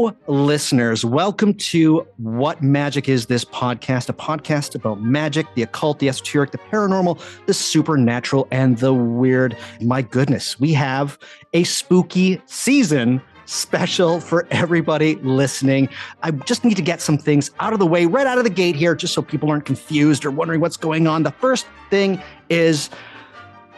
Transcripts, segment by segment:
Hello, listeners. Welcome to What Magic Is This Podcast, a podcast about magic, the occult, the esoteric, the paranormal, the supernatural, and the weird. My goodness, we have a spooky season special for everybody listening. I just need to get some things out of the way right out of the gate here, just so people aren't confused or wondering what's going on. The first thing is,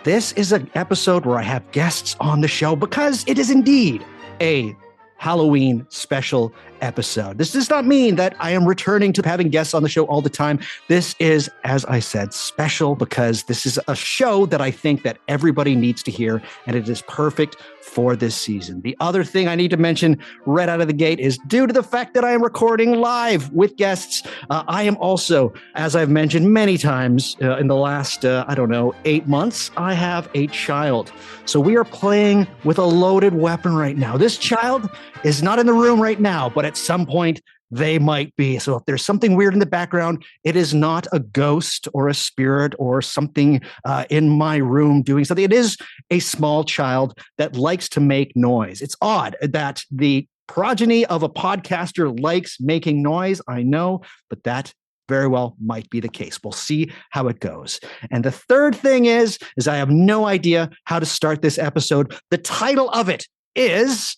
this is an episode where I have guests on the show because it is indeed a Halloween special episode. This does not mean that I am returning to having guests on the show all the time. This is, as I said, special because this is a show that I think that everybody needs to hear, and it is perfect for this season. The other thing I need to mention right out of the gate is due to the fact that I am recording live with guests, I am also, as I've mentioned many times in the last, 8 months, I have a child. So we are playing with a loaded weapon right now. This child is not in the room right now, but at some point they might be. So if there's something weird in the background, it is not a ghost or a spirit or something in my room doing something. It is a small child that likes to make noise. It's odd that the progeny of a podcaster likes making noise. I know, but that very well might be the case. We'll see how it goes. And the third thing is I have no idea how to start this episode. The title of it is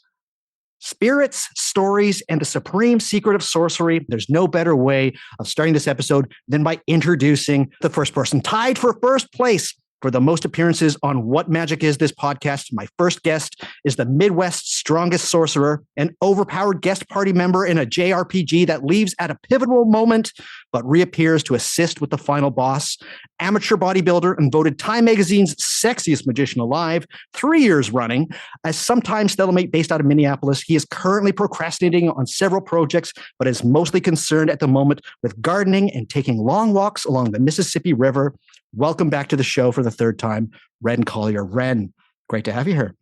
Spirits, Stories, and the Supreme Secret of Sorcery. There's no better way of starting this episode than by introducing the first person tied for first place for the most appearances on What Magic Is This Podcast. My first guest is the Midwest's strongest sorcerer, an overpowered guest party member in a JRPG that leaves at a pivotal moment but reappears to assist with the final boss, amateur bodybuilder and voted Time Magazine's sexiest magician alive 3 years running. As sometime stellamate based out of Minneapolis, he is currently procrastinating on several projects, but is mostly concerned at the moment with gardening and taking long walks along the Mississippi River. Welcome back to the show for the third time, Wren Collier. Wren, great to have you here.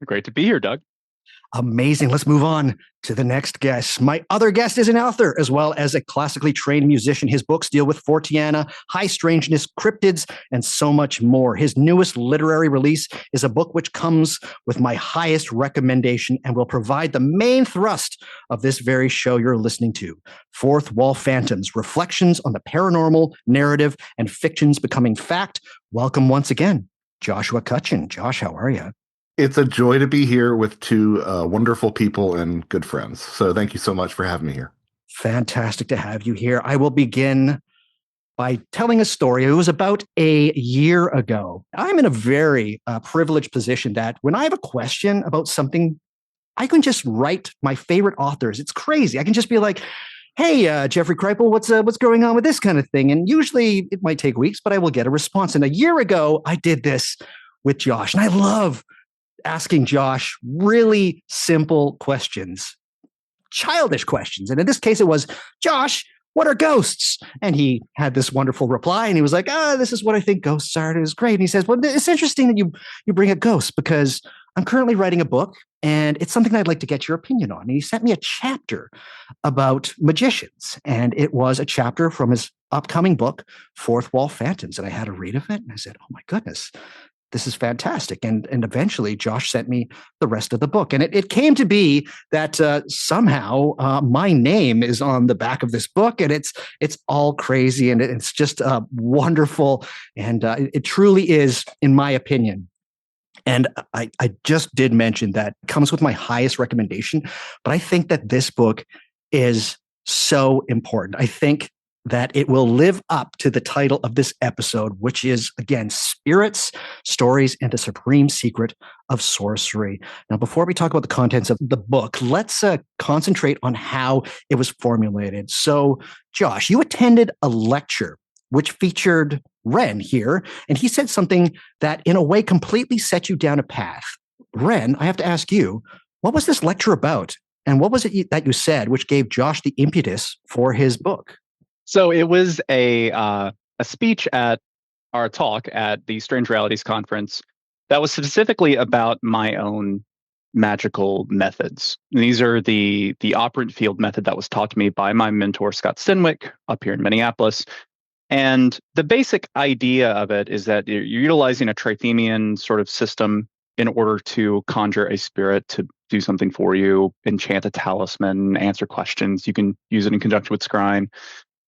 Great to be here, Doug. Amazing. Let's move on to the next guest. My other guest is an author as well as a classically trained musician. His books deal with Forteana, high strangeness, cryptids, and so much more. His newest literary release is a book which comes with my highest recommendation and will provide the main thrust of this very show you're listening to. Fourth Wall Phantoms, Reflections on the Paranormal, Narrative, and Fictions Becoming Fact. Welcome once again, Joshua Cutchin. Josh, how are you? It's a joy to be here with two wonderful people and good friends. So thank you so much for having me here. Fantastic to have you here. I will begin by telling a story. It was about a year ago. I'm in a very privileged position that when I have a question about something, I can just write my favorite authors. It's crazy. I can just be like, hey, Jeffrey Kripal, what's going on with this kind of thing? And usually it might take weeks, but I will get a response. And a year ago, I did this with Josh. And I love asking Josh really simple questions, childish questions. And in this case, it was, Josh, what are ghosts? And he had this wonderful reply. And he was like, this is what I think ghosts are. And it was great. And he says, well, it's interesting that you bring up ghosts because I'm currently writing a book and it's something I'd like to get your opinion on. And he sent me a chapter about magicians. And it was a chapter from his upcoming book, Fourth Wall Phantoms. And I had a read of it. And I said, oh my goodness, this is fantastic. And eventually Josh sent me the rest of the book. And it came to be that somehow my name is on the back of this book, and it's all crazy, and it's just wonderful. And it truly is, in my opinion. And I just did mention that it comes with my highest recommendation, but I think that this book is so important. I think that it will live up to the title of this episode, which is, again, Spirits, Stories, and the Supreme Secret of Sorcery. Now, before we talk about the contents of the book, let's concentrate on how it was formulated. So, Josh, you attended a lecture which featured Wren here, and he said something that, in a way, completely set you down a path. Wren, I have to ask you, what was this lecture about? And what was it that you said which gave Josh the impetus for his book? So it was a speech at our talk at the Strange Realities Conference that was specifically about my own magical methods. And these are the operant field method that was taught to me by my mentor, Scott Stenwick, up here in Minneapolis. And the basic idea of it is that you're utilizing a Trithemian sort of system in order to conjure a spirit to do something for you, enchant a talisman, answer questions. You can use it in conjunction with scrying.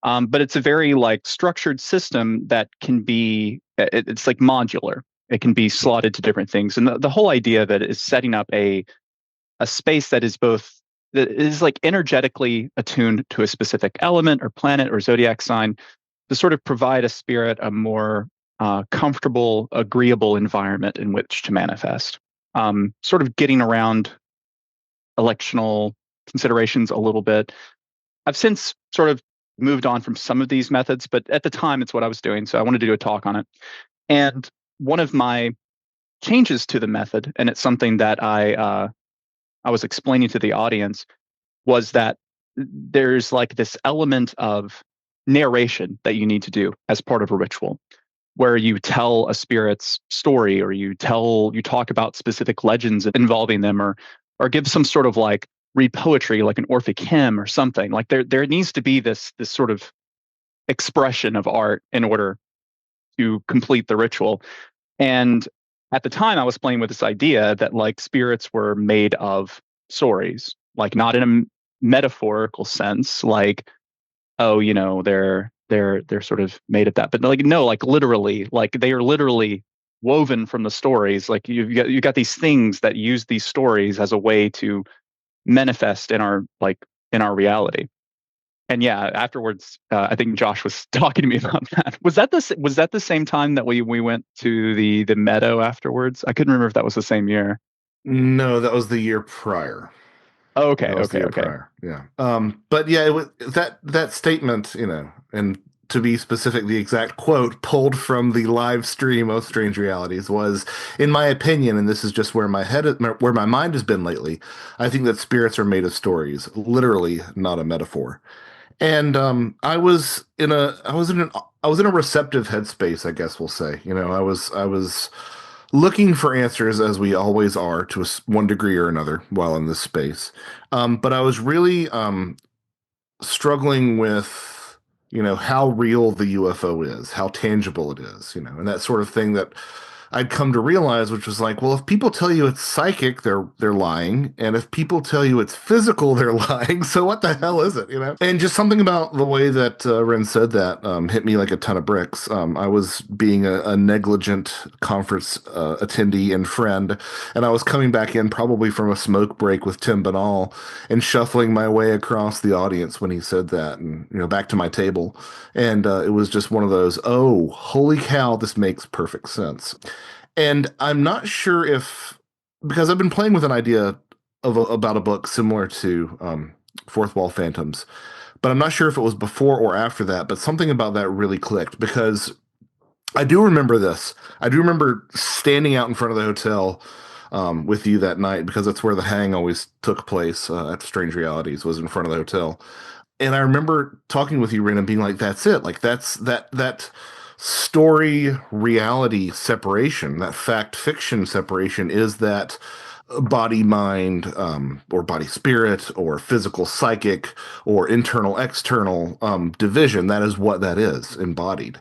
But it's a very like structured system that can be, it's like modular. It can be slotted to different things. And the whole idea of it is setting up a space that is both, that is like energetically attuned to a specific element or planet or zodiac sign to sort of provide a spirit a more comfortable, agreeable environment in which to manifest. Sort of getting around electional considerations a little bit. I've since sort of moved on from some of these methods, but at the time it's what I was doing. So I wanted to do a talk on it. And one of my changes to the method, and it's something that I was explaining to the audience, was that there's like this element of narration that you need to do as part of a ritual, where you tell a spirit's story, or you talk about specific legends involving them, or give some sort of like read poetry, like an Orphic hymn or something. Like there needs to be this sort of expression of art in order to complete the ritual. And at the time, I was playing with this idea that like spirits were made of stories, like not in a metaphorical sense, like, oh, they're sort of made of that, but like no, like literally, like they are literally woven from the stories. Like you've got these things that use these stories as a way to manifest in our reality. And yeah, afterwards, I think Josh was talking to me about that. Was that the same time that we went to the meadow afterwards? I couldn't remember if that was the same year. No, that was the year prior. Oh, okay, That was the year prior. Yeah. But yeah, that statement, and to be specific, the exact quote pulled from the live stream of Strange Realities was, in my opinion, and this is just where where my mind has been lately, I think that spirits are made of stories, literally, not a metaphor. And I was in a receptive headspace, I guess we'll say. I was looking for answers, as we always are, to one degree or another while in this space. But I was really struggling with, how real the UFO is, how tangible it is, and that sort of thing that I'd come to realize, which was like, well, if people tell you it's psychic, they're lying, and if people tell you it's physical, they're lying. So what the hell is it, And just something about the way that Wren said that hit me like a ton of bricks. I was being a negligent conference attendee and friend, and I was coming back in probably from a smoke break with Tim Banal and shuffling my way across the audience when he said that, and back to my table, and it was just one of those, oh, holy cow, this makes perfect sense. And I'm not sure because I've been playing with an idea about a book similar to Fourth Wall Phantoms, but I'm not sure if it was before or after that, but something about that really clicked, because I do remember this. I do remember standing out in front of the hotel with you that night, because that's where the hang always took place at Strange Realities, was in front of the hotel. And I remember talking with you, Ren, and being like, that's it. Like that story reality separation, that fact fiction separation, is that body mind, or body spirit, or physical psychic, or internal external division. That is what that is embodied.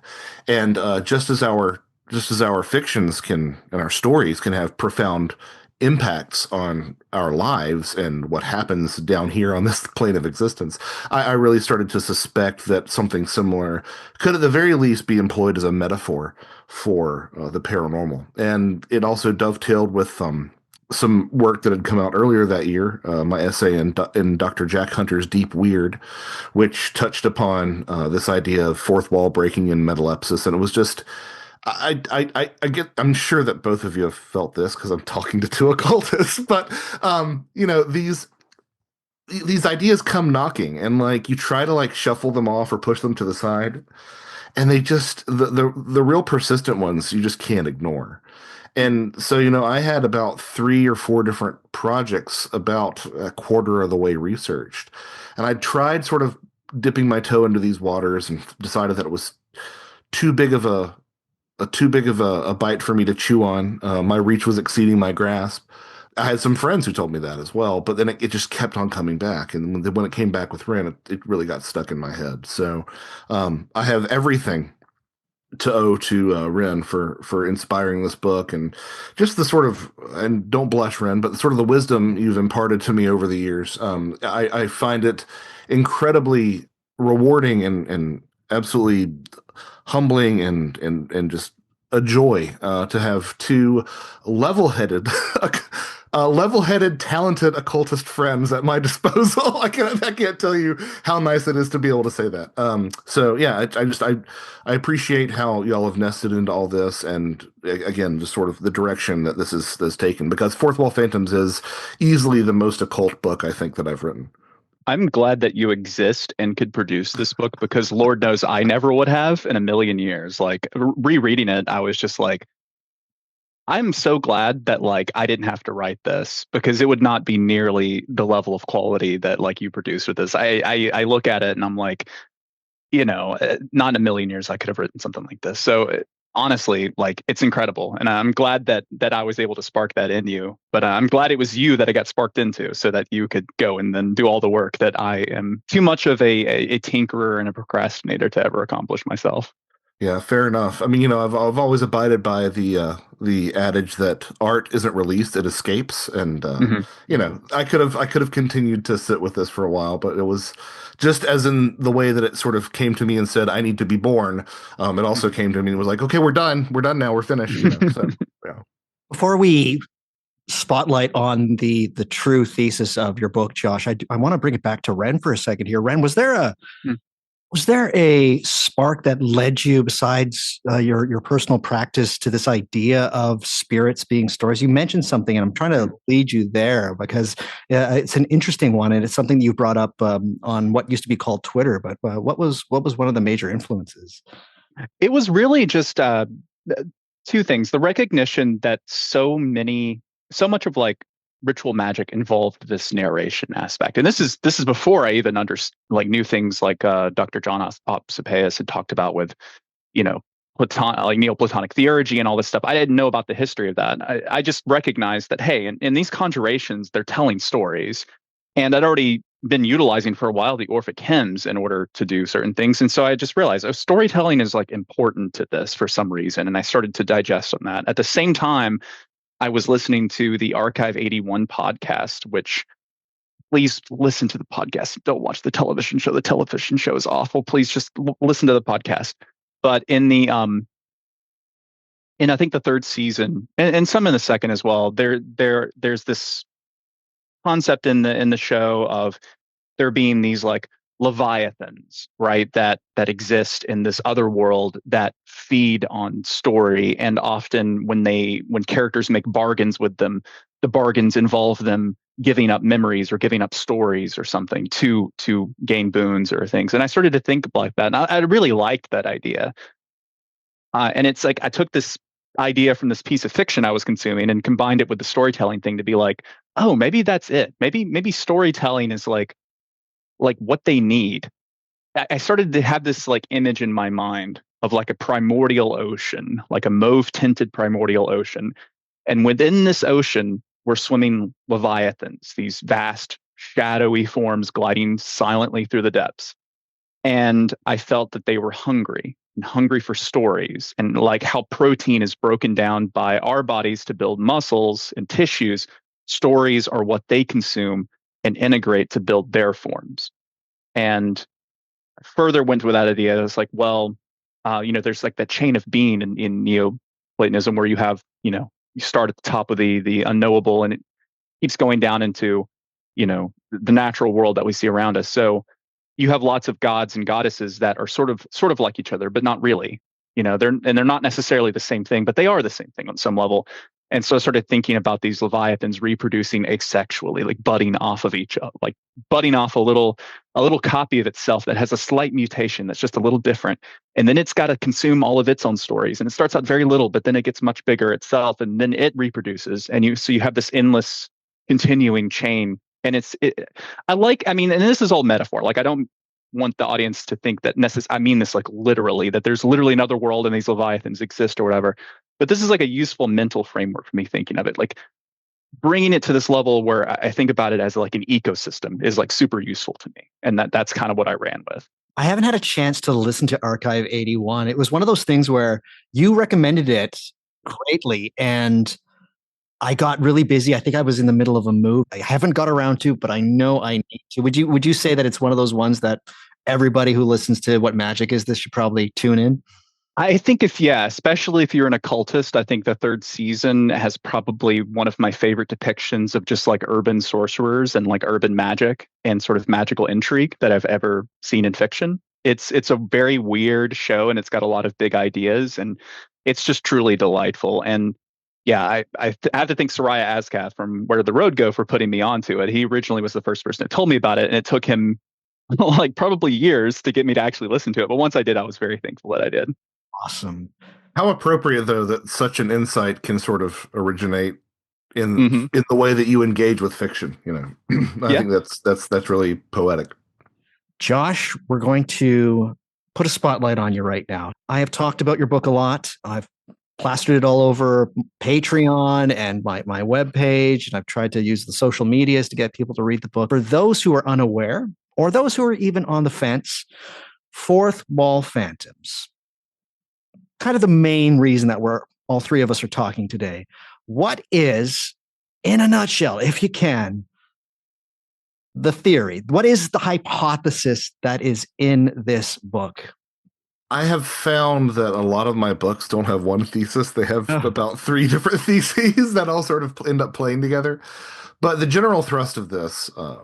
And just as our fictions can, and our stories can have profound impacts on our lives and what happens down here on this plane of existence, I really started to suspect that something similar could at the very least be employed as a metaphor for the paranormal. And it also dovetailed with some work that had come out earlier that year, my essay in Dr. Jack Hunter's Deep Weird, which touched upon this idea of fourth wall breaking and metalepsis. And it was just, I'm sure that both of you have felt this, because I'm talking to two occultists, but these ideas come knocking, and like you try to like shuffle them off or push them to the side, and they just, the real persistent ones you just can't ignore. And so, I had about 3 or 4 different projects about a quarter of the way researched, and I tried sort of dipping my toe into these waters and decided that it was too big of a bite for me to chew on. My reach was exceeding my grasp. I had some friends who told me that as well, but then it just kept on coming back. And when it came back with Ren, it really got stuck in my head. So I have everything to owe to Wren for inspiring this book, and just the sort of, and don't blush, Wren, but sort of the wisdom you've imparted to me over the years. I find it incredibly rewarding and absolutely humbling and just a joy to have two level-headed level-headed, talented occultist friends at my disposal. I can't tell you how nice it is to be able to say that. So yeah, I appreciate how y'all have nested into all this, and again, just sort of the direction that this is taken. Because Fourth Wall Phantoms is easily the most occult book I think that I've written. I'm glad that you exist and could produce this book, because Lord knows I never would have in a million years. Like rereading it, I was just like, I'm so glad that like I didn't have to write this, because it would not be nearly the level of quality that like you produced with this. I look at it and I'm like, not in a million years I could have written something like this. So honestly, like it's incredible, and I'm glad that I was able to spark that in you. But I'm glad it was you that I got sparked into, so that you could go and then do all the work that I am too much of a tinkerer and a procrastinator to ever accomplish myself. Yeah, fair enough. I mean, I've always abided by the adage that art isn't released, it escapes. And Mhm. I could have continued to sit with this for a while, but it was just as in the way that it sort of came to me and said, I need to be born. It also came to me and was like, okay, we're done. We're done now. We're finished, So yeah. Before we spotlight on the true thesis of your book, Josh, I want to bring it back to Wren for a second here. Wren, Hmm. was there a spark that led you, besides your personal practice, to this idea of spirits being stories? You mentioned something, and I'm trying to lead you there, because it's an interesting one, and it's something that you brought up on what used to be called Twitter. But what was one of the major influences? It was really just two things: the recognition that so much of like ritual magic involved this narration aspect, and this is before I even knew things like Dr. John Opsipeus had talked about with Platon, like Neoplatonic theurgy and all this stuff. I didn't know about the history of that. I just recognized that, hey, in these conjurations, they're telling stories, and I'd already been utilizing for a while the Orphic hymns in order to do certain things. And so I just realized, oh, storytelling is like important to this for some reason. And I started to digest on that. At the same time, I was listening to the Archive 81 podcast, which, please listen to the podcast. Don't watch the television show. The television show is awful. Please just listen to the podcast. But in I think the third season, and some in the second as well, there's this concept in the show of there being these like leviathans, right, that exist in this other world that feed on story. And often when characters make bargains with them, the bargains involve them giving up memories or giving up stories or something to gain boons or things. And I started to think like that, and I really liked that idea. And it's like I took this idea from this piece of fiction I was consuming and combined it with the storytelling thing to be like, oh, maybe that's it. Maybe storytelling is like what they need. I started to have this like image in my mind of like a primordial ocean, like a mauve tinted primordial ocean. And within this ocean were swimming leviathans, these vast shadowy forms gliding silently through the depths. And I felt that they were hungry and hungry for stories, and like how protein is broken down by our bodies to build muscles and tissues. Stories are what they consume and integrate to build their forms. And further went with that idea. It's like, well, there's like that chain of being in Neoplatonism where you have, you start at the top of the unknowable, and it keeps going down into, the natural world that we see around us. So you have lots of gods and goddesses that are sort of like each other, but not really. They're not necessarily the same thing, but they are the same thing on some level. And so I started thinking about these leviathans reproducing asexually, like budding off of each other, like budding off a little copy of itself that has a slight mutation that's just a little different. And then it's got to consume all of its own stories. And it starts out very little, but then it gets much bigger itself, and then it reproduces. And you have this endless continuing chain. And I mean, and this is all metaphor. Like, I don't want the audience to think that I mean this like literally, that there's literally another world and these leviathans exist or whatever. But this is like a useful mental framework for me thinking of it. Like bringing it to this level where I think about it as like an ecosystem is like super useful to me. And that's kind of what I ran with. I haven't had a chance to listen to Archive 81. It was one of those things where you recommended it greatly, and I got really busy. I think I was in the middle of a move. I haven't got around to, but I know I need to. Would you say that it's one of those ones that everybody who listens to What Magic Is This should probably tune in? I think especially if you're an occultist, I think the third season has probably one of my favorite depictions of just like urban sorcerers and like urban magic and sort of magical intrigue that I've ever seen in fiction. It's a very weird show, and it's got a lot of big ideas, and it's just truly delightful. And yeah, I have to thank Soraya Ascath from Where Did the Road Go for putting me onto it. He originally was the first person that told me about it, and it took him like probably years to get me to actually listen to it. But once I did, I was very thankful that I did. Awesome. How appropriate, though, that such an insight can sort of originate in the way that you engage with fiction. I think that's really poetic. Josh, we're going to put a spotlight on you right now. I have talked about your book a lot. I've plastered it all over Patreon and my webpage, and I've tried to use the social medias to get people to read the book. For those who are unaware, or those who are even on the fence, Fourth Wall Phantoms, kind of the main reason that all three of us are talking today. What is, in a nutshell, if you can, the theory? What is the hypothesis that is in this book? I have found that a lot of my books don't have one thesis. They have about three different theses that all sort of end up playing together. But the general thrust of this, I'm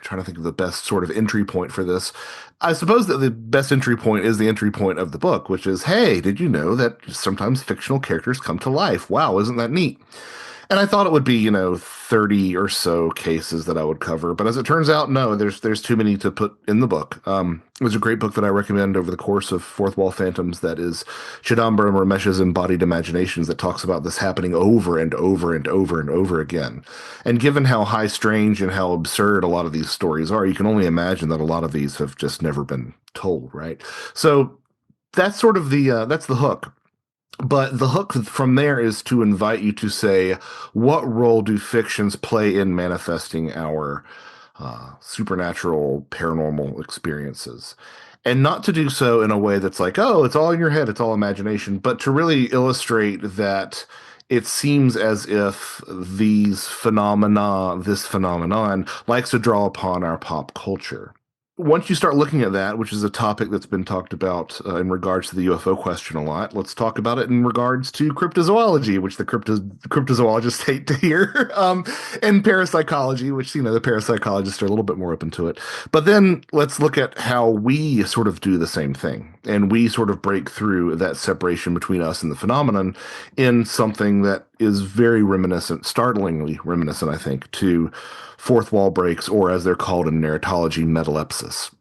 trying to think of the best sort of entry point for this. I suppose that the best entry point is the entry point of the book, which is, hey, did you know that sometimes fictional characters come to life? Wow, isn't that neat? And I thought it would be, 30 or so cases that I would cover. But as it turns out, no, there's too many to put in the book. There's a great book that I recommend over the course of Fourth Wall Phantoms that is Chidambar Ramesh's Embodied Imaginations, that talks about this happening over and over and over and over again. And given how high strange and how absurd a lot of these stories are, you can only imagine that a lot of these have just never been told, right? So that's sort of that's the hook. But the hook from there is to invite you to say, what role do fictions play in manifesting our supernatural, paranormal experiences? And not to do so in a way that's like, oh, it's all in your head, it's all imagination, but to really illustrate that it seems as if this phenomenon likes to draw upon our pop culture. Once you start looking at that, which is a topic that's been talked about in regards to the UFO question a lot, let's talk about it in regards to cryptozoology, which the cryptozoologists hate to hear, and parapsychology, which, the parapsychologists are a little bit more open to it. But then let's look at how we sort of do the same thing, and we sort of break through that separation between us and the phenomenon in something that is very reminiscent, startlingly reminiscent, I think, to fourth wall breaks, or as they're called in narratology, metalepsis.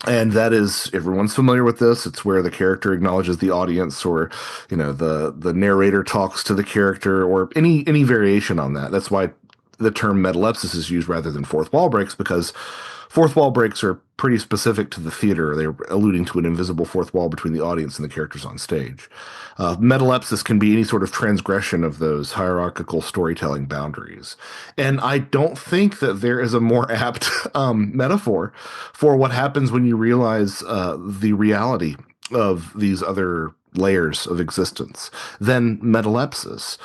And that is, everyone's familiar with this. It's where the character acknowledges the audience, or, the narrator talks to the character, or any variation on that. That's why the term metalepsis is used rather than fourth wall breaks, because fourth wall breaks are pretty specific to the theater. They're alluding to an invisible fourth wall between the audience and the characters on stage. Metalepsis can be any sort of transgression of those hierarchical storytelling boundaries. And I don't think that there is a more apt metaphor for what happens when you realize the reality of these other layers of existence than metalepsis.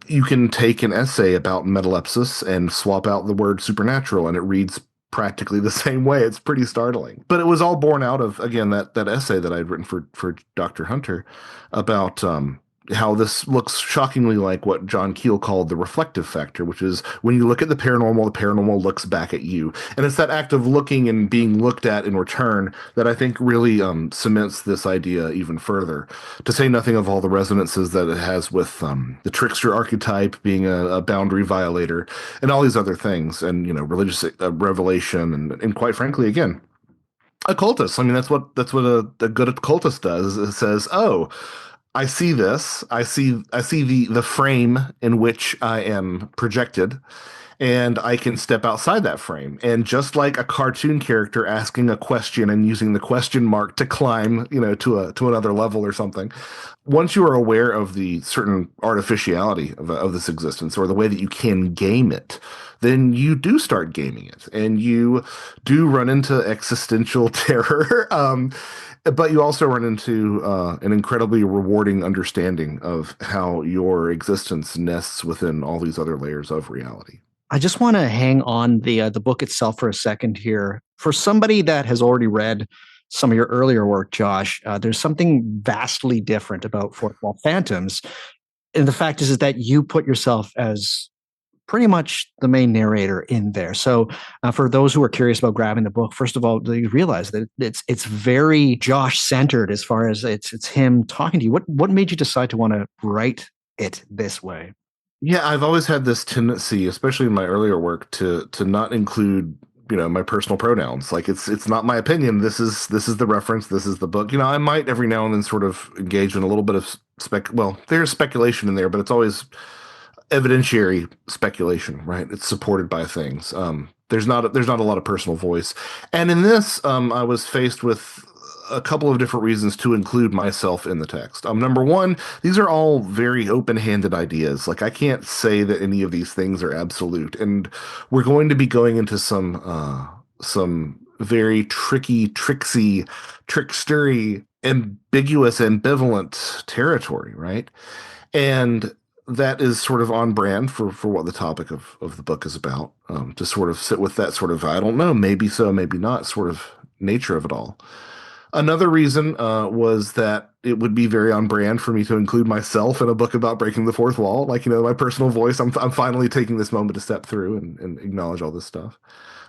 You can take an essay about metalepsis and swap out the word supernatural, and it reads practically the same way. It's pretty startling. But it was all born out of, again, that essay that I'd written for Dr. Hunter about how this looks shockingly like what John Keel called the reflective factor, which is when you look at the paranormal looks back at you. And it's that act of looking and being looked at in return that I think really cements this idea even further, to say nothing of all the resonances that it has with the trickster archetype being a boundary violator and all these other things, and, religious revelation, and quite frankly, again, occultists. I mean, that's what a good occultist does. It says, oh, I see this. I see the frame in which I am projected, and I can step outside that frame. And just like a cartoon character asking a question and using the question mark to climb, to another level or something, once you are aware of the certain artificiality of this existence or the way that you can game it, then you do start gaming it, and you do run into existential terror. But you also run into an incredibly rewarding understanding of how your existence nests within all these other layers of reality. I just want to hang on the book itself for a second here. For somebody that has already read some of your earlier work, Josh, there's something vastly different about Fourth Wall Phantoms. And the fact is that you put yourself as pretty much the main narrator in there. So for those who are curious about grabbing the book, first of all, you realize that it's very Josh centered as far as it's him talking to you. What made you decide to want to write it this way? Yeah, I've always had this tendency, especially in my earlier work, to not include, my personal pronouns. Like it's not my opinion. This is the reference. This is the book. I might every now and then sort of engage in a little bit of there's speculation in there, but it's always evidentiary speculation, right? It's supported by things. There's not a lot of personal voice. And in this, I was faced with a couple of different reasons to include myself in the text. Number one, these are all very open-handed ideas. Like, I can't say that any of these things are absolute, and we're going to be going into some very tricksy, trickstery, ambiguous, ambivalent territory, right? And that is sort of on brand for what the topic of the book is about. To sort of sit with that sort of, I don't know, maybe so, maybe not, sort of nature of it all. Another reason was that it would be very on brand for me to include myself in a book about breaking the fourth wall. Like, my personal voice. I'm finally taking this moment to step through and acknowledge all this stuff.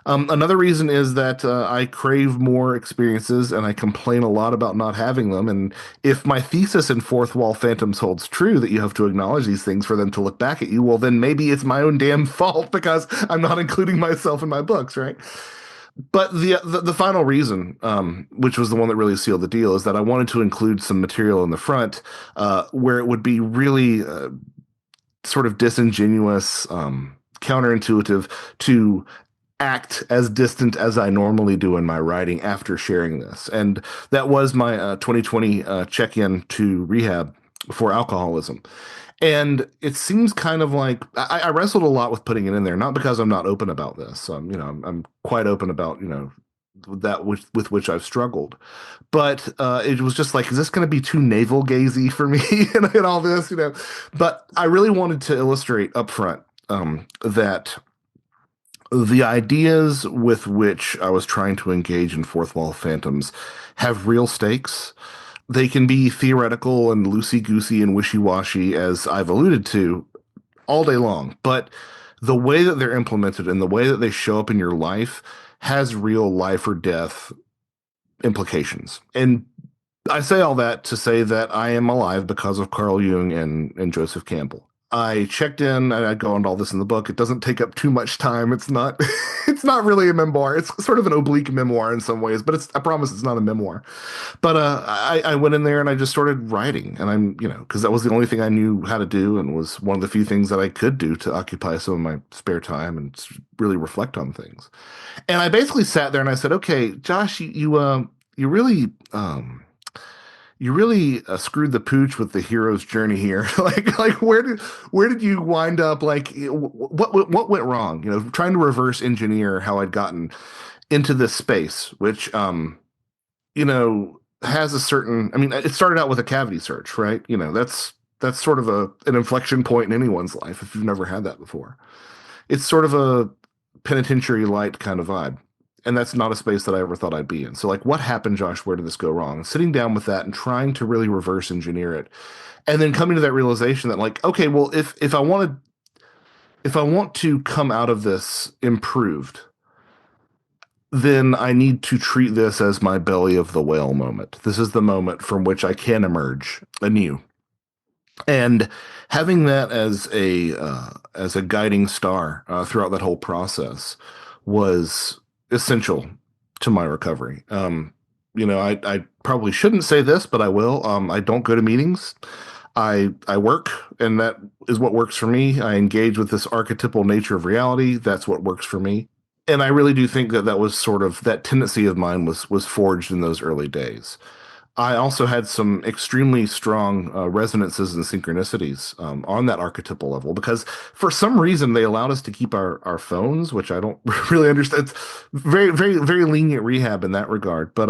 Another reason is that I crave more experiences, and I complain a lot about not having them. And if my thesis in Fourth Wall Phantoms holds true, that you have to acknowledge these things for them to look back at you, well, then maybe it's my own damn fault because I'm not including myself in my books, right? But the final reason, which was the one that really sealed the deal, is that I wanted to include some material in the front where it would be really sort of disingenuous, counterintuitive to act as distant as I normally do in my writing after sharing this. And that was my 2020 check-in to rehab for alcoholism. And it seems kind of like I wrestled a lot with putting it in there, not because I'm not open about this. I'm quite open about, that with which I've struggled. But it was just like, is this going to be too navel gazy for me and all this, But I really wanted to illustrate up front that the ideas with which I was trying to engage in Fourth Wall Phantoms have real stakes. They can be theoretical and loosey-goosey and wishy-washy, as I've alluded to, all day long. But the way that they're implemented and the way that they show up in your life has real life or death implications. And I say all that to say that I am alive because of Carl Jung and Joseph Campbell. I checked in, and I go into all this in the book. It doesn't take up too much time. It's not it's not really a memoir. It's sort of an oblique memoir in some ways, but I promise it's not a memoir. But I went in there and I just started writing, and I'm, because that was the only thing I knew how to do, and was one of the few things that I could do to occupy some of my spare time and really reflect on things. And I basically sat there and I said, okay, Josh, you really screwed the pooch with the hero's journey here. like where did you wind up? Like, what went wrong? Trying to reverse engineer how I'd gotten into this space, which has a certain. I mean, it started out with a cavity search, right? That's sort of an inflection point in anyone's life if you've never had that before. It's sort of a penitentiary light kind of vibe. And that's not a space that I ever thought I'd be in. So, like, what happened, Josh? Where did this go wrong? Sitting down with that and trying to really reverse engineer it, and then coming to that realization that, like, okay, well, if I want to come out of this improved, then I need to treat this as my belly of the whale moment. This is the moment from which I can emerge anew, and having that as a guiding star throughout that whole process was essential to my recovery. I probably shouldn't say this, but I will. I don't go to meetings. I work, and that is what works for me. I engage with this archetypal nature of reality. That's what works for me. And I really do think that that was sort of that tendency of mine was forged in those early days. I also had some extremely strong resonances and synchronicities on that archetypal level because for some reason they allowed us to keep our phones, which I don't really understand. It's very, very, very lenient rehab in that regard. But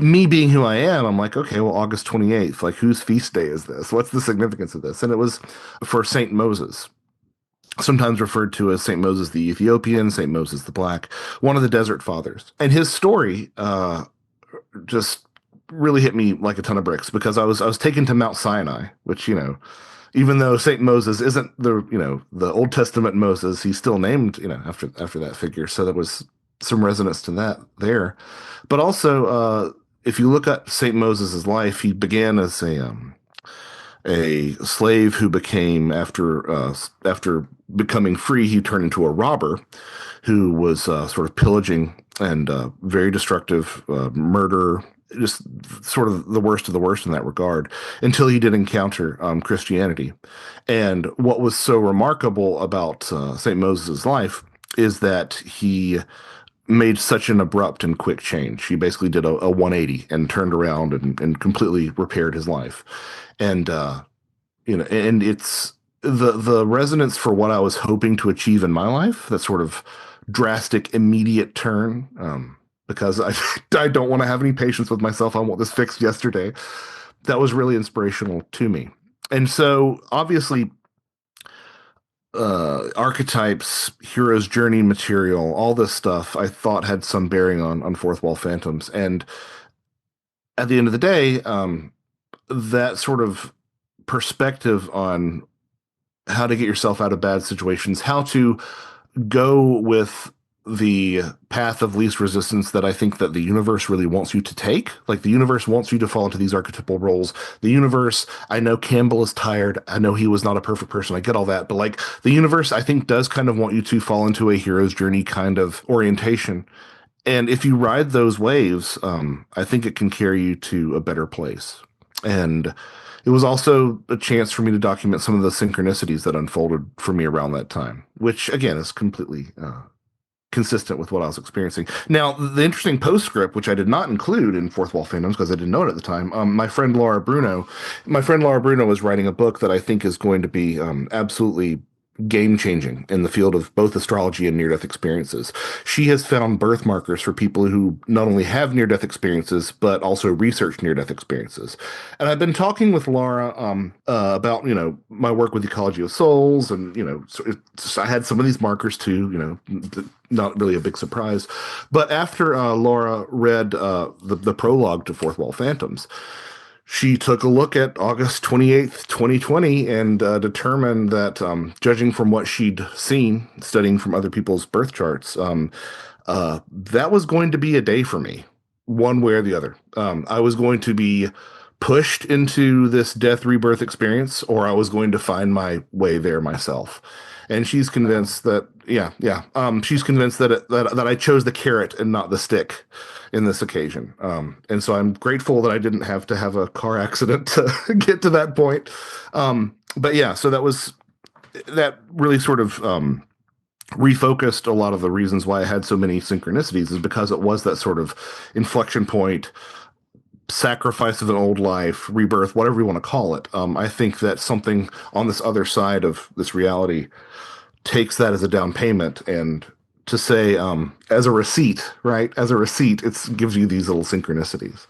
me being who I am, I'm like, okay, well, August 28th, like whose feast day is this? What's the significance of this? And it was for Saint Moses, sometimes referred to as Saint Moses the Ethiopian, Saint Moses the Black, one of the Desert Fathers. And his story just really hit me like a ton of bricks because I was taken to Mount Sinai, which, even though Saint Moses isn't the Old Testament Moses, he's still named, after that figure. So there was some resonance to that there. But also, if you look at Saint Moses' life, he began as a slave who became after becoming free, he turned into a robber who was sort of pillaging and very destructive, murder, just sort of the worst of the worst in that regard, until he did encounter Christianity. And what was so remarkable about St. Moses' life is that he made such an abrupt and quick change. He basically did a 180 and turned around and completely repaired his life. And and it's the resonance for what I was hoping to achieve in my life, that sort of drastic, immediate turn, because I don't want to have any patience with myself. I want this fixed yesterday. That was really inspirational to me. And so obviously, archetypes, hero's journey material, all this stuff I thought had some bearing on Fourth Wall Phantoms. And at the end of the day, that sort of perspective on how to get yourself out of bad situations, how to go with the path of least resistance that I think that the universe really wants you to take. Like the universe wants you to fall into these archetypal roles. The universe, I know Campbell is tired. I know he was not a perfect person. I get all that. But like the universe, I think, does kind of want you to fall into a hero's journey kind of orientation. And if you ride those waves, I think it can carry you to a better place. And it was also a chance for me to document some of the synchronicities that unfolded for me around that time, which again is completely consistent with what I was experiencing. Now, the interesting postscript, which I did not include in Fourth Wall Phantoms because I didn't know it at the time, my friend Laura Bruno is writing a book that I think is going to be absolutely game-changing in the field of both astrology and near-death experiences. She has found birth markers for people who not only have near-death experiences, but also research near-death experiences. And I've been talking with Laura about, my work with Ecology of Souls, and, I had some of these markers too, not really a big surprise. But after Laura read the prologue to Fourth Wall Phantoms, she took a look at August 28th, 2020, and determined that, judging from what she'd seen, studying from other people's birth charts, that was going to be a day for me, one way or the other. I was going to be pushed into this death rebirth experience, or I was going to find my way there myself. And she's convinced that, she's convinced that I chose the carrot and not the stick in this occasion. And so I'm grateful that I didn't have to have a car accident to get to that point. But yeah, so that really sort of refocused a lot of the reasons why I had so many synchronicities, is because it was that sort of inflection point, sacrifice of an old life, rebirth, whatever you want to call it. I think that something on this other side of this reality takes that as a down payment, and to say, as a receipt, right? As a receipt, it gives you these little synchronicities.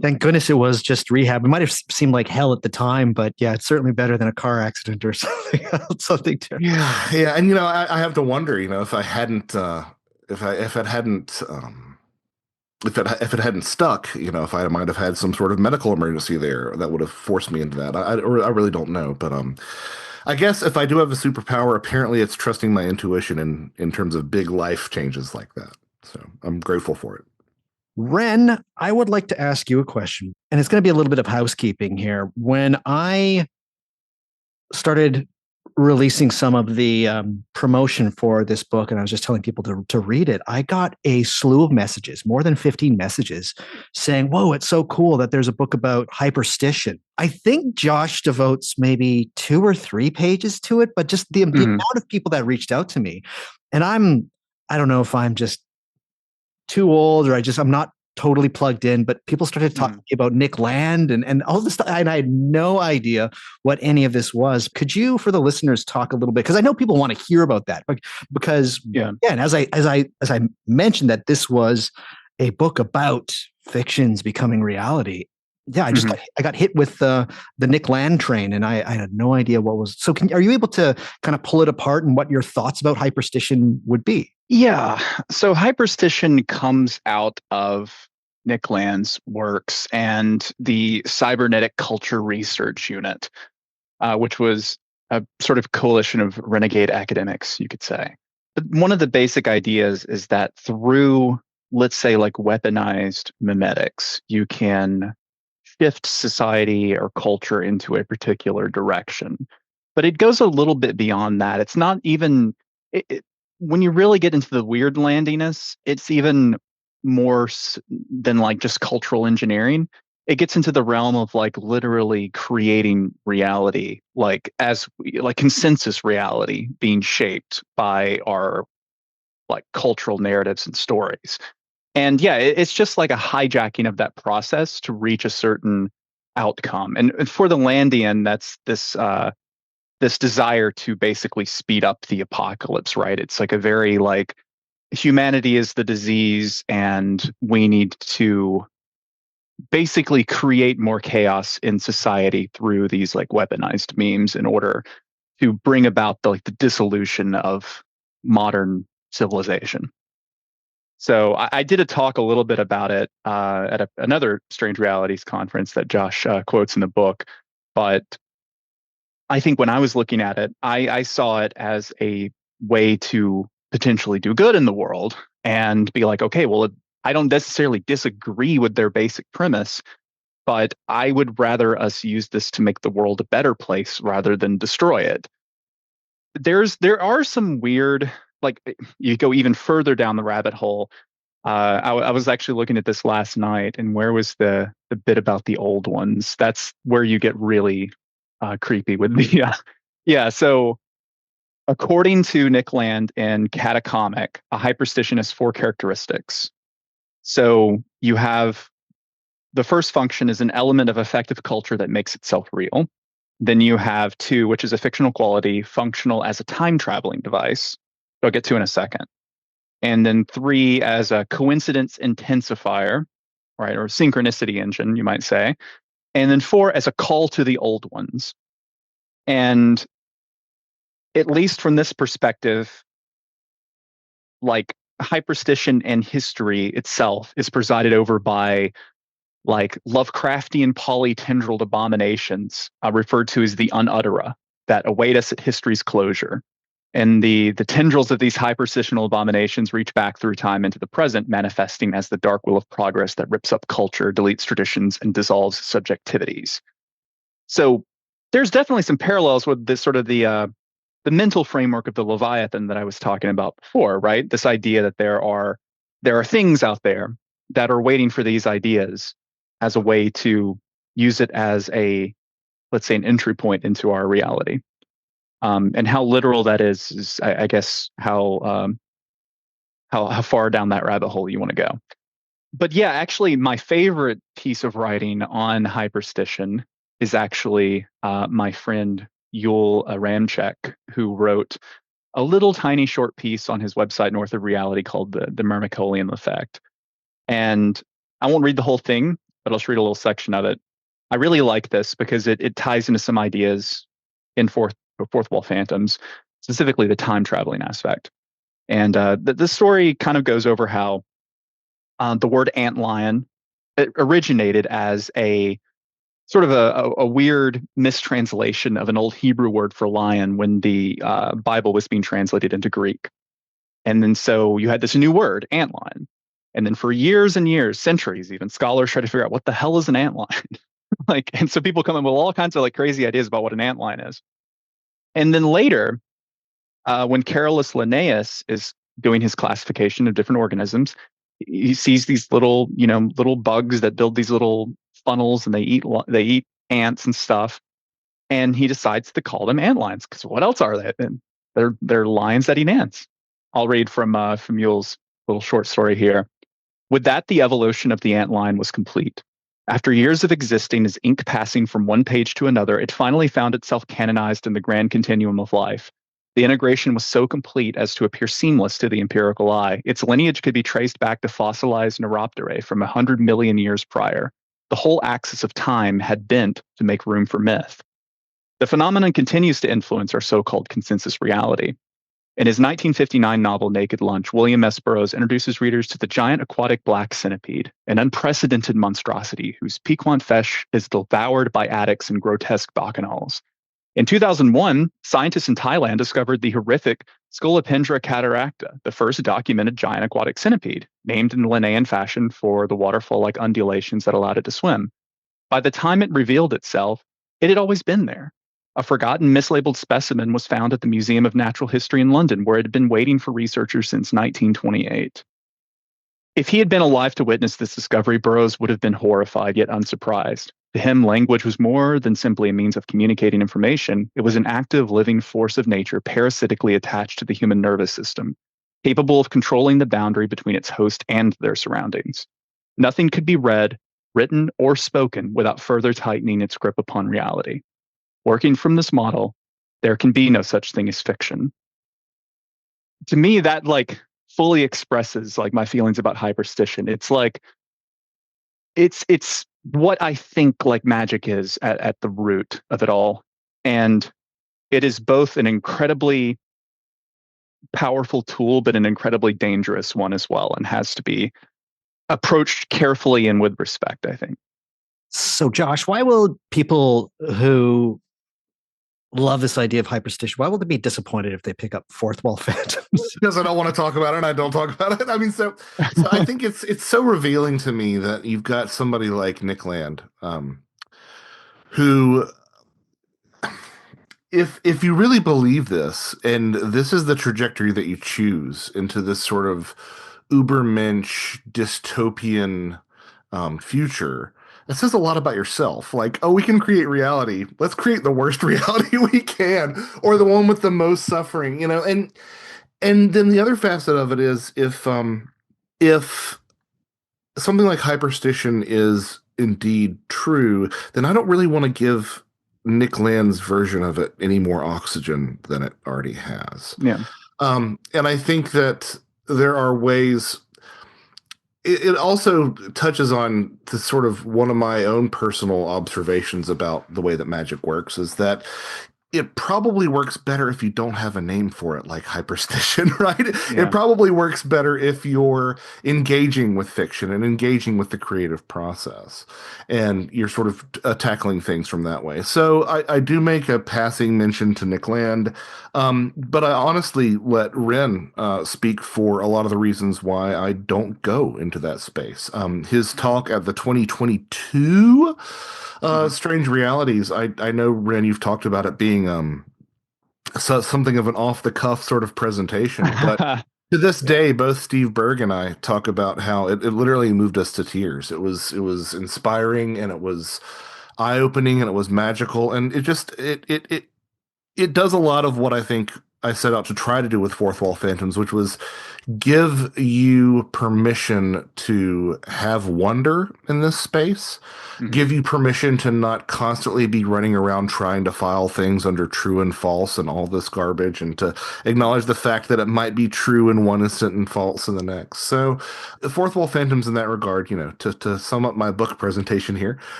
Thank goodness it was just rehab. It might have seemed like hell at the time, but yeah, it's certainly better than a car accident or something else, something terrible. Yeah. And, I have to wonder, if I hadn't, if it hadn't stuck, if I might have had some sort of medical emergency there that would have forced me into that. I really don't know, but I guess if I do have a superpower, apparently it's trusting my intuition in terms of big life changes like that. So I'm grateful for it. Wren, I would like to ask you a question, and it's going to be a little bit of housekeeping here. When I started releasing some of the promotion for this book, and I was just telling people to read it, I got a slew of messages, more than 15 messages, saying, "Whoa, it's so cool that there's a book about hyperstition." I think Josh devotes maybe 2 or 3 pages to it, but just the amount of people that reached out to me, and I don't know if I'm just too old or I'm not totally plugged in, but people started talking about Nick Land and all this stuff. And I had no idea what any of this was. Could you, for the listeners, talk a little bit? Because I know people want to hear about that. Because and as I mentioned that this was a book about fictions becoming reality. Yeah, I got hit with the Nick Land train, and I had no idea what was. So, are you able to kind of pull it apart and what your thoughts about hyperstition would be? Yeah. So hyperstition comes out of Nick Land's works and the Cybernetic Culture Research Unit, which was a sort of coalition of renegade academics, you could say. But one of the basic ideas is that through, let's say, like weaponized memetics, you can shift society or culture into a particular direction. But it goes a little bit beyond that. It's not even... when you really get into the weird landiness, it's even more than like just cultural engineering. It gets into the realm of like literally creating reality, like consensus reality being shaped by our like cultural narratives and stories. And yeah, it's just like a hijacking of that process to reach a certain outcome. And for the Landian, that's this desire to basically speed up the apocalypse, right? It's like a very like humanity is the disease and we need to basically create more chaos in society through these like weaponized memes in order to bring about the dissolution of modern civilization. So I did a talk a little bit about it at another Strange Realities conference that Josh quotes in the book, but I think when I was looking at it, I saw it as a way to potentially do good in the world and be like, okay, well, I don't necessarily disagree with their basic premise, but I would rather us use this to make the world a better place rather than destroy it. There are some weird, like you go even further down the rabbit hole. I was actually looking at this last night, and where was the bit about the old ones? That's where you get really creepy with the yeah. So according to Nick Land in Catacomic, a hyperstition has 4 characteristics. So you have the first function is an element of effective culture that makes itself real. Then you have 2, which is a fictional quality, functional as a time traveling device. I'll get to in a second. And then 3 as a coincidence intensifier, right, or synchronicity engine, you might say. And then 4 as a call to the old ones. And at least from this perspective, like hyperstition and history itself is presided over by like Lovecraftian polytendrilled abominations referred to as the unuttera that await us at history's closure. And the tendrils of these hyperstitional abominations reach back through time into the present, manifesting as the dark will of progress that rips up culture, deletes traditions, and dissolves subjectivities. So there's definitely some parallels with this sort of the mental framework of the Leviathan that I was talking about before, right? This idea that there are things out there that are waiting for these ideas as a way to use it as let's say, an entry point into our reality. And how literal that is I guess how far down that rabbit hole you want to go. But yeah, actually, my favorite piece of writing on hyperstition is actually my friend Yul Ramchek, who wrote a little tiny short piece on his website, North of Reality, called the Myrmecolian Effect. And I won't read the whole thing, but I'll just read a little section of it. I really like this because it ties into some ideas in Fourth Wall Phantoms, specifically the time traveling aspect. And the story kind of goes over how the word antlion originated as a sort of a weird mistranslation of an old Hebrew word for lion when the Bible was being translated into Greek. And then so you had this new word, antlion. And then for years and years, centuries even, scholars try to figure out what the hell is an antlion. And so people come up with all kinds of like crazy ideas about what an antlion is. And then later, when Carolus Linnaeus is doing his classification of different organisms, he sees these little, little bugs that build these little funnels, and they eat ants and stuff. And he decides to call them ant lions, because what else are they? And they're lions that eat ants. I'll read from Yule's little short story here. With that, the evolution of the ant lion was complete. After years of existing as ink passing from one page to another, it finally found itself canonized in the grand continuum of life. The integration was so complete as to appear seamless to the empirical eye. Its lineage could be traced back to fossilized Neuropterae from 100 million years prior. The whole axis of time had bent to make room for myth. The phenomenon continues to influence our so-called consensus reality. In his 1959 novel Naked Lunch, William S. Burroughs introduces readers to the giant aquatic black centipede, an unprecedented monstrosity whose piquant flesh is devoured by addicts and grotesque bacchanals. In 2001, scientists in Thailand discovered the horrific Scolopendra cataracta, the first documented giant aquatic centipede, named in Linnaean fashion for the waterfall-like undulations that allowed it to swim. By the time it revealed itself, it had always been there. A forgotten, mislabeled specimen was found at the Museum of Natural History in London, where it had been waiting for researchers since 1928. If he had been alive to witness this discovery, Burroughs would have been horrified yet unsurprised. To him, language was more than simply a means of communicating information. It was an active, living force of nature parasitically attached to the human nervous system, capable of controlling the boundary between its host and their surroundings. Nothing could be read, written, or spoken without further tightening its grip upon reality. Working from this model, there can be no such thing as fiction. To me, that fully expresses my feelings about hyperstition. It's it's what I think magic is at the root of it all. And it is both an incredibly powerful tool, but an incredibly dangerous one as well, and has to be approached carefully and with respect, I think. So, Josh, why will people who love this idea of hyperstition, why will they be disappointed if they pick up Fourth Wall Phantoms? Because I don't want to talk about it, and I don't talk about it. I mean, so I think it's so revealing to me that you've got somebody like Nick Land, who, if you really believe this, and this is the trajectory that you choose into this sort of ubermensch dystopian future, it says a lot about yourself. We can create reality. Let's create the worst reality we can, or the one with the most suffering, And then the other facet of it is if something like hyperstition is indeed true, then I don't really want to give Nick Land's version of it any more oxygen than it already has. Yeah. And I think that there are ways. It also touches on the sort of one of my own personal observations about the way that magic works, is that it probably works better if you don't have a name for it, like hyperstition, right? Yeah. It probably works better if you're engaging with fiction and engaging with the creative process, and you're sort of tackling things from that way. So I do make a passing mention to Nick Land, but I honestly let Wren speak for a lot of the reasons why I don't go into that space. His talk at the 2022 Strange Realities, I know, Wren, you've talked about it being something of an off-the-cuff sort of presentation, but to this day, both Steve Berg and I talk about how it literally moved us to tears. It was inspiring, and it was eye-opening, and it was magical, and it just it does a lot of what I think I set out to try to do with Fourth Wall Phantoms, which was give you permission to have wonder in this space, give you permission to not constantly be running around trying to file things under true and false and all this garbage, and to acknowledge the fact that it might be true in one instant and false in the next. So Fourth Wall Phantoms in that regard, to sum up my book presentation here,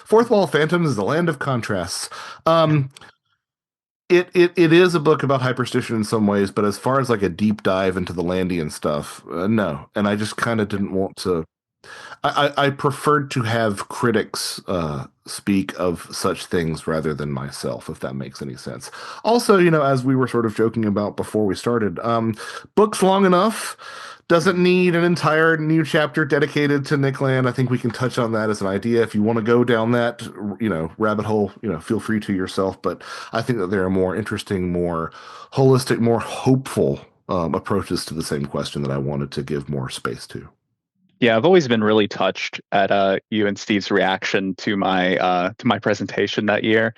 Fourth Wall Phantoms is the land of contrasts. It is a book about hyperstition in some ways, but as far as a deep dive into the Landian stuff, no. And I just kind of didn't want to. I preferred to have critics speak of such things rather than myself, if that makes any sense. Also, as we were sort of joking about before we started, books long enough Doesn't need an entire new chapter dedicated to Nick Land. I think we can touch on that as an idea. If you want to go down that, rabbit hole, feel free to yourself. But I think that there are more interesting, more holistic, more hopeful approaches to the same question that I wanted to give more space to. Yeah, I've always been really touched at you and Steve's reaction to my presentation that year.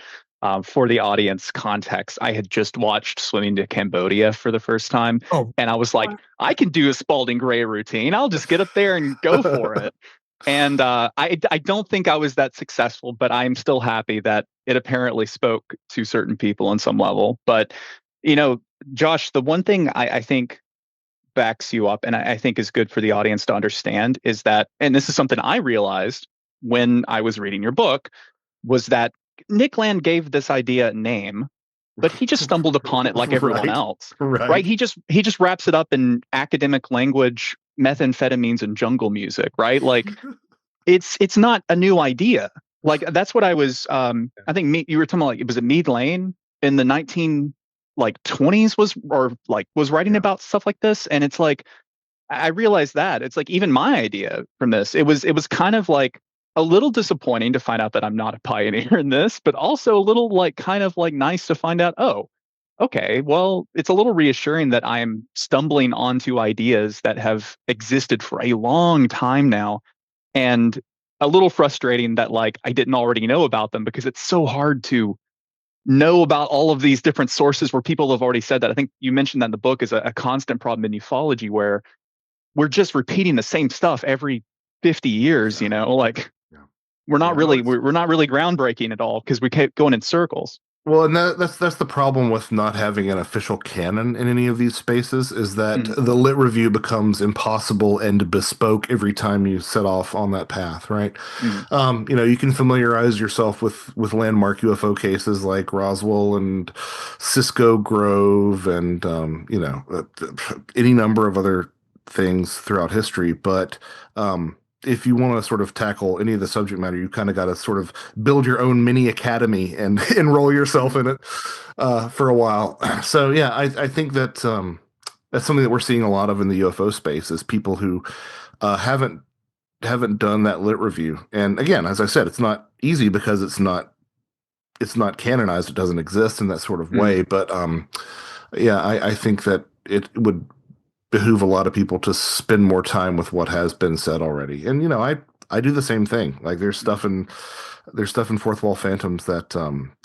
For the audience context, I had just watched Swimming to Cambodia for the first time, and I was like, I can do a Spalding Gray routine. I'll just get up there and go for it. And I don't think I was that successful, but I'm still happy that it apparently spoke to certain people on some level. But, Josh, the one thing I think backs you up and I think is good for the audience to understand is that, and this is something I realized when I was reading your book, was that Nick Land gave this idea a name, but he just stumbled upon it like everyone else. Right? He just wraps it up in academic language, methamphetamines, and jungle music, right? Like it's not a new idea. Like that's what I was I think you were talking about, like, was it Mead Lane in the 1920s was writing about stuff like this, and it's like I realized that it's like even my idea from this, it was kind of like a little disappointing to find out that I'm not a pioneer in this, but also a little kind of nice to find out, oh, okay, well, it's a little reassuring that I'm stumbling onto ideas that have existed for a long time now, and a little frustrating that I didn't already know about them, because it's so hard to know about all of these different sources where people have already said that. I think you mentioned that in the book is a constant problem in ufology, where we're just repeating the same stuff every 50 years, we're not really groundbreaking at all because we keep going in circles. Well, and that's the problem with not having an official canon in any of these spaces, is that the lit review becomes impossible and bespoke every time you set off on that path, right? You can familiarize yourself with landmark UFO cases like Roswell and Cisco Grove and any number of other things throughout history, but if you want to sort of tackle any of the subject matter, you kind of got to sort of build your own mini academy and enroll yourself in it for a while. So yeah, I think that that's something that we're seeing a lot of in the UFO space, is people who haven't done that lit review. And again, as I said, it's not easy because it's not canonized. It doesn't exist in that sort of way. But I think that it would behoove a lot of people to spend more time with what has been said already. And I do the same thing. Like there's stuff in Fourth Wall Phantoms that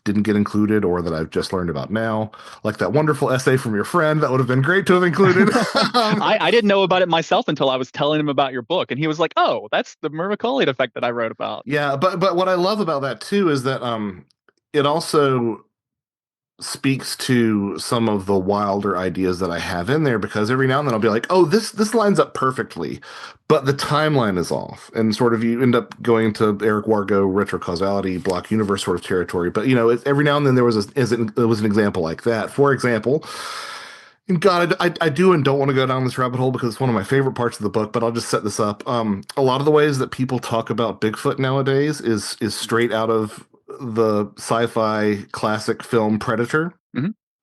didn't get included, or that I've just learned about now, like that wonderful essay from your friend that would have been great to have included. I didn't know about it myself until I was telling him about your book, and he was like, oh, that's the Myrmecollite effect that I wrote about. Yeah, but what I love about that too is that it also speaks to some of the wilder ideas that I have in there, because every now and then I'll be like, oh, this lines up perfectly, but the timeline is off, and sort of you end up going to Eric Wargo retrocausality block universe sort of territory. But every now and then there was an example like that. For example, and God, I do and don't want to go down this rabbit hole because it's one of my favorite parts of the book, but I'll just set this up. A lot of the ways that people talk about Bigfoot nowadays is straight out of the sci-fi classic film Predator.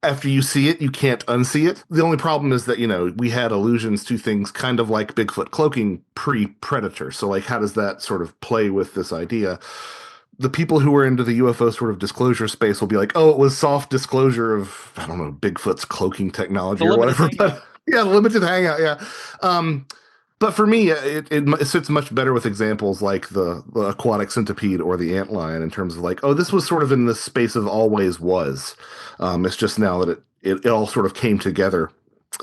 After you see it, you can't unsee it. The only problem is that, we had allusions to things kind of like Bigfoot cloaking pre-Predator. So how does that sort of play with this idea? The people who are into the UFO sort of disclosure space will be like, oh, it was soft disclosure of, I don't know, Bigfoot's cloaking technology or whatever. But, yeah, limited hangout, yeah. But for me, it sits much better with examples like the aquatic centipede or the antlion, in terms of oh, this was sort of in the space of always was. It's just now that it all sort of came together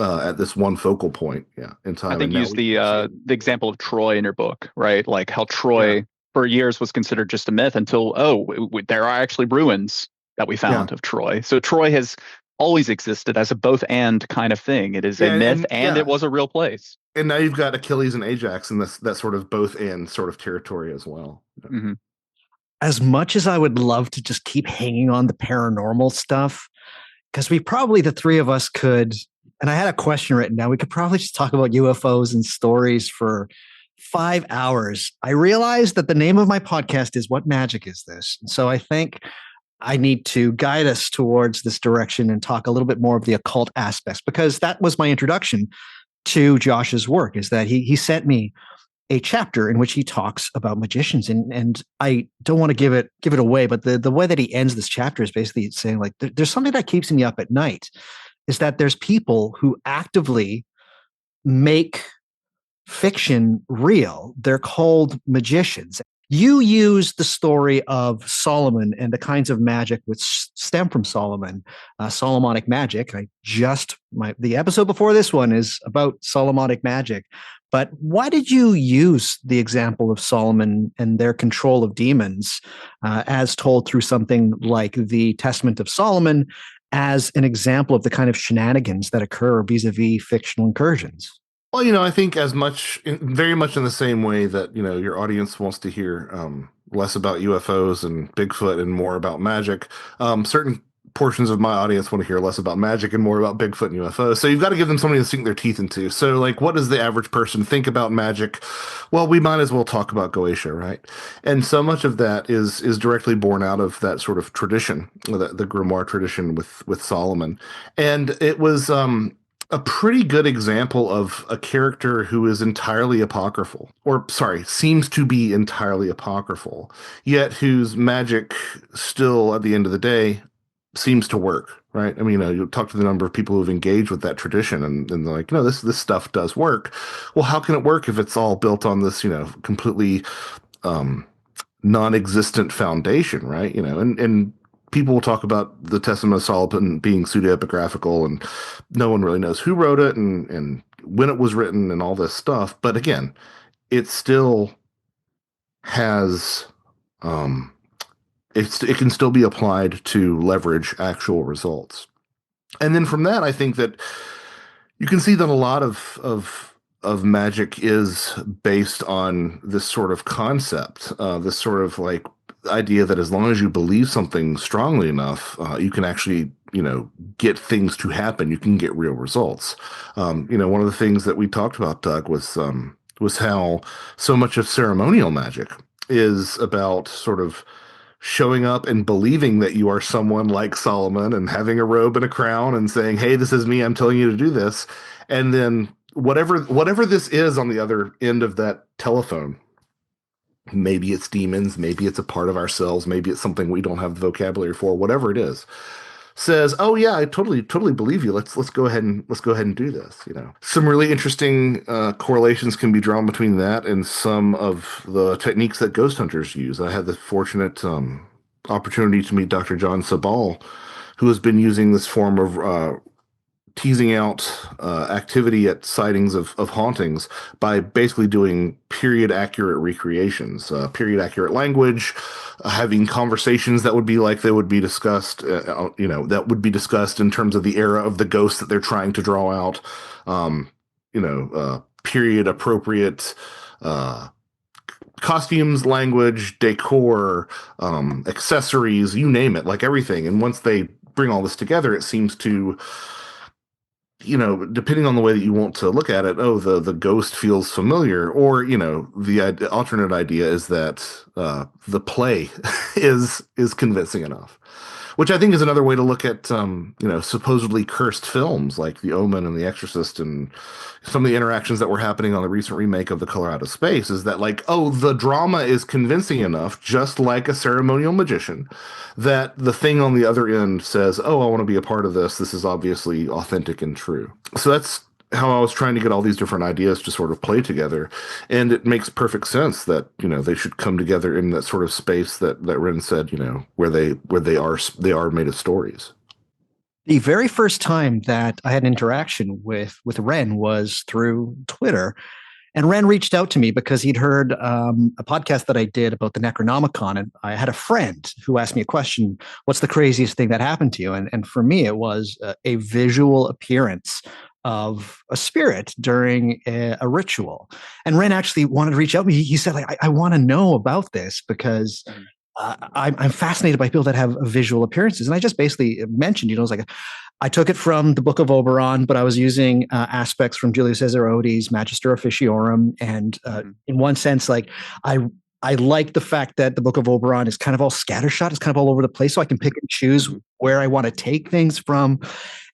at this one focal point, in time. I think you used the example of Troy in your book, right? Like how Troy for years was considered just a myth until, there are actually ruins that we found of Troy. So Troy has always existed as a both and kind of thing. It is a myth and it was a real place. And now you've got Achilles and Ajax in that sort of both and sort of territory as well. As much as I would love to just keep hanging on the paranormal stuff, because we probably, the three of us could, and I had a question written down, we could probably just talk about UFOs and stories for 5 hours. I realized that the name of my podcast is What Magic Is This? And so I think I need to guide us towards this direction and talk a little bit more of the occult aspects, because that was my introduction to Josh's work is that he sent me a chapter in which he talks about magicians, and I don't want to give it away, but the way that he ends this chapter is basically saying like there's something that keeps me up at night, is that there's people who actively make fiction real. They're called magicians. You use the story of Solomon and the kinds of magic which stem from Solomon, Solomonic magic. The episode before this one is about Solomonic magic. But why did you use the example of Solomon and their control of demons, as told through something like the Testament of Solomon, as an example of the kind of shenanigans that occur vis-a-vis fictional incursions? Well, I think very much in the same way that, your audience wants to hear less about UFOs and Bigfoot and more about magic. Certain portions of my audience want to hear less about magic and more about Bigfoot and UFOs. So you've got to give them something to sink their teeth into. So, like, what does the average person think about magic? Well, we might as well talk about Goetia, right? And so much of that is directly born out of that sort of tradition, the grimoire tradition with Solomon. And it was a pretty good example of a character who is entirely apocryphal, seems to be entirely apocryphal, yet whose magic still, at the end of the day, seems to work, right? I mean, you talk to the number of people who've engaged with that tradition, and they're like, this stuff does work. Well, how can it work if it's all built on this, completely non-existent foundation, right? And people will talk about the Testament of Solomon being pseudo-epigraphical, and no one really knows who wrote it and when it was written and all this stuff. But again, it still has, it can still be applied to leverage actual results. And then from that, I think that you can see that a lot of magic is based on this sort of concept, this sort of like idea that as long as you believe something strongly enough, you can actually, get things to happen. You can get real results. One of the things that we talked about, Doug, was how so much of ceremonial magic is about sort of showing up and believing that you are someone like Solomon and having a robe and a crown and saying, "Hey, this is me. I'm telling you to do this." And then whatever this is on the other end of that telephone, maybe it's demons, maybe it's a part of ourselves, maybe it's something we don't have the vocabulary for, whatever it is, says, "Oh yeah, I totally believe you. Let's go ahead and do this." Some really interesting correlations can be drawn between that and some of the techniques that ghost hunters use. I had the fortunate opportunity to meet Dr. John Sabal, who has been using this form of teasing out activity at sightings of hauntings by basically doing period accurate recreations, period accurate language, having conversations that would be like they would be discussed, that would be discussed in terms of the era of the ghost that they're trying to draw out, period appropriate costumes, language, decor, accessories, you name it, like everything. And once they bring all this together, it seems to, depending on the way that you want to look at it, the ghost feels familiar, or, the alternate idea is that the play is convincing enough, which I think is another way to look at, supposedly cursed films like The Omen and The Exorcist, and some of the interactions that were happening on the recent remake of The Color Out of Space is that, like, the drama is convincing enough, just like a ceremonial magician, that the thing on the other end says, "Oh, I want to be a part of this. This is obviously authentic and true." So that's how I was trying to get all these different ideas to sort of play together. And it makes perfect sense that, they should come together in that sort of space that Wren said, where they are made of stories. The very first time that I had an interaction with Wren was through Twitter. And Wren reached out to me because he'd heard a podcast that I did about the Necronomicon. And I had a friend who asked me a question: "What's the craziest thing that happened to you?" And for me, it was a visual appearance of a spirit during a ritual. And Wren actually wanted to reach out to me. He said, like, I want to know about this because I'm fascinated by people that have visual appearances. And I just basically mentioned, it was like, I took it from the Book of Oberon, but I was using aspects from Julius Caesarotes' Magister Officiorum. And in one sense, like, I like the fact that the Book of Oberon is kind of all scattershot. It's kind of all over the place. So I can pick and choose where I want to take things from.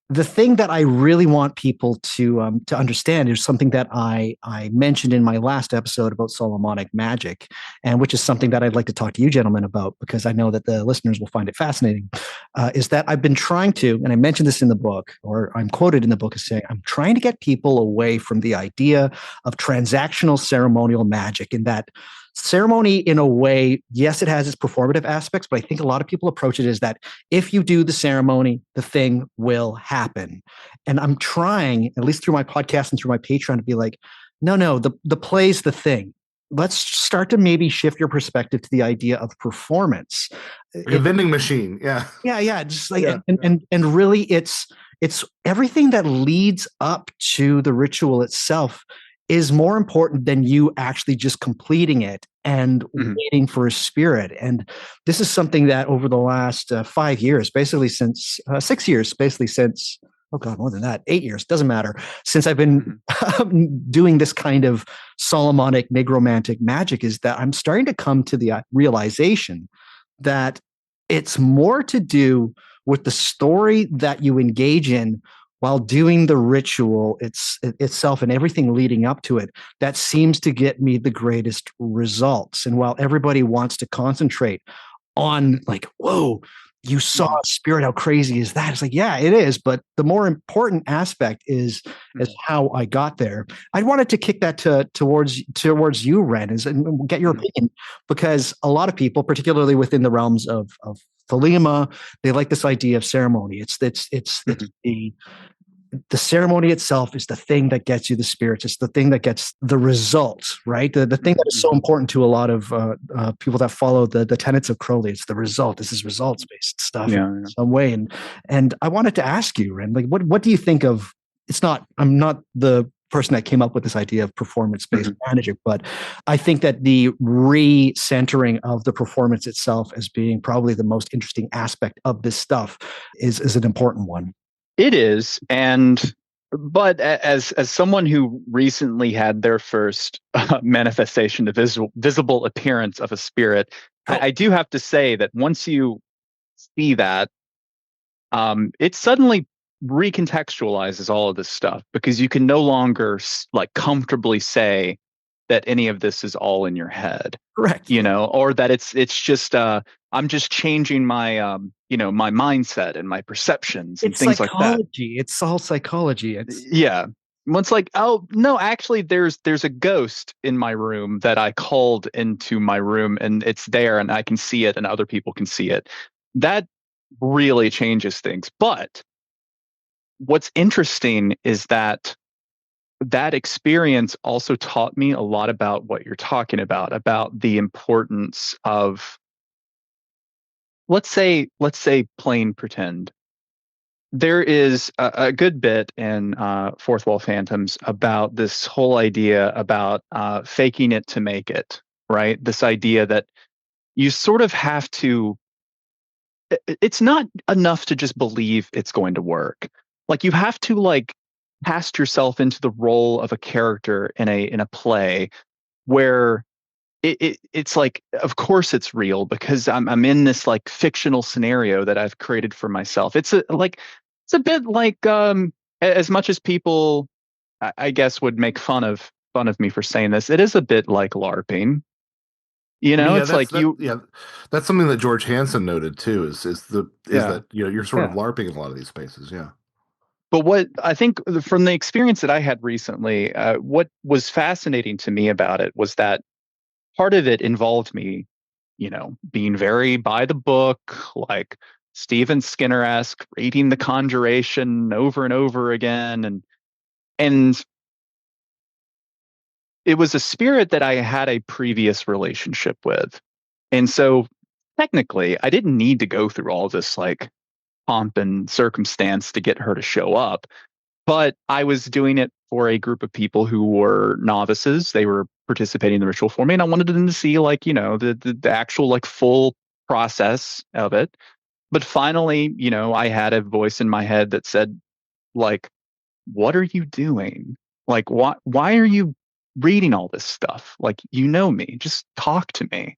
the thing that I really want people to understand is something that I mentioned in my last episode about Solomonic magic, and which is something that I'd like to talk to you gentlemen about because I know that the listeners will find it fascinating. Is that I've been trying to, and I mentioned this in the book, or I'm quoted in the book as saying, I'm trying to get people away from the idea of transactional ceremonial magic, in that ceremony, in a way, yes, it has its performative aspects, but I think a lot of people approach it as that if you do the ceremony, the thing will happen. And I'm trying, at least through my podcast and through my Patreon, to be like, no, the play's the thing. Let's start to maybe shift your perspective to the idea of performance. Like a vending machine. Yeah. Yeah. Just like, and really it's everything that leads up to the ritual itself is more important than you actually just completing it and waiting for a spirit. And this is something that over the last 5 years, basically since 6 years, basically since, oh God, more than that, 8 years, doesn't matter, since I've been doing this kind of Solomonic, nigromantic magic, is that I'm starting to come to the realization that it's more to do with the story that you engage in while doing the ritual itself and everything leading up to it, that seems to get me the greatest results. And while everybody wants to concentrate on like, whoa, you saw a spirit, how crazy is that? It's like, yeah, it is. But the more important aspect is how I got there. I wanted to kick that towards you, Wren, and get your opinion, because a lot of people, particularly within the realms of Thelema, they like this idea of ceremony. It's the ceremony itself is the thing that gets you the spirits. It's the thing that gets the result, right? The thing that is so important to a lot of people that follow the tenets of Crowley. It's the result. This is results-based stuff in some way. And I wanted to ask you, Wren, like, what do you think of? I'm not the person that came up with this idea of performance-based magic, but I think that the re-centering of the performance itself as being probably the most interesting aspect of this stuff is an important one. It is, but as someone who recently had their first manifestation, the visible appearance of a spirit, I do have to say that once you see that, it suddenly recontextualizes all of this stuff, because you can no longer like comfortably say that any of this is all in your head. Correct. Or that it's just I'm just changing my my mindset and my perceptions and things like that. It's all psychology. It's like, oh no, actually there's a ghost in my room that I called into my room, and it's there and I can see it and other people can see it. That really changes things. But what's interesting is that experience also taught me a lot about what you're talking about the importance of, let's say plain pretend. There is a good bit in Fourth Wall Phantoms about this whole idea about faking it to make it, right? This idea that you sort of have to, it's not enough to just believe it's going to work. Like, you have to cast yourself into the role of a character in a play where it's like, of course it's real, because I'm in this like fictional scenario that I've created for myself. It's a bit like as much as people I guess would make fun of me for saying this, it is a bit like LARPing. It's like that's something that George Hansen noted too, is that you're sort of LARPing in a lot of these spaces. Yeah. But what I think from the experience that I had recently, what was fascinating to me about it was that part of it involved me, being very by the book, like Stephen Skinner-esque, reading The Conjuration over and over again. And it was a spirit that I had a previous relationship with. And so technically, I didn't need to go through all this like pomp and circumstance to get her to show up. But I was doing it for a group of people who were novices. They were participating in the ritual for me, and I wanted them to see the actual full process of it. But finally, I had a voice in my head that said, what are you doing? Like, why are you reading all this stuff? Like, me, just talk to me.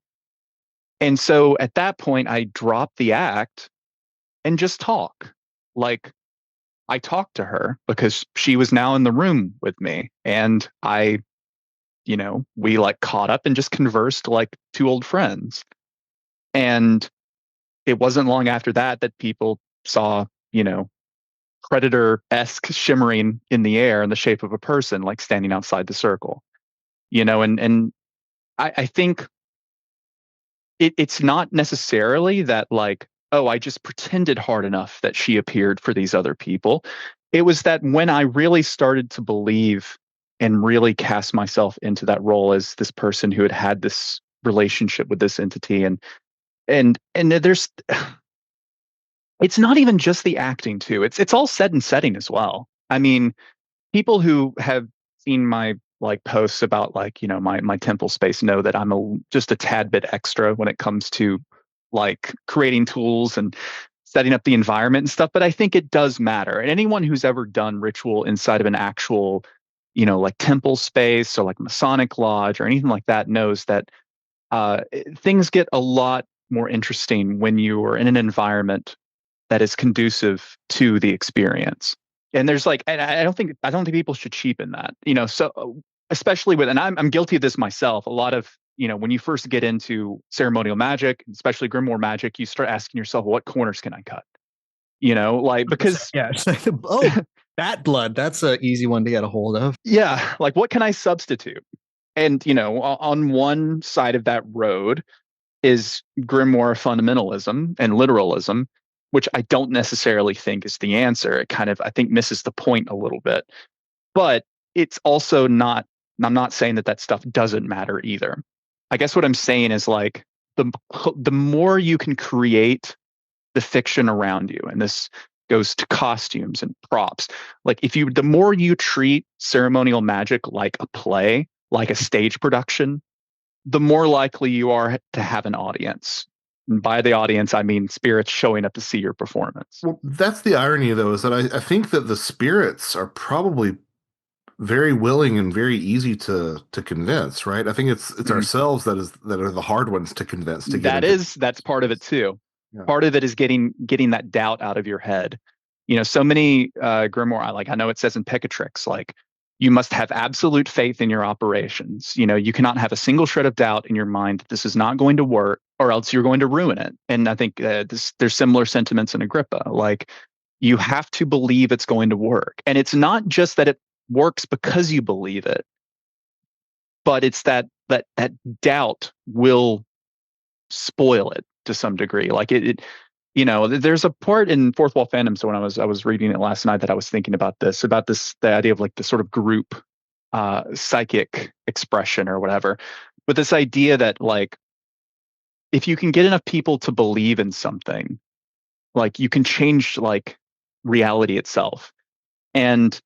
And so at that point, I dropped the act and just talk. Like, I talked to her because she was now in the room with me, and we like caught up and just conversed like two old friends. And it wasn't long after that people saw, predator-esque shimmering in the air in the shape of a person like standing outside the circle. And I think it's not necessarily that like, oh, I just pretended hard enough that she appeared for these other people. It was that when I really started to believe and really cast myself into that role as this person who had this relationship with this entity, and there's it's not even just the acting too. It's all set and setting as well. I mean, people who have seen my like posts about like, my temple space know that I'm just a tad bit extra when it comes to like creating tools and setting up the environment and stuff. But I think it does matter. And anyone who's ever done ritual inside of an actual, like temple space or like Masonic lodge or anything like that knows that things get a lot more interesting when you are in an environment that is conducive to the experience. And there's like, and I don't think people should cheapen that, so especially with, and I'm guilty of this myself. A lot of, when you first get into ceremonial magic, especially grimoire magic, you start asking yourself, what corners can I cut? Like, because yeah, oh, bat blood, that's an easy one to get a hold of. Yeah, like what can I substitute? And on one side of that road is grimoire fundamentalism and literalism, which I don't necessarily think is the answer. It kind of, I think, misses the point a little bit. But it's also not, I'm not saying that stuff doesn't matter either. I guess what I'm saying is like the more you can create the fiction around you, and this goes to costumes and props. Like the more you treat ceremonial magic like a play, like a stage production, the more likely you are to have an audience. And by the audience, I mean spirits showing up to see your performance. Well, that's the irony, though, is that I think that the spirits are probably very willing and very easy to convince, right? I think it's ourselves that are the hard ones to convince. That's part of it too. Yeah. Part of it is getting that doubt out of your head. So many grimoire, I know it says in Picatrix, like you must have absolute faith in your operations. You cannot have a single shred of doubt in your mind that this is not going to work, or else you're going to ruin it. And I think there's similar sentiments in Agrippa. Like you have to believe it's going to work, and it's not just that it works because you believe it, but it's that doubt will spoil it to some degree. Like there's a part in Fourth Wall Phantom. So when I was reading it last night, that I was thinking about the idea of like the sort of group psychic expression or whatever. But this idea that like if you can get enough people to believe in something, like you can change like reality itself. And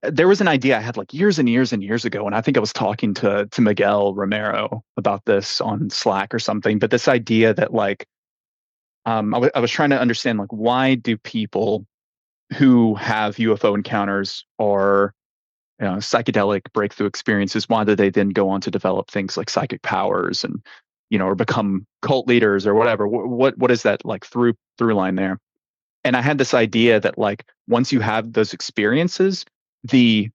there was an idea I had like years and years and years ago, and I think I was talking to Miguel Romero about this on Slack or something. But this idea that like I was trying to understand like why do people who have UFO encounters or psychedelic breakthrough experiences, why do they then go on to develop things like psychic powers and or become cult leaders or whatever? What is that like through line there? And I had this idea that like once you have those experiences, the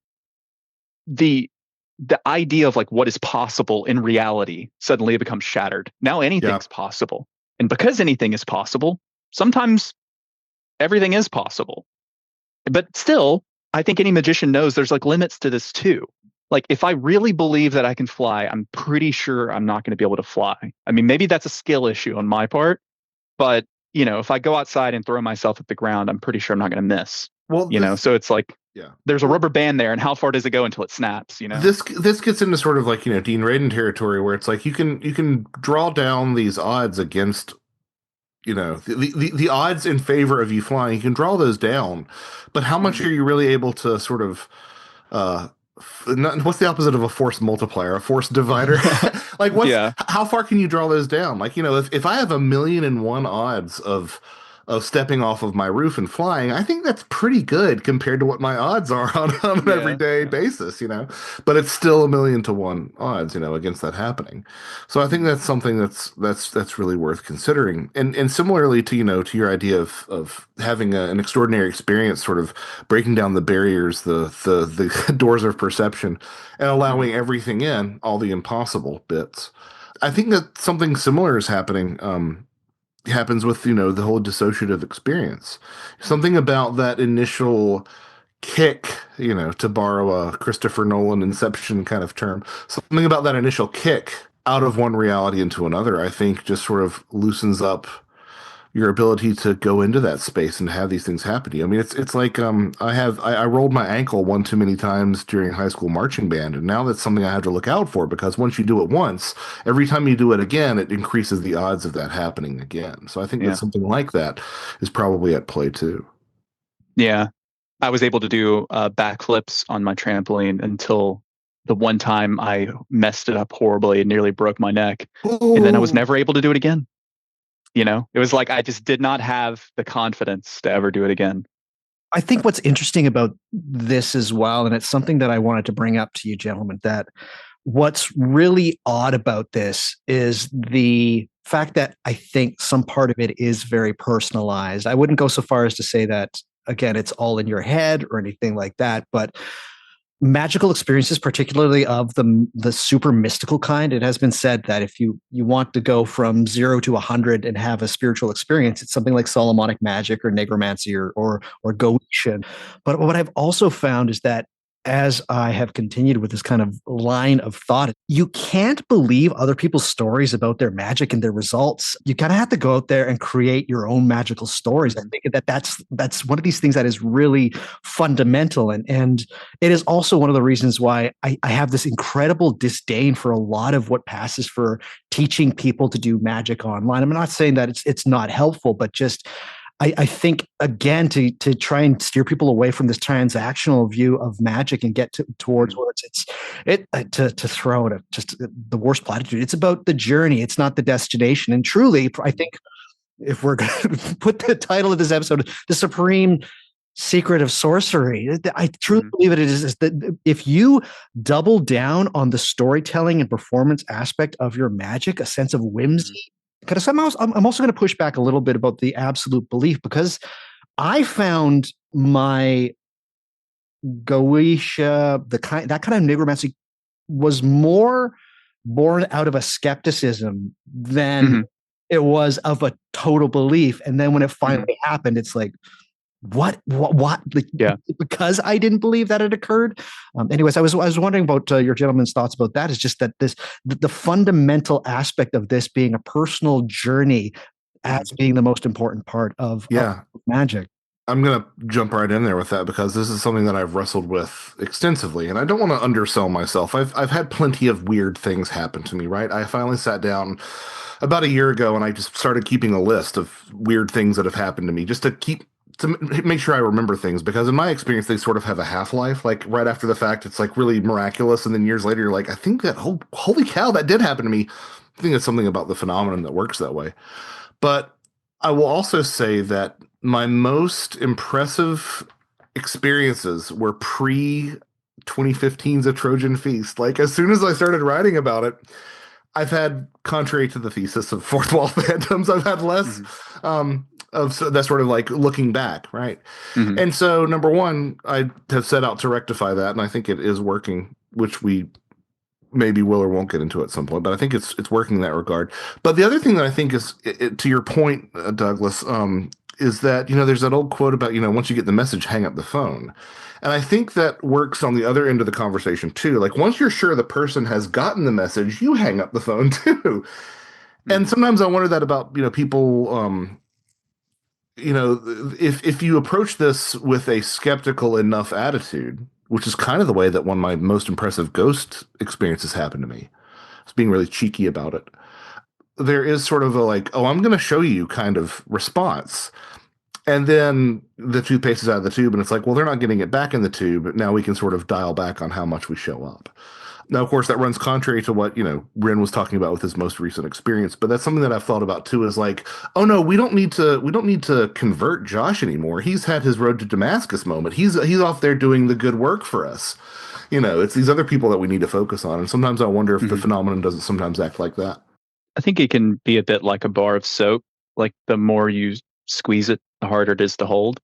idea of like what is possible in reality suddenly becomes shattered. Now anything's possible. And because anything is possible, sometimes everything is possible. But still, I think any magician knows there's like limits to this too. Like if I really believe that I can fly, I'm pretty sure I'm not going to be able to fly. I mean, maybe that's a skill issue on my part, but if I go outside and throw myself at the ground, I'm pretty sure I'm not going to miss. Well, so it's like, there's a rubber band there, and how far does it go until it snaps? This gets into sort of like Dean Radin territory, where it's like you can draw down these odds against the odds in favor of you flying. You can draw those down, but how much are you really able to sort of what's the opposite of a force multiplier? A force divider? Like how far can you draw those down? Like if I have 1,000,001 odds of of stepping off of my roof and flying, I think that's pretty good compared to what my odds are on an Yeah, everyday yeah. basis, But it's still 1,000,000 to 1 odds, against that happening. So I think Mhm. that's something that's really worth considering. And similarly to, to your idea of having an extraordinary experience, sort of breaking down the barriers, the doors of perception, and Mhm. allowing everything in, all the impossible bits. I think that something similar is happening. Happens with the whole dissociative experience. Something about that initial kick, to borrow a Christopher Nolan Inception kind of term, something about that initial kick out of one reality into another, I think just sort of loosens up your ability to go into that space and have these things happen to you. I mean, it's like I rolled my ankle one too many times during high school marching band, and now that's something I have to look out for, because once you do it once, every time you do it again, it increases the odds of that happening again. So I think that Yeah. something like that is probably at play too. Yeah. I was able to do backflips on my trampoline until the one time I messed it up horribly and nearly broke my neck. And then I was Oh, never able to do it again. It was like I just did not have the confidence to ever do it again. I think what's interesting about this as well, and it's something that I wanted to bring up to you, gentlemen, that what's really odd about this is the fact that I think some part of it is very personalized. I wouldn't go so far as to say that, again, it's all in your head or anything like that, but magical experiences, particularly of the super mystical kind, it has been said that if you want to go from 0 to 100 and have a spiritual experience, it's something like Solomonic magic or necromancy or Goetian. But what I've also found is that as I have continued with this kind of line of thought, you can't believe other people's stories about their magic and their results. You kind of have to go out there and create your own magical stories. I Mhm. think that's one of these things that is really fundamental, and it is also one of the reasons why I have this incredible disdain for a lot of what passes for teaching people to do magic online. I'm not saying that it's not helpful, but just I think again to try and steer people away from this transactional view of magic and get towards Mhm. where to throw it just the worst platitude. It's about the journey. It's not the destination. And truly, I think if we're going to put the title of this episode, the supreme secret of sorcery. I truly Mhm. believe is that if you double down on the storytelling and performance aspect of your magic, a sense of Mhm. whimsy, because I'm also going to push back a little bit about the absolute belief, because I found my Goetia, that kind of necromancy was more born out of a skepticism than Mhm. it was of a total belief. And then when it Mhm. finally happened, it's like, what? Like, Yeah. because I didn't believe that it occurred. Anyways, I was wondering about your gentleman's thoughts about that. Is just that the fundamental aspect of this being a personal journey Mhm. as being the most important part of yeah. magic. I'm going to jump right in there with that, because this is something that I've wrestled with extensively, and I don't want to undersell myself. I've had plenty of weird things happen to me, right? I finally sat down about a year ago and I just started keeping a list of weird things that have happened to me, just to make sure I remember things, because in my experience they sort of have a half-life. Like right after the fact it's like really miraculous, and then years later you're like, I think that, oh, holy cow, that did happen to me. I think it's something about the phenomenon that works that way. But I will also say that my most impressive experiences were pre 2015's A Trojan Feast. Like, as soon as I started writing about it, I've had, contrary to the thesis of fourth wall phantoms, I've had less Mhm. that sort of like looking back, right? Mhm. And so, number one, I have set out to rectify that, and I think it is working, which we maybe will or won't get into at some point, but I think it's working in that regard. But the other thing that I think is, to your point, Douglas, is that there's that old quote about once you get the message, hang up the phone, and I think that works on the other end of the conversation too. Like once you're sure the person has gotten the message, you hang up the phone too. And Mhm. sometimes I wonder that about people. If you approach this with a skeptical enough attitude, which is kind of the way that one of my most impressive ghost experiences happened to me. It's being really cheeky about it. There is sort of a like, oh, I'm going to show you kind of response. And then the toothpaste is out of the tube, and it's like, well, they're not getting it back in the tube. Now we can sort of dial back on how much we show up. Now, of course, that runs contrary to what, Wren was talking about with his most recent experience, but that's something that I've thought about too, is like, oh no, we don't need to convert Josh anymore. He's had his road to Damascus moment. He's off there doing the good work for us. It's these other people that we need to focus on. And sometimes I wonder if the phenomenon doesn't sometimes act like that. I think it can be a bit like a bar of soap. Like the more you squeeze it, the harder it is to hold.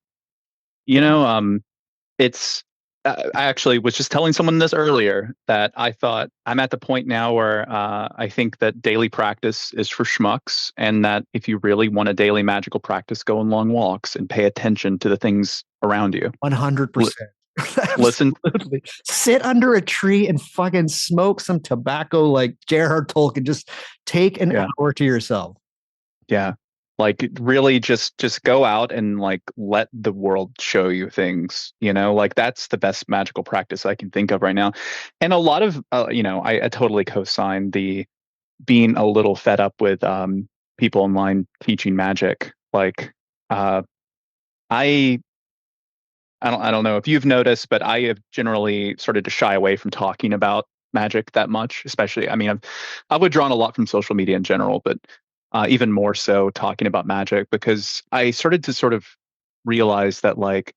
It's I actually was just telling someone this earlier, that I thought I'm at the point now where I think that daily practice is for schmucks, and that if you really want a daily magical practice, go on long walks and pay attention to the things around you. 100%. Listen, Absolutely. Sit under a tree and fucking smoke some tobacco like Gerhard Tolkien. Just take an hour to yourself. Yeah. Like really just go out and like let the world show you things, like that's the best magical practice I can think of right now. And a lot of, I totally co-sign the being a little fed up with people online teaching magic. Like I don't know if you've noticed, but I have generally started to shy away from talking about magic that much, especially, I've withdrawn a lot from social media in general, but even more so talking about magic, because I started to sort of realize that like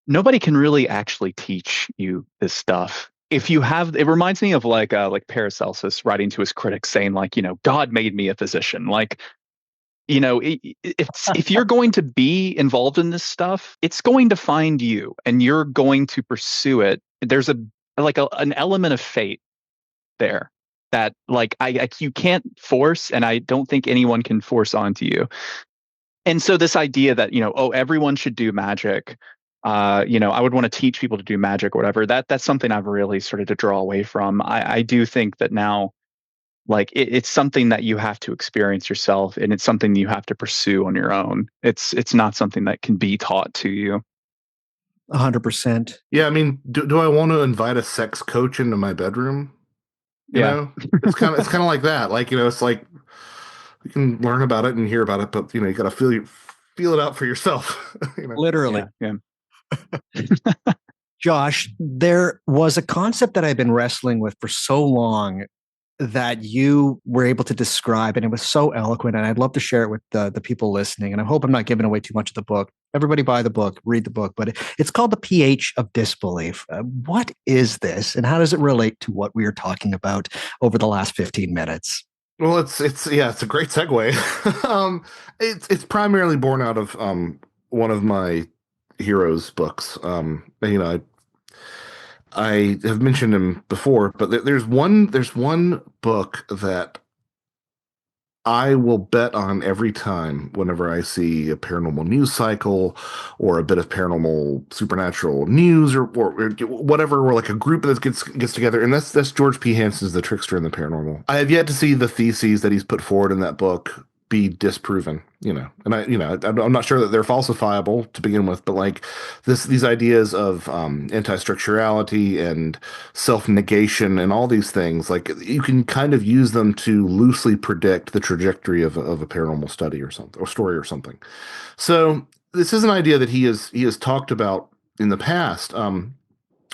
nobody can really actually teach you this stuff. If you have, it reminds me of like Paracelsus writing to his critics saying like, God made me a physician. Like, if you're going to be involved in this stuff, it's going to find you and you're going to pursue it. There's an element of fate there that like you can't force, and I don't think anyone can force onto you. And so this idea that everyone should do magic, I would want to teach people to do magic or whatever, that's something I've really started to draw away from. I do think that now, like it's something that you have to experience yourself, and it's something you have to pursue on your own. It's not something that can be taught to you. 100%. Yeah, do I want to invite a sex coach into my bedroom? You know, it's kind of like that. Like, it's like you can learn about it and hear about it, but you got to feel it out for yourself. Literally. Yeah. Josh, there was a concept that I've been wrestling with for so long that you were able to describe, and it was so eloquent, and I'd love to share it with the people listening. And I hope I'm not giving away too much of the book. Everybody buy the book, read the book, but it's called The pH of Disbelief. What is this, and how does it relate to what we are talking about over the last 15 minutes? Well, it's a great segue. It's primarily born out of one of my heroes' books. I have mentioned him before, but there's one book that I will bet on every time whenever I see a paranormal news cycle or a bit of paranormal supernatural news or whatever, or like a group that gets together, and that's George P. Hansen's The Trickster and the Paranormal. I have yet to see the theses that he's put forward in that book be disproven, and I'm not sure that they're falsifiable to begin with, but like these ideas of anti-structurality and self-negation and all these things, like you can kind of use them to loosely predict the trajectory of a paranormal study or something, or story or something. So this is an idea that he has talked about in the past,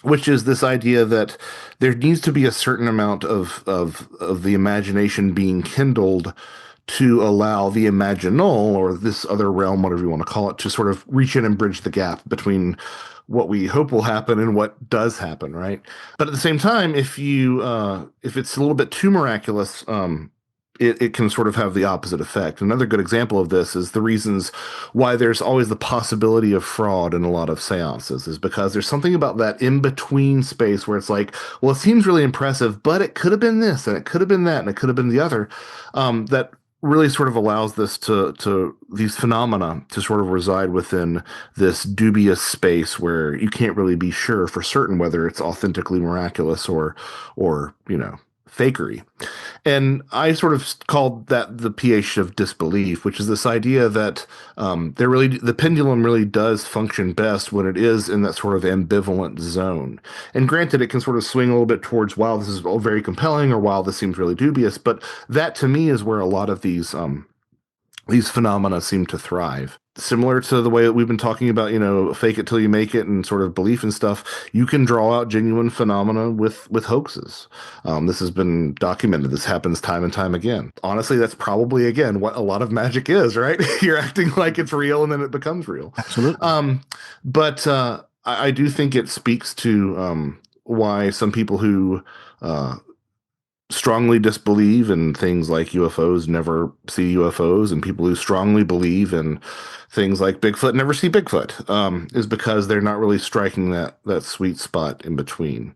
which is this idea that there needs to be a certain amount of the imagination being kindled to allow the imaginal, or this other realm, whatever you want to call it, to sort of reach in and bridge the gap between what we hope will happen and what does happen, right? But at the same time, if it's a little bit too miraculous, it can sort of have the opposite effect. Another good example of this is the reasons why there's always the possibility of fraud in a lot of seances, is because there's something about that in-between space where it's like, well, it seems really impressive, but it could have been this, and it could have been that, and it could have been the other, that really sort of allows this to these phenomena to sort of reside within this dubious space where you can't really be sure for certain whether it's authentically miraculous or fakery. And I sort of called that the pH of disbelief, which is this idea that the pendulum really does function best when it is in that sort of ambivalent zone. And granted, it can sort of swing a little bit towards, wow, this is all very compelling, or wow, this seems really dubious. But that to me is where a lot of these these phenomena seem to thrive. Similar to the way that we've been talking about, fake it till you make it and sort of belief and stuff, you can draw out genuine phenomena with hoaxes. This has been documented. This happens time and time again. Honestly, that's probably, again, what a lot of magic is, right? You're acting like it's real and then it becomes real. Absolutely. But I do think it speaks to why some people who strongly disbelieve in things like UFOs never see UFOs, and people who strongly believe in things like Bigfoot never see Bigfoot, is because they're not really striking that sweet spot in between.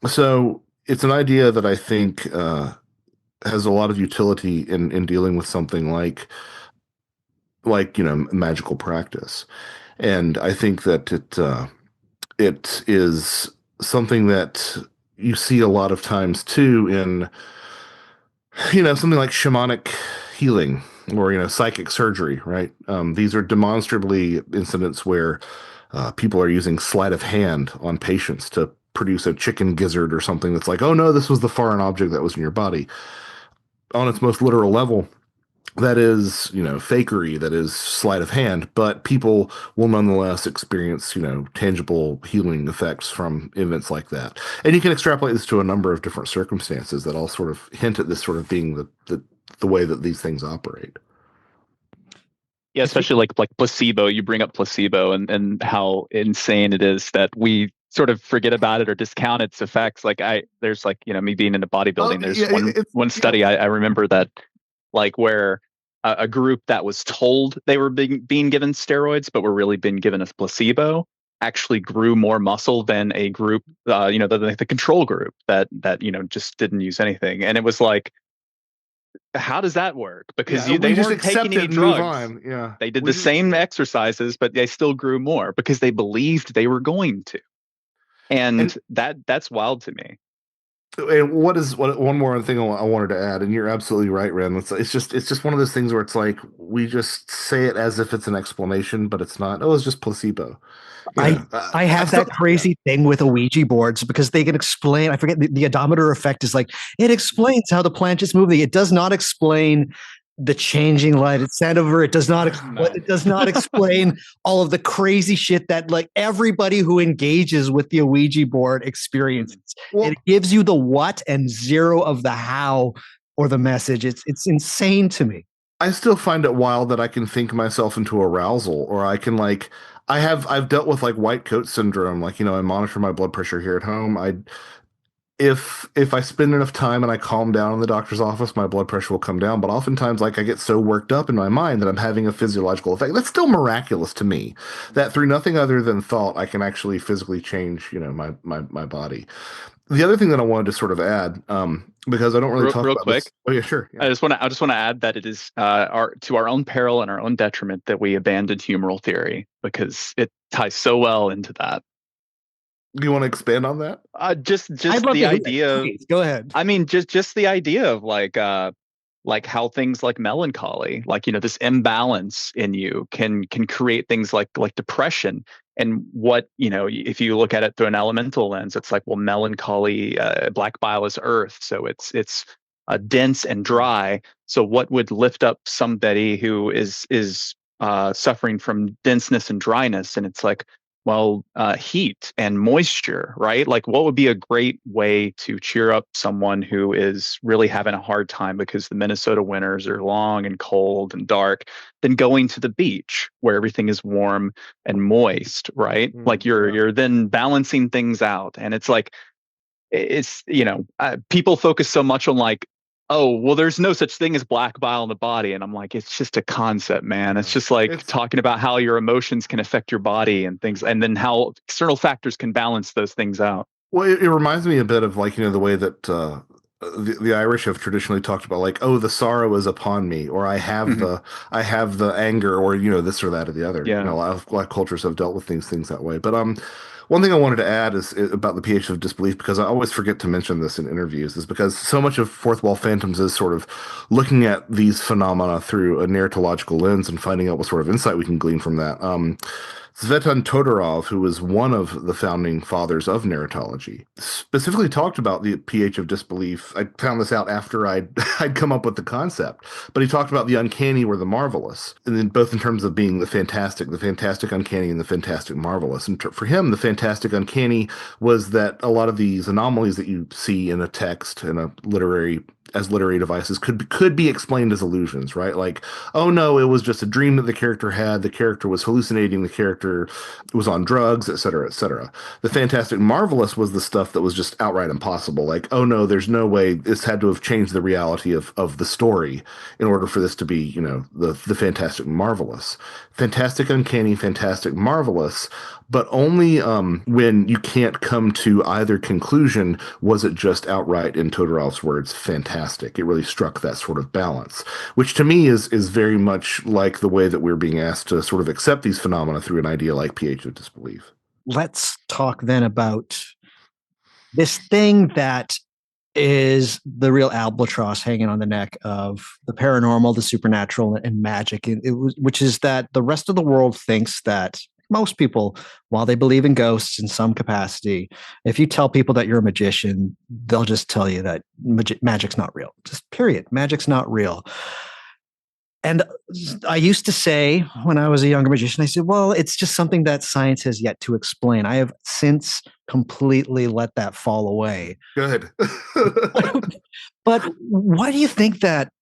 So it's an idea that I think has a lot of utility in dealing with something like magical practice, and I think that it is something that you see a lot of times too in something like shamanic healing or psychic surgery, right? These are demonstrably incidents where people are using sleight of hand on patients to produce a chicken gizzard or something that's like, oh no, this was the foreign object that was in your body. On its most literal level, that is, fakery, that is sleight of hand, but people will nonetheless experience, tangible healing effects from events like that. And you can extrapolate this to a number of different circumstances that all sort of hint at this sort of being the way that these things operate. Yeah, especially like placebo. You bring up placebo and how insane it is that we sort of forget about it or discount its effects. There's me being into bodybuilding. There's one study I remember that where a group that was told they were being given steroids, but were really being given a placebo, actually grew more muscle than a group, the control group that just didn't use anything. And it was like, how does that work? Because they weren't taking any drugs. Yeah, they did the same exercises, but they still grew more because they believed they were going to. And that's wild to me. And one more thing I wanted to add, and you're absolutely right, Ren. It's just one of those things where it's like we just say it as if it's an explanation, but it's not. Oh, it's just placebo. I have that crazy thing with Ouija boards because they can explain. I forget the odometer effect is like it explains how the planet's moving. It does not explain the changing light at Sandover. It does not explain all of the crazy shit that everybody who engages with the Ouija board experiences. Well, it gives you the what and zero of the how or the message. It's insane to me. I still find it wild that I can think myself into arousal, or I can I've dealt with white coat syndrome. I monitor my blood pressure here at home. If I spend enough time and I calm down in the doctor's office, my blood pressure will come down. But oftentimes, I get so worked up in my mind that I'm having a physiological effect. That's still miraculous to me, that through nothing other than thought, I can actually physically change, my body. The other thing that I wanted to sort of add, because I don't really talk about quick. This. Oh yeah, sure. Yeah. I just want to add that it is to our own peril and our own detriment that we abandoned humoral theory, because it ties so well into that. Do you want to expand on that? Just the idea. Please, go ahead. I mean, just the idea of how things like melancholy, this imbalance in you can create things like depression. And what, if you look at it through an elemental lens, it's like, well, melancholy, black bile is earth, so it's dense and dry. So what would lift up somebody who is suffering from denseness and dryness? And it's like, well, heat and moisture, right? What would be a great way to cheer up someone who is really having a hard time because the Minnesota winters are long and cold and dark, than going to the beach where everything is warm and moist, right? You're then balancing things out. And it's people focus so much on oh, well, there's no such thing as black bile in the body. And I'm like, it's just a concept, man. It's just talking about how your emotions can affect your body and things, and then how external factors can balance those things out. Well, it reminds me a bit of the way that the Irish have traditionally talked about oh, the sorrow is upon me, or I have the anger, or this or that or the other. Yeah. A lot of cultures have dealt with things that way. But one thing I wanted to add is about the pH of disbelief, because I always forget to mention this in interviews, is because so much of Fourth Wall Phantoms is sort of looking at these phenomena through a narratological lens and finding out what sort of insight we can glean from that. Svetan Todorov, who was one of the founding fathers of narratology, specifically talked about the pH of disbelief. I found this out after I'd come up with the concept, but he talked about the uncanny or the marvelous, and then both in terms of being the fantastic uncanny, and the fantastic marvelous. And for him, the fantastic uncanny was that a lot of these anomalies that you see in a text in a literary devices could be explained as illusions, right? Like, oh no, it was just a dream that the character had. The character was hallucinating. The character was on drugs, et cetera, et cetera. The fantastic marvelous was the stuff that was just outright impossible. Like, oh no, there's no way this had to have changed the reality of the story in order for this to be, the fantastic marvelous. Fantastic uncanny, fantastic marvelous, but only when you can't come to either conclusion was it just outright, in Todorov's words, fantastic. It really struck that sort of balance, which to me is very much like the way that we're being asked to sort of accept these phenomena through an idea like pH of disbelief. Let's talk then about this thing that is the real albatross hanging on the neck of the paranormal, the supernatural, and magic, which is that the rest of the world thinks that most people, while they believe in ghosts in some capacity, if you tell people that you're a magician, they'll just tell you that magic's not real. Just period. Magic's not real. And I used to say when I was a younger magician, I said, well, it's just something that science has yet to explain. I have since completely let that fall away. Good. But why do you think that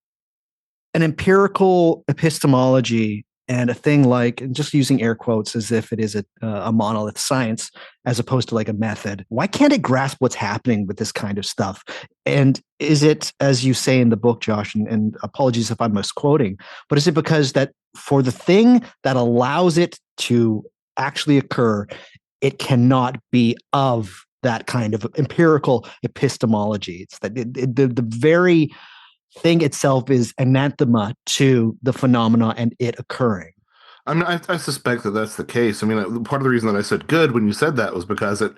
an empirical epistemology and a thing like, and just using air quotes as if it is a monolith science, as opposed to like a method, why can't it grasp what's happening with this kind of stuff? And is it, as you say in the book, Josh, and apologies if I'm misquoting, but is it because that for the thing that allows it to actually occur, it cannot be of that kind of empirical epistemology? It's that the very thing itself is anathema to the phenomena and it occurring. I mean, I suspect that that's the case. I mean, part of the reason that I said good when you said that was because it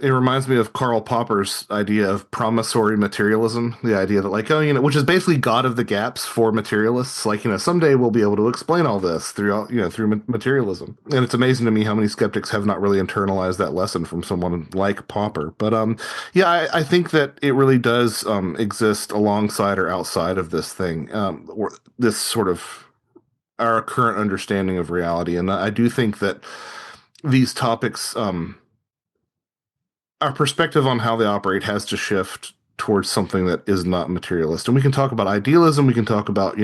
reminds me of Karl Popper's idea of promissory materialism, the idea that like, which is basically God of the gaps for materialists. Like, someday we'll be able to explain all this through materialism. And it's amazing to me how many skeptics have not really internalized that lesson from someone like Popper. But I think that it really does exist alongside or outside of this thing, or this sort of our current understanding of reality. And I do think that these topics, our perspective on how they operate has to shift towards something that is not materialist. And we can talk about idealism, we can talk about,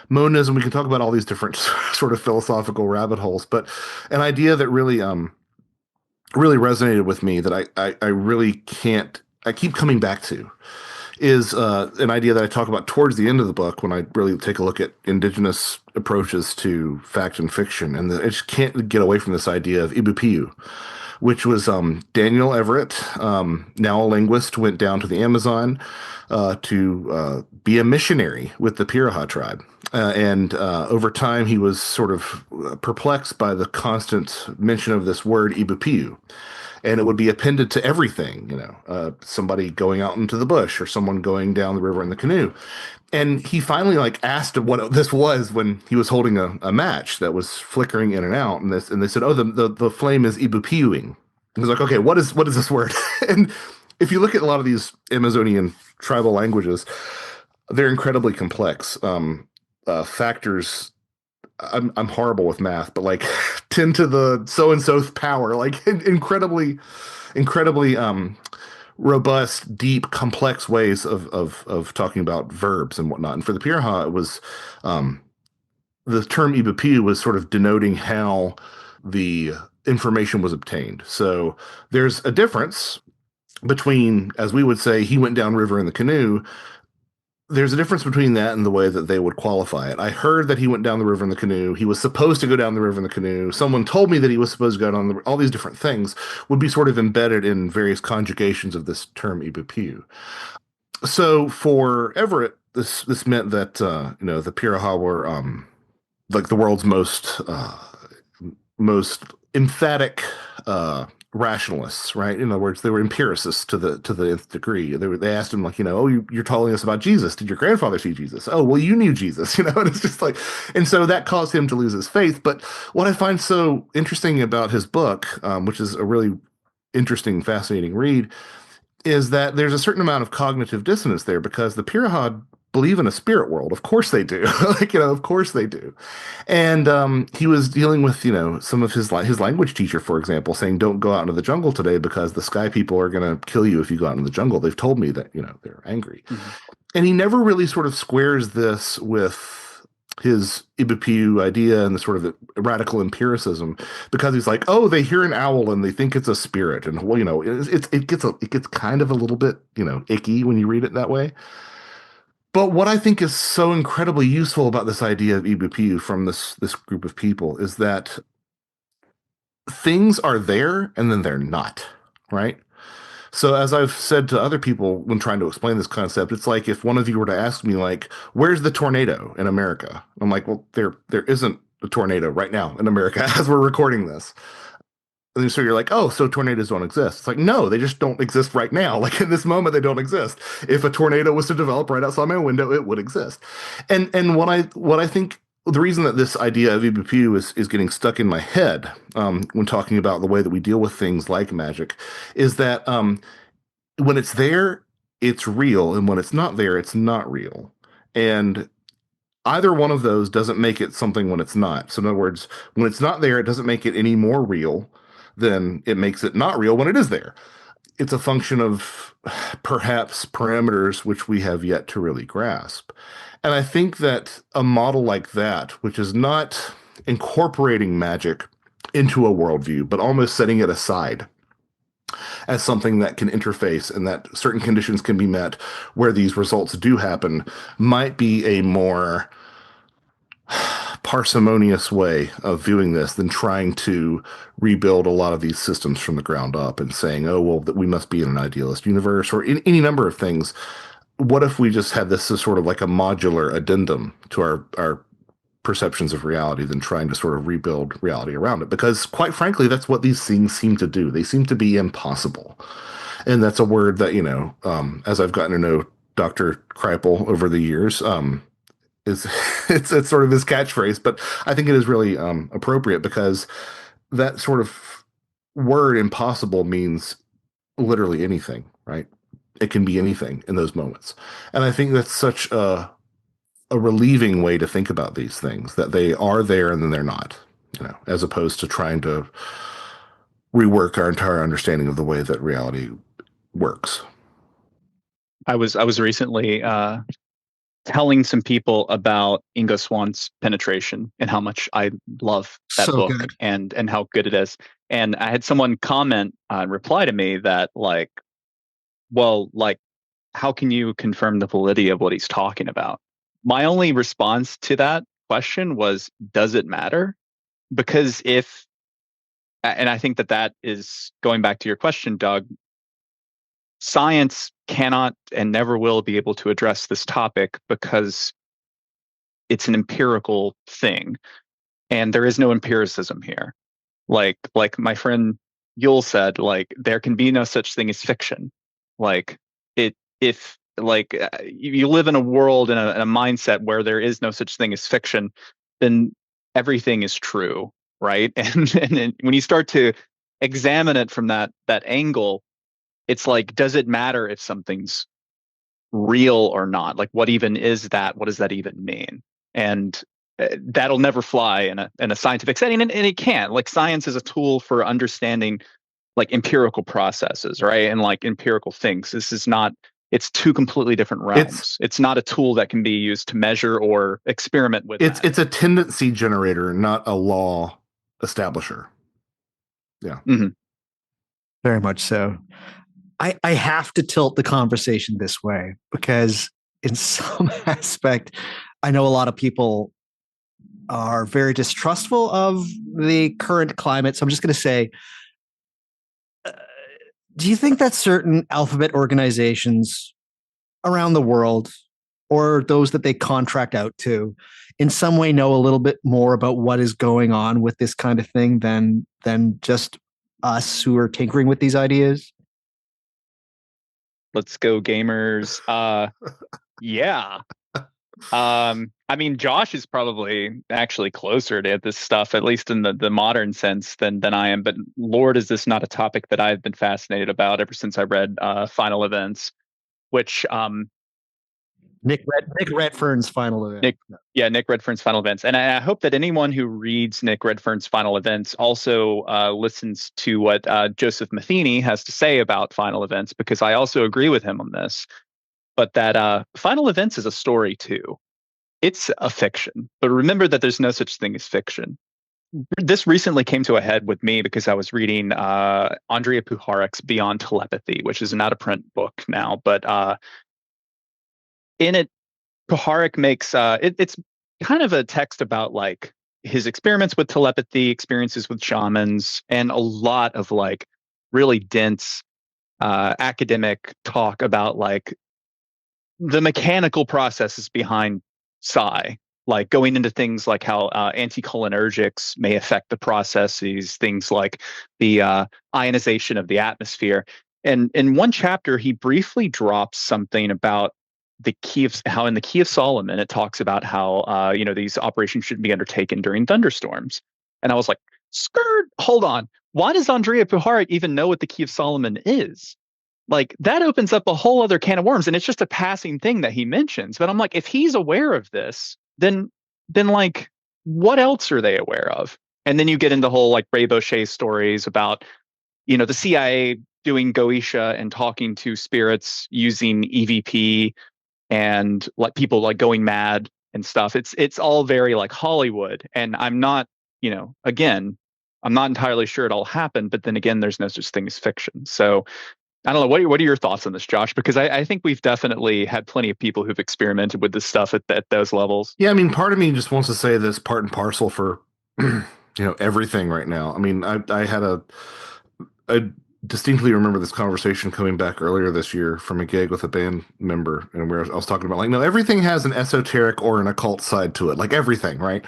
monism, we can talk about all these different sort of philosophical rabbit holes, but an idea that really resonated with me that I keep coming back to is an idea that I talk about towards the end of the book when I really take a look at indigenous approaches to fact and fiction. And I just can't get away from this idea of Ibupiu, which was Daniel Everett, now a linguist, went down to the Amazon to be a missionary with the Piraha tribe. And over time, he was sort of perplexed by the constant mention of this word Ibupiu. And it would be appended to everything, somebody going out into the bush or someone going down the river in the canoe. And he finally asked what this was when he was holding a match that was flickering in and out. And they said, oh, the flame is ibupiuing. He was like, okay, what is this word? And if you look at a lot of these Amazonian tribal languages, they're incredibly complex. Factors, I'm horrible with math, but 10 to the so-and-so's power, incredibly robust, deep, complex ways of talking about verbs and whatnot. And for the Piraha, it was the term Ibupiu was sort of denoting how the information was obtained. So there's a difference between, as we would say, he went down river in the canoe. There's a difference between that and the way that they would qualify it. I heard that he went down the river in the canoe. He was supposed to go down the river in the canoe. Someone told me that he was supposed to go down all these different things would be sort of embedded in various conjugations of this term Ibupiu. So for Everett, this meant that the Piraha were the world's most emphatic rationalists, right? In other words, they were empiricists to the nth degree. They asked him, like, oh, you're telling us about Jesus. Did your grandfather see Jesus? Oh, well, you knew Jesus, and it's just like, and so that caused him to lose his faith. But what I find so interesting about his book, which is a really interesting, fascinating read, is that there's a certain amount of cognitive dissonance there, because the Pirahad believe in a spirit world. Of course they do. Of course they do. And he was dealing with, some of his language teacher, for example, saying, don't go out into the jungle today because the sky people are going to kill you if you go out into the jungle. They've told me that, they're angry. Mm-hmm. And he never really sort of squares this with his Ibipiu idea and the sort of radical empiricism, because he's like, oh, they hear an owl and they think it's a spirit. And, well, it gets kind of a little bit, icky when you read it that way. But what I think is so incredibly useful about this idea of Ibipiu from this group of people is that things are there and then they're not, right? So as I've said to other people when trying to explain this concept, it's like if one of you were to ask me, like, where's the tornado in America? I'm like, well, there isn't a tornado right now in America as we're recording this. And so you're like, oh, so tornadoes don't exist. It's like, no, they just don't exist right now. Like in this moment, they don't exist. If a tornado was to develop right outside my window, it would exist. And what I think the reason that this idea of Ibipiu is getting stuck in my head when talking about the way that we deal with things like magic is that when it's there, it's real. And when it's not there, it's not real. And either one of those doesn't make it something when it's not. So in other words, when it's not there, it doesn't make it any more real than it makes it not real when it is there. It's a function of perhaps parameters which we have yet to really grasp. And I think that a model like that, which is not incorporating magic into a worldview, but almost setting it aside as something that can interface and that certain conditions can be met where these results do happen, might be a more parsimonious way of viewing this than trying to rebuild a lot of these systems from the ground up and saying, oh, well, that we must be in an idealist universe or in any number of things. What if we just had this as sort of like a modular addendum to our perceptions of reality than trying to sort of rebuild reality around it? Because quite frankly, that's what these things seem to do. They seem to be impossible. And that's a word that, as I've gotten to know Dr. Kreipel over the years, it's sort of his catchphrase, but I think it is really appropriate because that sort of word impossible means literally anything, right? It can be anything in those moments. And I think that's such a relieving way to think about these things, that they are there and then they're not, as opposed to trying to rework our entire understanding of the way that reality works. I was recently telling some people about Inga Swan's Penetration and how much I love that book and how good it is. And I had someone comment reply to me that how can you confirm the validity of what he's talking about? My only response to that question was, does it matter? Because and I think that is going back to your question, Doug, science cannot and never will be able to address this topic because it's an empirical thing, and there is no empiricism here. Like my friend Yule said, there can be no such thing as fiction. If you live in a world and a mindset where there is no such thing as fiction, then everything is true, right? And when you start to examine it from that angle, it's like, does it matter if something's real or not? Like, what even is that? What does that even mean? And that'll never fly in a scientific setting, and it can't. Like, science is a tool for understanding empirical processes, right? And empirical things. This is not. It's two completely different realms. It's not a tool that can be used to measure or experiment with. It's a tendency generator, not a law establisher. Yeah. Mm-hmm. Very much so. I have to tilt the conversation this way because in some aspect, I know a lot of people are very distrustful of the current climate. So I'm just going to say, do you think that certain alphabet organizations around the world, or those that they contract out to, in some way know a little bit more about what is going on with this kind of thing than just us who are tinkering with these ideas? Let's go, gamers. Yeah. I mean, Josh is probably actually closer to this stuff, at least in the modern sense, than I am. But Lord, is this not a topic that I've been fascinated about ever since I read Final Events, which Nick Redfern's final event. Nick Redfern's Final Events, and I hope that anyone who reads Nick Redfern's Final Events also listens to what Joseph Matheny has to say about Final Events, because I also agree with him on this. But that Final Events is a story too. It's a fiction, but remember that there's no such thing as fiction. This recently came to a head with me because I was reading Andrea Puharich's Beyond Telepathy, which is an out-of-print book now, but in it, Puharich makes it's kind of a text about like his experiments with telepathy, experiences with shamans, and a lot of like really dense academic talk about like the mechanical processes behind psi, like going into things like how anticholinergics may affect the processes, things like the ionization of the atmosphere. And in one chapter, he briefly drops something about the key of how in the Key of Solomon, it talks about how, these operations shouldn't be undertaken during thunderstorms. And I was like, skirt, hold on. Why does Andrea Puharich even know what the Key of Solomon is? Like, that opens up a whole other can of worms, and it's just a passing thing that he mentions. But I'm like, if he's aware of this, then like, what else are they aware of? And then you get into whole like Ray Boucher stories about, the CIA doing Goetia and talking to spirits using EVP and like people like going mad and stuff. It's all very like Hollywood, and I'm not, again, I'm not entirely sure it all happened. But then again, there's no such thing as fiction. So I don't know. What are your thoughts on this, Josh? Because I think we've definitely had plenty of people who've experimented with this stuff at those levels. Yeah, I mean, part of me just wants to say this part and parcel for everything right now. I mean, I had I distinctly remember this conversation coming back earlier this year from a gig with a band member, and where I was talking about like, no, everything has an esoteric or an occult side to it, like everything, right?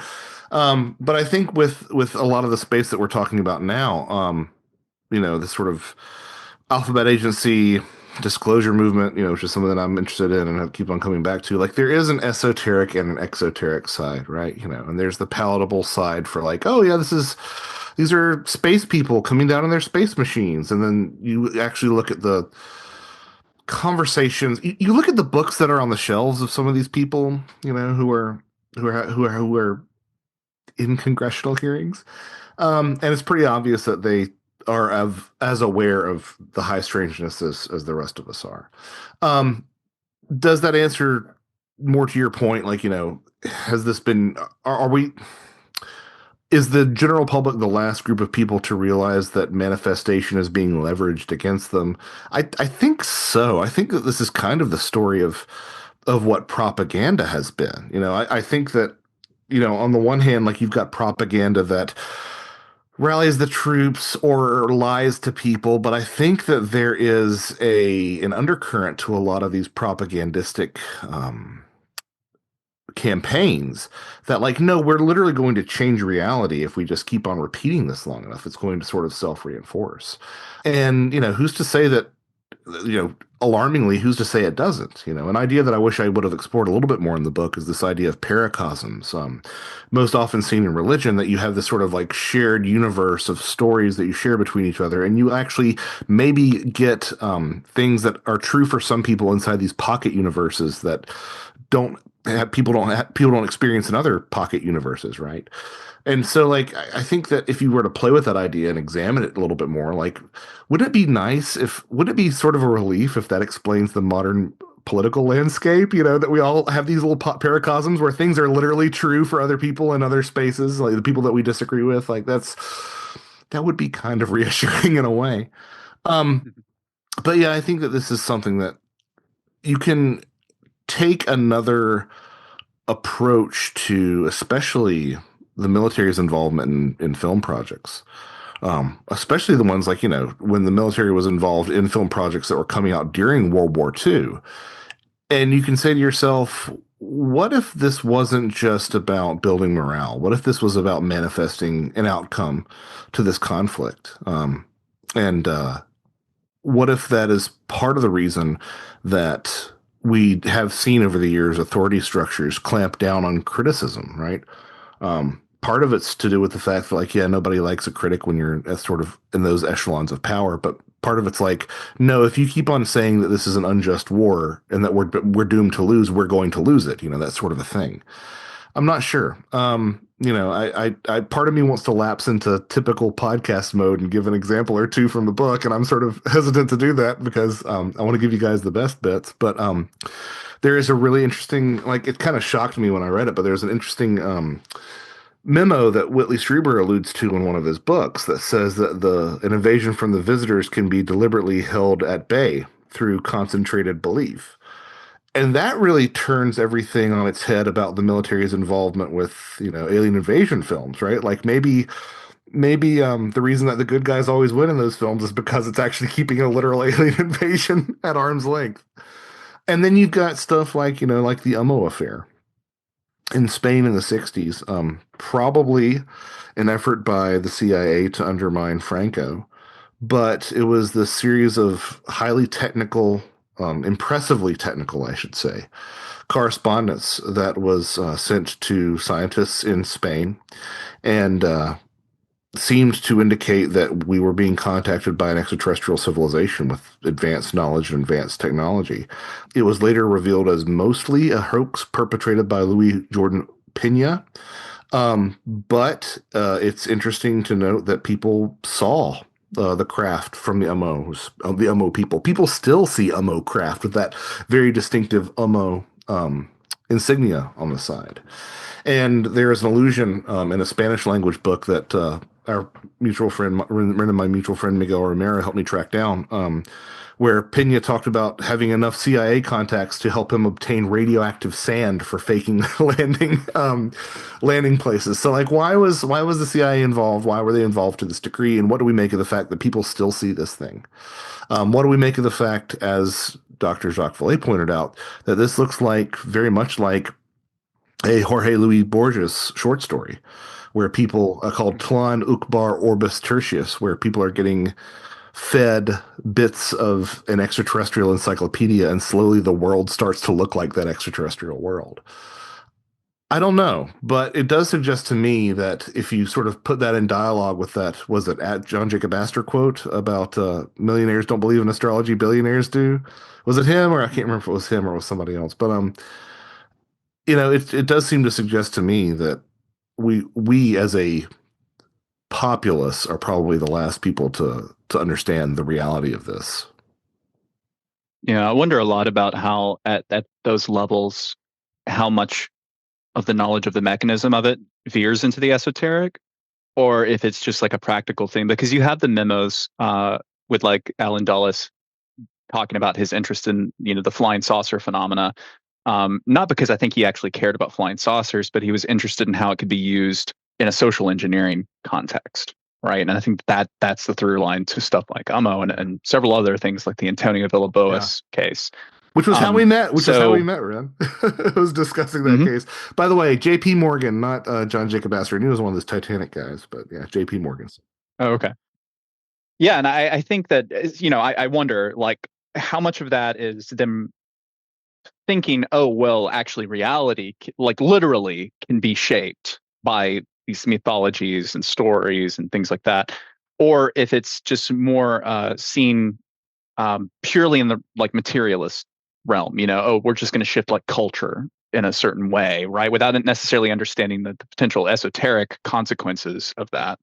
But I think with a lot of the space that we're talking about now, this sort of alphabet agency disclosure movement, which is something that I'm interested in and I keep on coming back to. Like, there is an esoteric and an exoteric side, right? And there's the palatable side for like, oh yeah, these are space people coming down in their space machines, and then you actually look at the conversations. You look at the books that are on the shelves of some of these people, who are in congressional hearings, and it's pretty obvious that they are as aware of the high strangeness as the rest of us are. Does that answer more to your point? Like, has this been, are we, is the general public the last group of people to realize that manifestation is being leveraged against them? I think so. I think that this is kind of the story of what propaganda has been. I think that, on the one hand, like, you've got propaganda that rallies the troops or lies to people, but I think that there is an undercurrent to a lot of these propagandistic campaigns that, like, no, we're literally going to change reality if we just keep on repeating this long enough. It's going to sort of self-reinforce. And, who's to say that, alarmingly, who's to say it doesn't? An idea that I wish I would have explored a little bit more in the book is this idea of paracosms, most often seen in religion, that you have this sort of like shared universe of stories that you share between each other, and you actually maybe get things that are true for some people inside these pocket universes that people don't experience in other pocket universes, right? And so, like, I think that if you were to play with that idea and examine it a little bit more, like, wouldn't it be sort of a relief if that explains the modern political landscape, that we all have these little paracosms where things are literally true for other people in other spaces, like the people that we disagree with, like, that would be kind of reassuring in a way. But yeah, I think that this is something that you can take another approach to, especially the military's involvement in film projects, especially the ones like, when the military was involved in film projects that were coming out during World War II. And you can say to yourself, what if this wasn't just about building morale? What if this was about manifesting an outcome to this conflict? And what if that is part of the reason that we have seen over the years authority structures clamp down on criticism, right? Part of it's to do with the fact that, like, yeah, nobody likes a critic when you're sort of in those echelons of power. But part of it's like, no, if you keep on saying that this is an unjust war and that we're doomed to lose, we're going to lose it. You know, that sort of a thing. I'm not sure. I part of me wants to lapse into typical podcast mode and give an example or two from the book, and I'm sort of hesitant to do that because I want to give you guys the best bits. But there is a really interesting, like, it kind of shocked me when I read it, but there's an interesting memo that Whitley Strieber alludes to in one of his books that says that an invasion from the visitors can be deliberately held at bay through concentrated belief. And that really turns everything on its head about the military's involvement with, alien invasion films, right? Like maybe the reason that the good guys always win in those films is because it's actually keeping a literal alien invasion at arm's length. And then you've got stuff like, like the Umo affair in Spain in the 60s, probably an effort by the CIA to undermine Franco. But it was the series of highly technical, impressively technical, I should say, correspondence that was sent to scientists in Spain and seemed to indicate that we were being contacted by an extraterrestrial civilization with advanced knowledge and advanced technology. It was later revealed as mostly a hoax perpetrated by Luis Jordan Pena. But it's interesting to note that people saw the craft from the Umo people. People still see Umo craft with that very distinctive Umo insignia on the side. And there is an allusion in a Spanish language book that our mutual friend, my mutual friend Miguel Romero helped me track down, where Pena talked about having enough CIA contacts to help him obtain radioactive sand for faking landing places. So, like, why was the CIA involved? Why were they involved to this degree? And what do we make of the fact that people still see this thing? What do we make of the fact, as Dr. Jacques Vallée pointed out, that this looks like very much like a Jorge Luis Borges short story, where people called Tlan Ukbar Orbis Tertius, where people are getting fed bits of an extraterrestrial encyclopedia, and slowly the world starts to look like that extraterrestrial world. I don't know, but it does suggest to me that if you sort of put that in dialogue with that, was it at John Jacob Astor quote about millionaires don't believe in astrology, billionaires do? Was it him, or I can't remember if it was him or it was somebody else, but it does seem to suggest to me that we as a populace are probably the last people to understand the reality of this. Yeah, I wonder a lot about how at those levels, how much of the knowledge of the mechanism of it veers into the esoteric, or if it's just like a practical thing. Because you have the memos with like Alan Dulles talking about his interest in the flying saucer phenomena. Not because I think he actually cared about flying saucers, but he was interested in how it could be used in a social engineering context, right? And I think that's the through line to stuff like Umo and several other things like the Antonio Villalobos case. Which was how we met. Ren. I was discussing that case. By the way, J.P. Morgan, not John Jacob Astor. He was one of those Titanic guys, but yeah, J.P. Morgan. Oh, okay. Yeah, and I think that, I wonder, like, how much of that is them thinking, oh, well, actually reality, like literally, can be shaped by these mythologies and stories and things like that, or if it's just more seen purely in the like materialist realm, we're just going to shift like culture in a certain way, right, without necessarily understanding the potential esoteric consequences of that.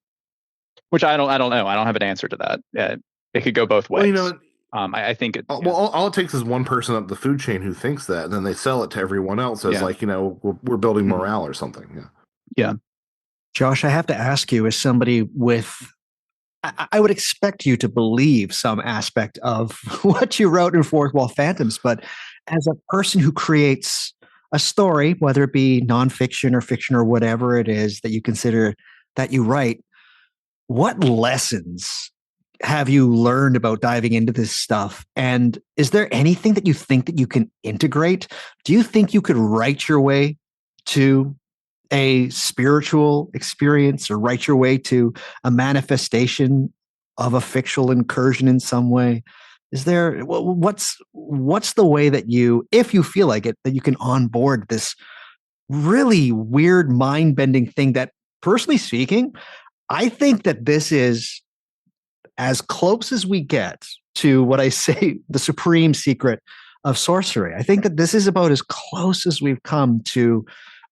Which I don't know. I don't have an answer to that. It could go both ways. Well, I think it. Well, all it takes is one person up the food chain who thinks that, and then they sell it to everyone else as like, we're building morale or something. Yeah. Josh, I have to ask you, as somebody with, I would expect you to believe some aspect of what you wrote in Fourth Wall Phantoms, but as a person who creates a story, whether it be nonfiction or fiction or whatever it is that you consider that you write, what lessons have you learned about diving into this stuff? And is there anything that you think that you can integrate? Do you think you could write your way to a spiritual experience or write your way to a manifestation of a fictional incursion in some way? Is there what's the way that you, if you feel like it, that you can onboard this really weird mind-bending thing that, personally speaking, I think that this is as close as we get to what I say the supreme secret of sorcery. I think that this is about as close as we've come to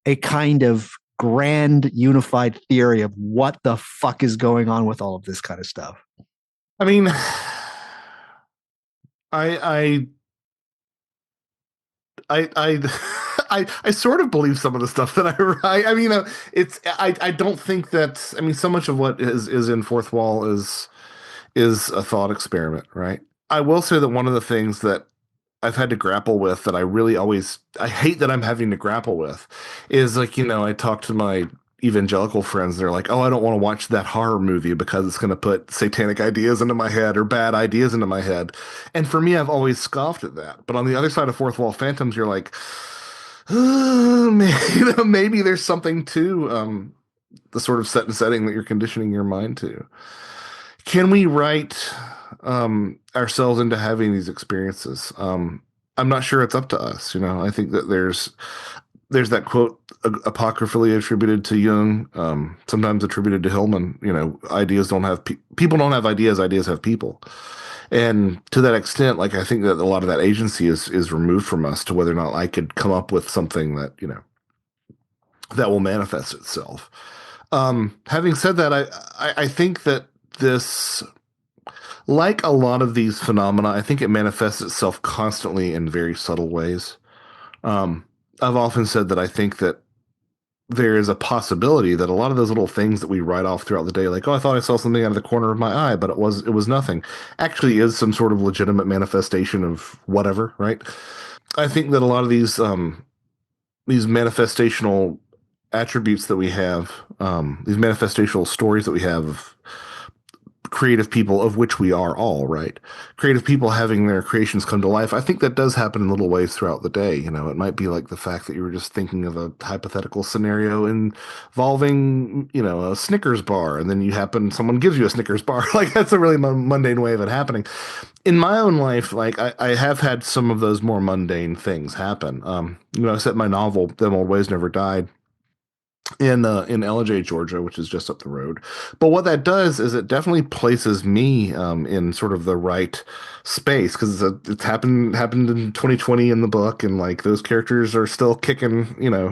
a kind of grand unified theory of what the fuck is going on with all of this kind of stuff. I mean, I I sort of believe some of the stuff that I write. I mean, I don't think that. I mean, so much of what is in Fourth Wall is a thought experiment, right? I will say that one of the things that I've had to grapple with, that I hate that I'm having to grapple with, is like, I talk to my evangelical friends. They're like, oh, I don't want to watch that horror movie because it's going to put satanic ideas into my head or bad ideas into my head. And for me, I've always scoffed at that. But on the other side of Fourth Wall Phantoms, you're like, oh, maybe there's something to the sort of setting that you're conditioning your mind to. Can we write ourselves into having these experiences? I'm not sure it's up to us. I think that there's that quote apocryphally attributed to Jung, sometimes attributed to Hillman. Ideas don't have people don't have ideas. Ideas have people. And to that extent, like, I think that a lot of that agency is removed from us to whether or not I could come up with something that, that will manifest itself. Having said that, I think that this, like a lot of these phenomena, I think it manifests itself constantly in very subtle ways. I've often said that I think that there is a possibility that a lot of those little things that we write off throughout the day, like, oh, I thought I saw something out of the corner of my eye, but it was nothing, actually is some sort of legitimate manifestation of whatever, right? I think that a lot of these manifestational attributes that we have, these manifestational stories that we have of creative people, of which we are all, right? Creative people having their creations come to life. I think that does happen in little ways throughout the day. It might be like the fact that you were just thinking of a hypothetical scenario involving, a Snickers bar, and then someone gives you a Snickers bar. Like, that's a really mundane way of it happening. In my own life, like, I have had some of those more mundane things happen. I set my novel, Them Old Ways Never Died, in LJ, Georgia, which is just up the road. But what that does is it definitely places me in sort of the right space, because it's happened in 2020 in the book, and like those characters are still kicking,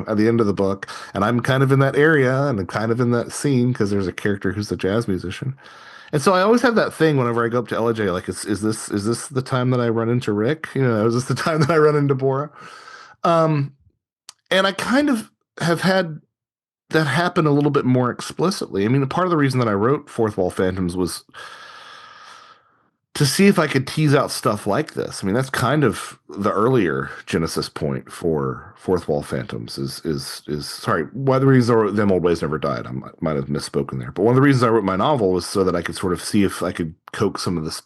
at the end of the book, and I'm kind of in that area and I'm kind of in that scene because there's a character who's a jazz musician. And so I always have that thing whenever I go up to LJ, like, is this the time that I run into Rick? Is this the time that I run into Bora? And I kind of have had that happened a little bit more explicitly. I mean, part of the reason that I wrote Fourth Wall Phantoms was to see if I could tease out stuff like this. I mean, that's kind of the earlier genesis point for Fourth Wall Phantoms is sorry, one of the reasons Them Old Ways Never Died. I might have misspoken there. But one of the reasons I wrote my novel was so that I could sort of see if I could coax some of this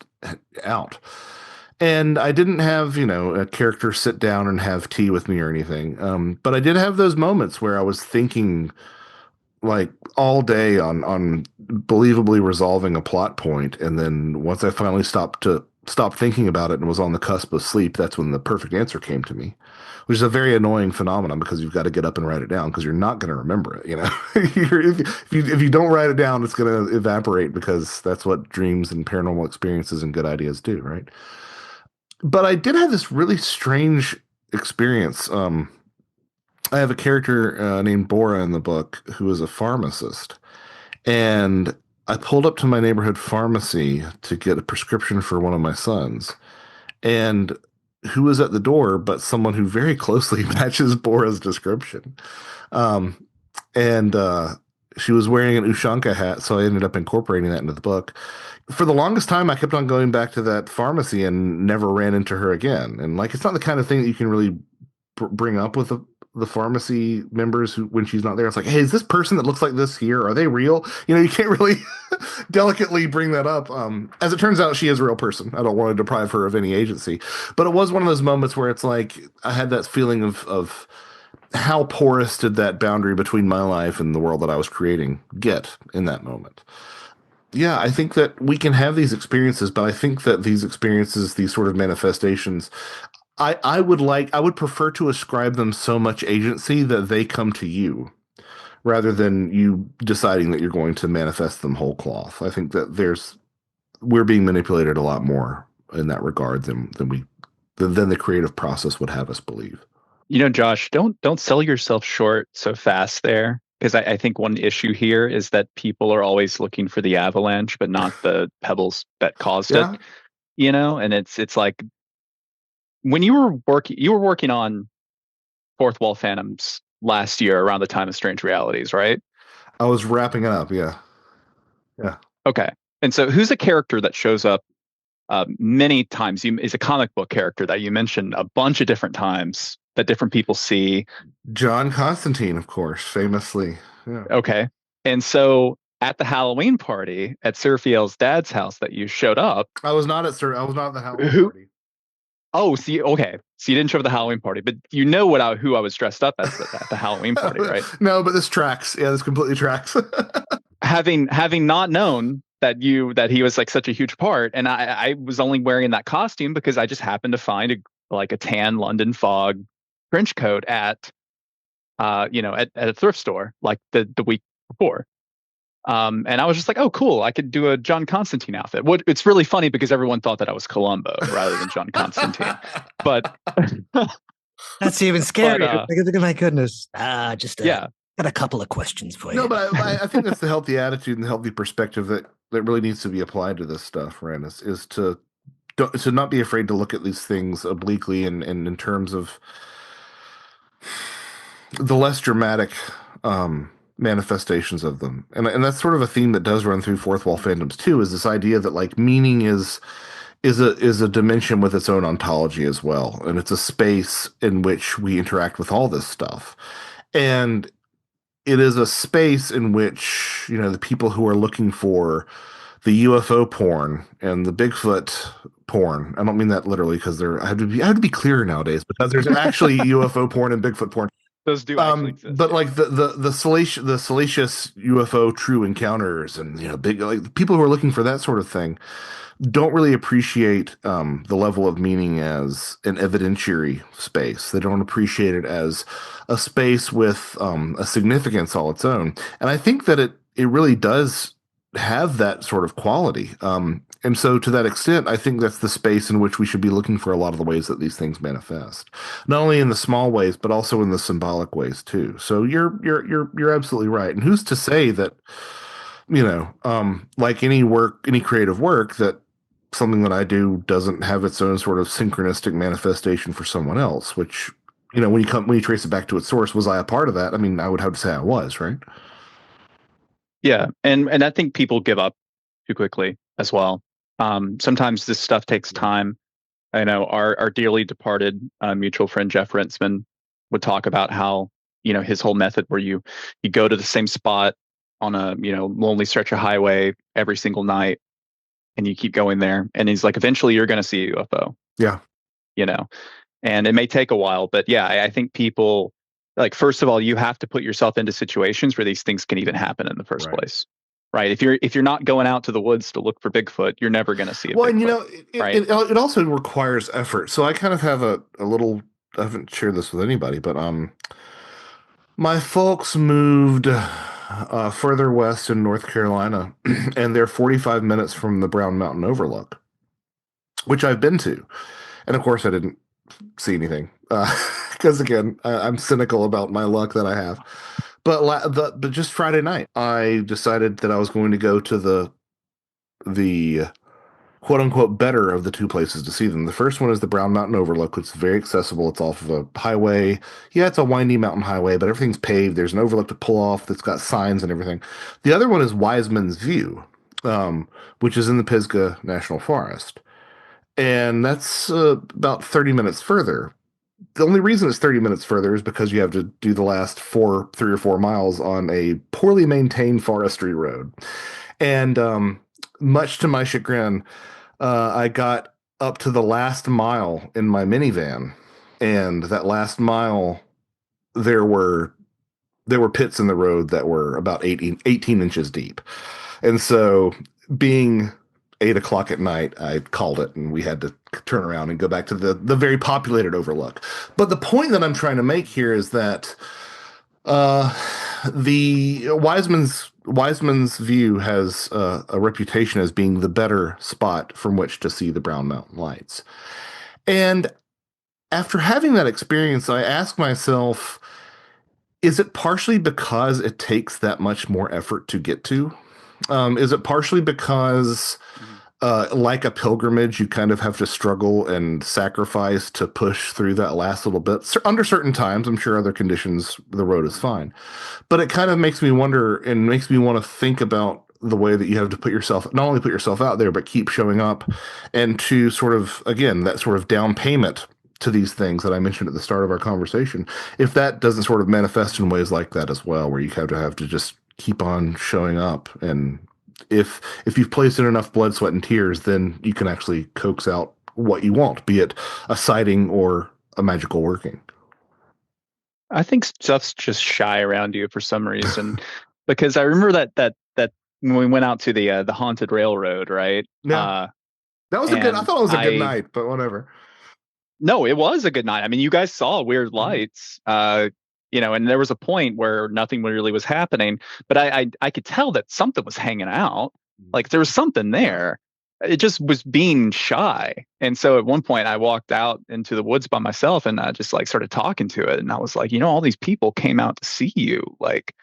out. And I didn't have, a character sit down and have tea with me or anything. But I did have those moments where I was thinking, like, all day on believably resolving a plot point, and then once I finally stopped thinking about it and was on the cusp of sleep, that's when the perfect answer came to me, which is a very annoying phenomenon because you've got to get up and write it down because you're not going to remember it. If you don't write it down, it's going to evaporate, because that's what dreams and paranormal experiences and good ideas do, right? But I did have this really strange experience. I have a character named Bora in the book who is a pharmacist. And I pulled up to my neighborhood pharmacy to get a prescription for one of my sons. And who was at the door but someone who very closely matches Bora's description. And she was wearing an Ushanka hat, so I ended up incorporating that into the book. For the longest time, I kept on going back to that pharmacy and never ran into her again. And like, it's not the kind of thing that you can really bring up with the pharmacy members when she's not there. It's like, hey, is this person that looks like this here? Are they real? You can't really delicately bring that up. As it turns out, she is a real person. I don't want to deprive her of any agency. But it was one of those moments where it's like, I had that feeling of how porous did that boundary between my life and the world that I was creating get in that moment. Yeah, I think that we can have these experiences, but I think that these experiences, these sort of manifestations, I would prefer to ascribe them so much agency that they come to you rather than you deciding that you're going to manifest them whole cloth. I think that we're being manipulated a lot more in that regard than the creative process would have us believe. Josh, don't sell yourself short so fast there. Because I think one issue here is that people are always looking for the avalanche, but not the pebbles that caused it. Yeah, And it's like when you were working on Fourth Wall Phantoms last year around the time of Strange Realities, right? I was wrapping it up. Yeah, yeah. Okay. And so who's a character that shows up many times? Is a comic book character that you mentioned a bunch of different times that different people see. John Constantine, of course, famously. Yeah. Okay. And so at the Halloween party at Seraphiel's dad's house that you showed up, I was not at the Halloween who? party. Oh, see, okay. So you didn't show up at the Halloween party, but you know who I was dressed up as at the Halloween party, right? No, but this tracks. Yeah, this completely tracks. Having not known that he was like such a huge part, and I was only wearing that costume because I just happened to find a tan London fog trench coat at a thrift store like the week before. And I was just like, oh, cool, I could do a John Constantine outfit. It's really funny because everyone thought that I was Columbo rather than John Constantine. But that's even scarier. My goodness. Yeah. Got a couple of questions for you. No, but I think that's the healthy attitude and the healthy perspective that really needs to be applied to this stuff, Ren, is to not be afraid to look at these things obliquely and in terms of the less dramatic manifestations of them. And that's sort of a theme that does run through Fourth Wall Fandoms too, is this idea that like meaning is a dimension with its own ontology as well. And it's a space in which we interact with all this stuff. And it is a space in which, the people who are looking for the UFO porn and the Bigfoot porn. I don't mean that literally because I have to be clear nowadays because there's actually UFO porn and Bigfoot porn. Those do actually exist. But like the salacious UFO true encounters and big like people who are looking for that sort of thing don't really appreciate the level of meaning as an evidentiary space. They don't appreciate it as a space with a significance all its own. And I think that it really does have that sort of quality. And so to that extent, I think that's the space in which we should be looking for a lot of the ways that these things manifest. Not only in the small ways, but also in the symbolic ways too. So you're absolutely right. And who's to say that, like any creative work, that something that I do doesn't have its own sort of synchronistic manifestation for someone else, which, when you trace it back to its source, was I a part of that? I mean, I would have to say I was, right? Yeah. And I think people give up too quickly as well. Sometimes this stuff takes time. I know our dearly departed mutual friend, Jeff Rinsman, would talk about how, his whole method where you go to the same spot on a, lonely stretch of highway every single night, and you keep going there. And he's like, eventually you're going to see a UFO. Yeah. And it may take a while, but yeah, I think people, like, first of all, you have to put yourself into situations where these things can even happen in the first place. Right. If you're not going out to the woods to look for Bigfoot, you're never going to see a Bigfoot. And it also requires effort. So I kind of have a little, I haven't shared this with anybody, but my folks moved further west in North Carolina, and they're 45 minutes from the Brown Mountain Overlook, which I've been to. And of course, I didn't see anything because, again, I'm cynical about my luck that I have. But just Friday night, I decided that I was going to go to the quote unquote better of the two places to see them. The first one is the Brown Mountain Overlook, which is very accessible. It's off of a highway. Yeah, it's a windy mountain highway, but everything's paved. There's an overlook to pull off that's got signs and everything. The other one is Wiseman's View, which is in the Pisgah National Forest. And that's about 30 minutes further. The only reason it's 30 minutes further is because you have to do the last 3 or 4 miles on a poorly maintained forestry road. And much to my chagrin, I got up to the last mile in my minivan. And that last mile, there were pits in the road that were about 18 inches deep. And so being 8 o'clock at night, I called it and we had to turn around and go back to the very populated overlook. But the point that I'm trying to make here is that the Wiseman's view has a reputation as being the better spot from which to see the Brown Mountain Lights. And after having that experience, I ask myself, is it partially because it takes that much more effort to get to? Is it partially because, like a pilgrimage, you kind of have to struggle and sacrifice to push through that last little bit? Under certain times, I'm sure other conditions, the road is fine. But it kind of makes me wonder and makes me want to think about the way that you have to put yourself, not only put yourself out there, but keep showing up and to sort of, again, that sort of down payment to these things that I mentioned at the start of our conversation. If that doesn't sort of manifest in ways like that as well, where you have to just keep on showing up, and if you've placed in enough blood, sweat, and tears, then you can actually coax out what you want, be it a sighting or a magical working. I think stuff's just shy around you for some reason, because I remember that when we went out to the haunted railroad, right? Yeah, that was a good. I thought it was a good night, but whatever. No, it was a good night. I mean, you guys saw weird lights, and there was a point where nothing really was happening, but I could tell that something was hanging out. Like there was something there. It just was being shy. And so at one point I walked out into the woods by myself and I just like started talking to it. And I was like, all these people came out to see you. Like,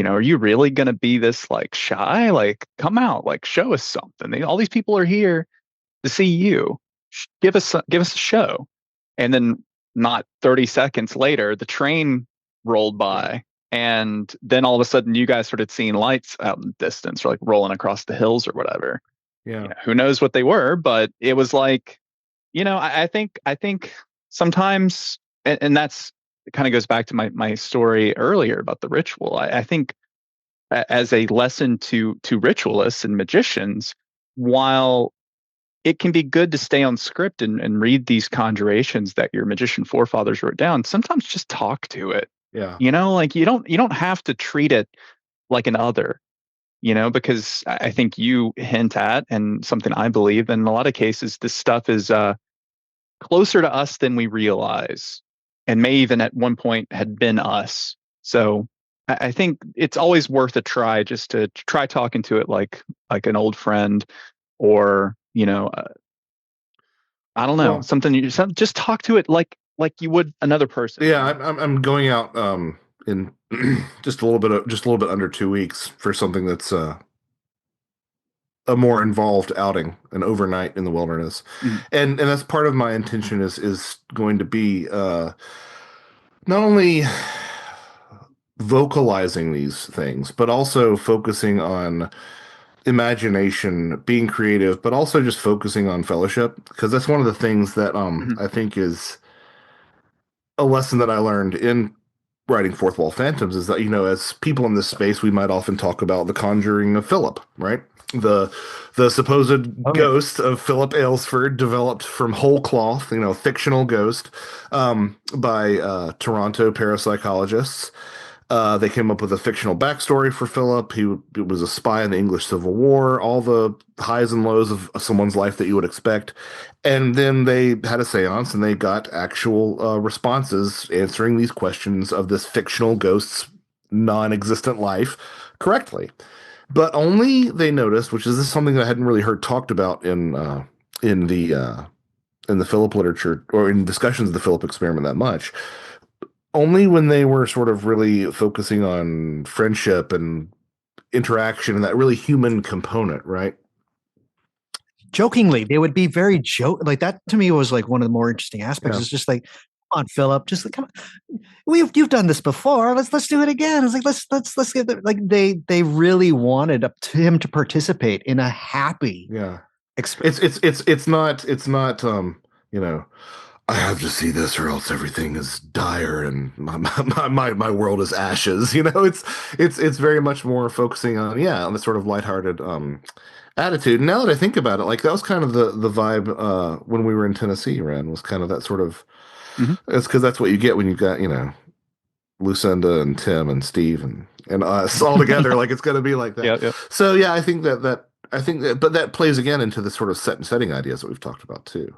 are you really going to be this like shy? Like, come out, like show us something. All these people are here to see you. Give us a show. And then not 30 seconds later, the train rolled by. And then all of a sudden you guys started seeing lights out in the distance or like rolling across the hills or whatever. Yeah. Who knows what they were, but it was like, I think sometimes, and that's, it kind of goes back to my story earlier about the ritual. I think as a lesson to ritualists and magicians, while it can be good to stay on script and read these conjurations that your magician forefathers wrote down, sometimes just talk to it. Yeah. Like you don't have to treat it like an other. Because I think you hint at, and something I believe in a lot of cases, this stuff is closer to us than we realize, and may even at one point had been us. So I think it's always worth a try, just to try talking to it like an old friend, or I don't know, just talk to it like you would another person. Yeah, I'm going out in just a little bit under 2 weeks for something that's a more involved outing, an overnight in the wilderness. Mm-hmm. And that's part of my intention is going to be not only vocalizing these things, but also focusing on imagination, being creative, but also just focusing on fellowship, because that's one of the things that I think is a lesson that I learned in writing Fourth Wall Phantoms, is that, as people in this space, we might often talk about the conjuring of Philip, right? The supposed ghost of Philip Aylesford, developed from whole cloth, fictional ghost, by Toronto parapsychologists. They came up with a fictional backstory for Philip. He was a spy in the English Civil War, all the highs and lows of someone's life that you would expect. And then they had a seance and they got actual responses answering these questions of this fictional ghost's non-existent life correctly. But only they noticed, which is something that I hadn't really heard talked about in the Philip literature or in discussions of the Philip experiment that much. Only when they were sort of really focusing on friendship and interaction and that really human component, right? Jokingly, they would be very like that. To me, was like one of the more interesting aspects. Yeah. It's just like, come on, Philip, just like, come on, you've done this before. Let's do it again. It's like let's get the, like they really wanted him to participate in a happy experience. It's not I have to see this or else everything is dire and my world is ashes. It's very much more focusing on the sort of lighthearted attitude. And now that I think about it, like that was kind of the vibe when we were in Tennessee, Wren, was kind of that sort of, it's because that's what you get when you've got, Lucinda and Tim and Steve and us all together. Like it's going to be like that. Yeah. So yeah, I think that, but that plays again into the sort of set and setting ideas that we've talked about too.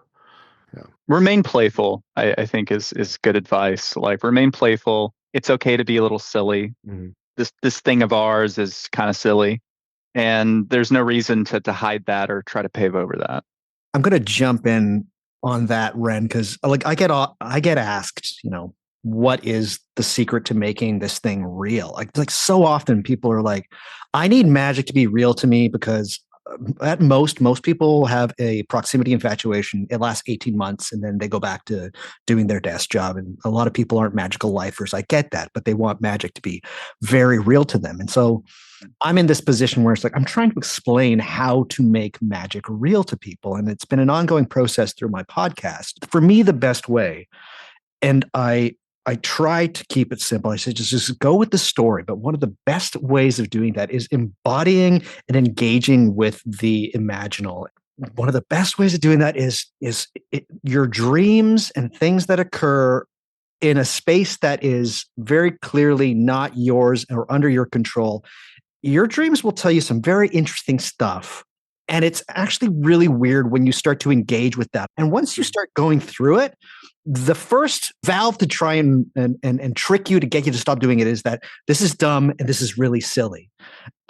Yeah. Remain playful, I think is good advice. Like remain playful. It's okay to be a little silly. Mhm. This thing of ours is kind of silly, and there's no reason to hide that or try to pave over that. I'm going to jump in on that, Wren, because like I get asked, what is the secret to making this thing real? Like so often people are like, I need magic to be real to me because at most people have a proximity infatuation. It lasts 18 months and then they go back to doing their desk job. And a lot of people aren't magical lifers. I get that, but they want magic to be very real to them. And so I'm in this position where it's like I'm trying to explain how to make magic real to people. And it's been an ongoing process through my podcast. For me, the best way, and I try to keep it simple. I say just go with the story. But one of the best ways of doing that is embodying and engaging with the imaginal. One of the best ways of doing that is your dreams and things that occur in a space that is very clearly not yours or under your control. Your dreams will tell you some very interesting stuff. And it's actually really weird when you start to engage with that. And once you start going through it, the first valve to try and trick you to get you to stop doing it is that this is dumb and this is really silly.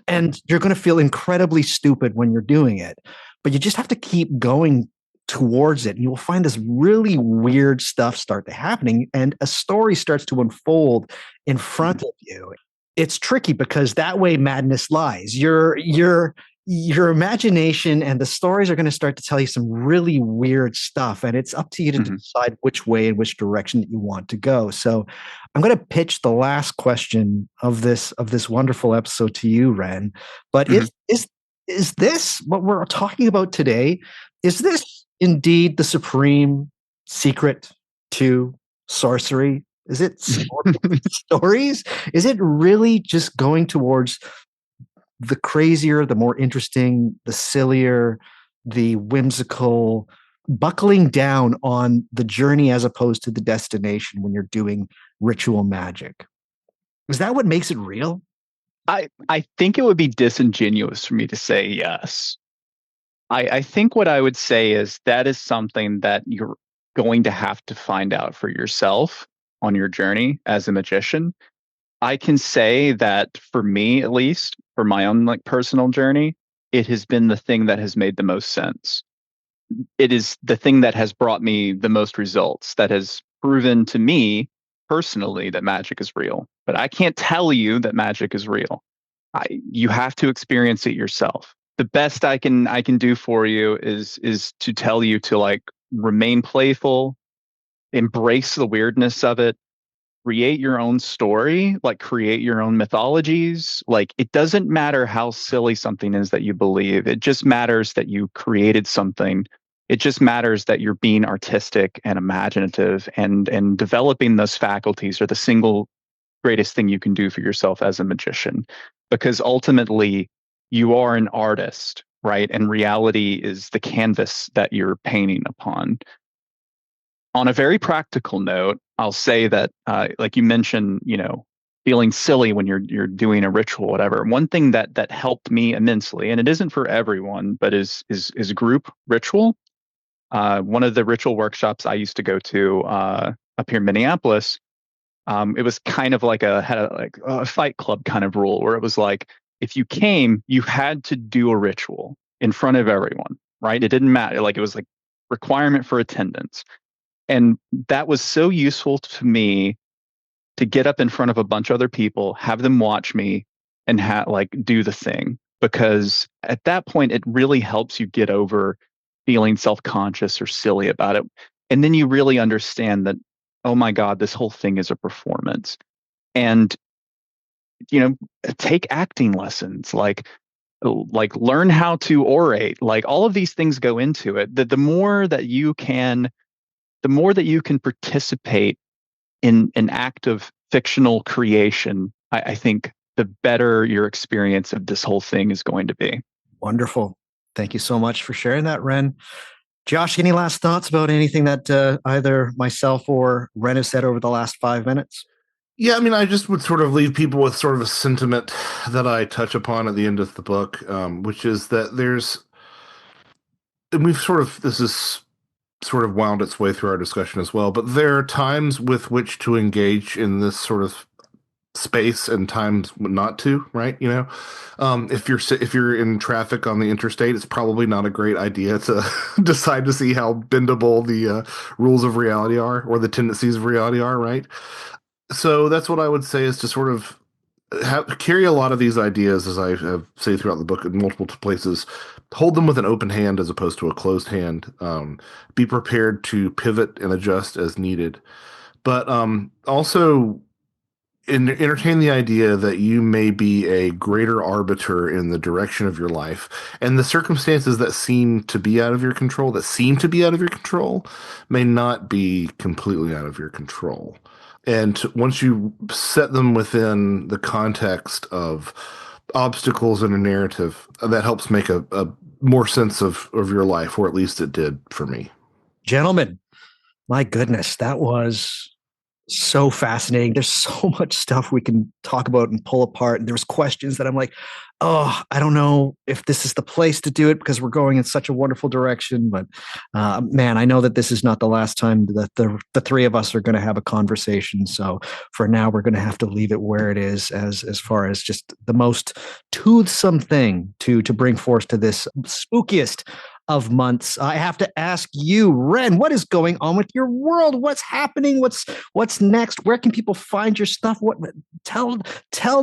And you're going to feel incredibly stupid when you're doing it. But you just have to keep going towards it. And you will find this really weird stuff start to happening. And a story starts to unfold in front of you. It's tricky because that way madness lies. Your imagination and the stories are going to start to tell you some really weird stuff. And it's up to you to decide which way and which direction that you want to go. So I'm going to pitch the last question of this wonderful episode to you, Wren. But is this what we're talking about today? Is this indeed the supreme secret to sorcery? Is it stories? Is it really just going towards the crazier, the more interesting, the sillier, the whimsical, buckling down on the journey as opposed to the destination when you're doing ritual magic? Is that what makes it real? I think it would be disingenuous for me to say yes. I think what I would say is that is something that you're going to have to find out for yourself on your journey as a magician. I can say that for me, at least for my own personal journey, it has been the thing that has made the most sense. It is the thing that has brought me the most results, that has proven to me personally that magic is real. But I can't tell you that magic is real. You have to experience it yourself. The best I can do for you is to tell you to remain playful, embrace the weirdness of it, create your own story, create your own mythologies. It doesn't matter how silly something is that you believe. It just matters that you created something. It just matters that you're being artistic and imaginative, and developing those faculties are the single greatest thing you can do for yourself as a magician, because ultimately you are an artist, right? And reality is the canvas that you're painting upon. On a very practical note, I'll say that, like you mentioned, feeling silly when you're doing a ritual, whatever. One thing that helped me immensely, and it isn't for everyone, but is group ritual. One of the ritual workshops I used to go to up here in Minneapolis, it was kind of had a fight club kind of rule where it was like, if you came, you had to do a ritual in front of everyone, right? It didn't matter. It was requirement for attendance. And that was so useful to me to get up in front of a bunch of other people, have them watch me, and do the thing. Because at that point, it really helps you get over feeling self-conscious or silly about it. And then you really understand that, oh my God, this whole thing is a performance. And, take acting lessons, learn how to orate. All of these things go into it. The more that you can participate in an act of fictional creation, I think the better your experience of this whole thing is going to be. Wonderful. Thank you so much for sharing that, Wren. Josh, any last thoughts about anything that either myself or Wren have said over the last 5 minutes? Yeah, I mean, I just would sort of leave people with sort of a sentiment that I touch upon at the end of the book, which is that and this is sort of wound its way through our discussion as well, but there are times with which to engage in this sort of space and times not to, right? If you're in traffic on the interstate, it's probably not a great idea to decide to see how bendable the rules of reality are or the tendencies of reality are, right? So that's what I would say is to sort of carry a lot of these ideas, as I say throughout the book in multiple places, hold them with an open hand as opposed to a closed hand. Be prepared to pivot and adjust as needed, but also entertain the idea that you may be a greater arbiter in the direction of your life, and the circumstances that seem to be out of your control, may not be completely out of your control. And once you set them within the context of obstacles in a narrative, that helps make a more sense of your life, or at least it did for me. Gentlemen, my goodness, that was so fascinating. There's so much stuff we can talk about and pull apart. And there's questions that I'm like, oh, I don't know if this is the place to do it because we're going in such a wonderful direction. But man, I know that this is not the last time that the three of us are going to have a conversation. So for now, we're going to have to leave it where it is as far as just the most toothsome thing to bring forth to this spookiest of months. I have to ask you, Wren, what is going on with your world? What's happening? What's next? Where can people find your stuff? Tell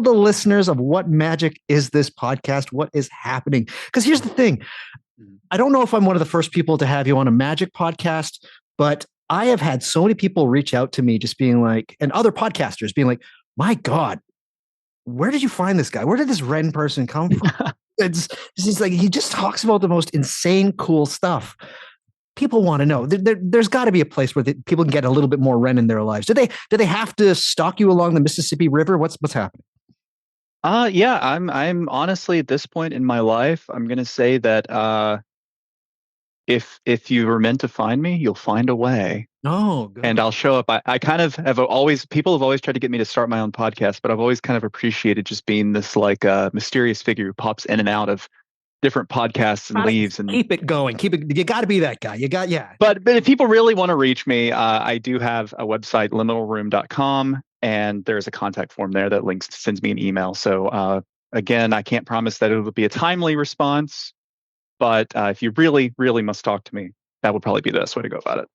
the listeners of What Magic Is This podcast? What is happening? Because here's the thing. I don't know if I'm one of the first people to have you on a magic podcast, but I have had so many people reach out to me just being like, and other podcasters being like, my God, where did you find this guy? Where did this Wren person come from? It's like he just talks about the most insane, cool stuff. People want to know. There's got to be a place where people can get a little bit more Wren in their lives. Do they have to stalk you along the Mississippi River? What's happening? Yeah, I'm honestly at this point in my life, I'm gonna say that if you were meant to find me, you'll find a way. Oh, good. And I'll show up. I kind of people have always tried to get me to start my own podcast, but I've always kind of appreciated just being this like mysterious figure who pops in and out of different podcasts and leaves and keep it going. You got to be that guy. Yeah. But if people really want to reach me, I do have a website, liminalroom.com, and there's a contact form there that sends me an email. So again, I can't promise that it will be a timely response, but if you really, really must talk to me, that would probably be the best way to go about it.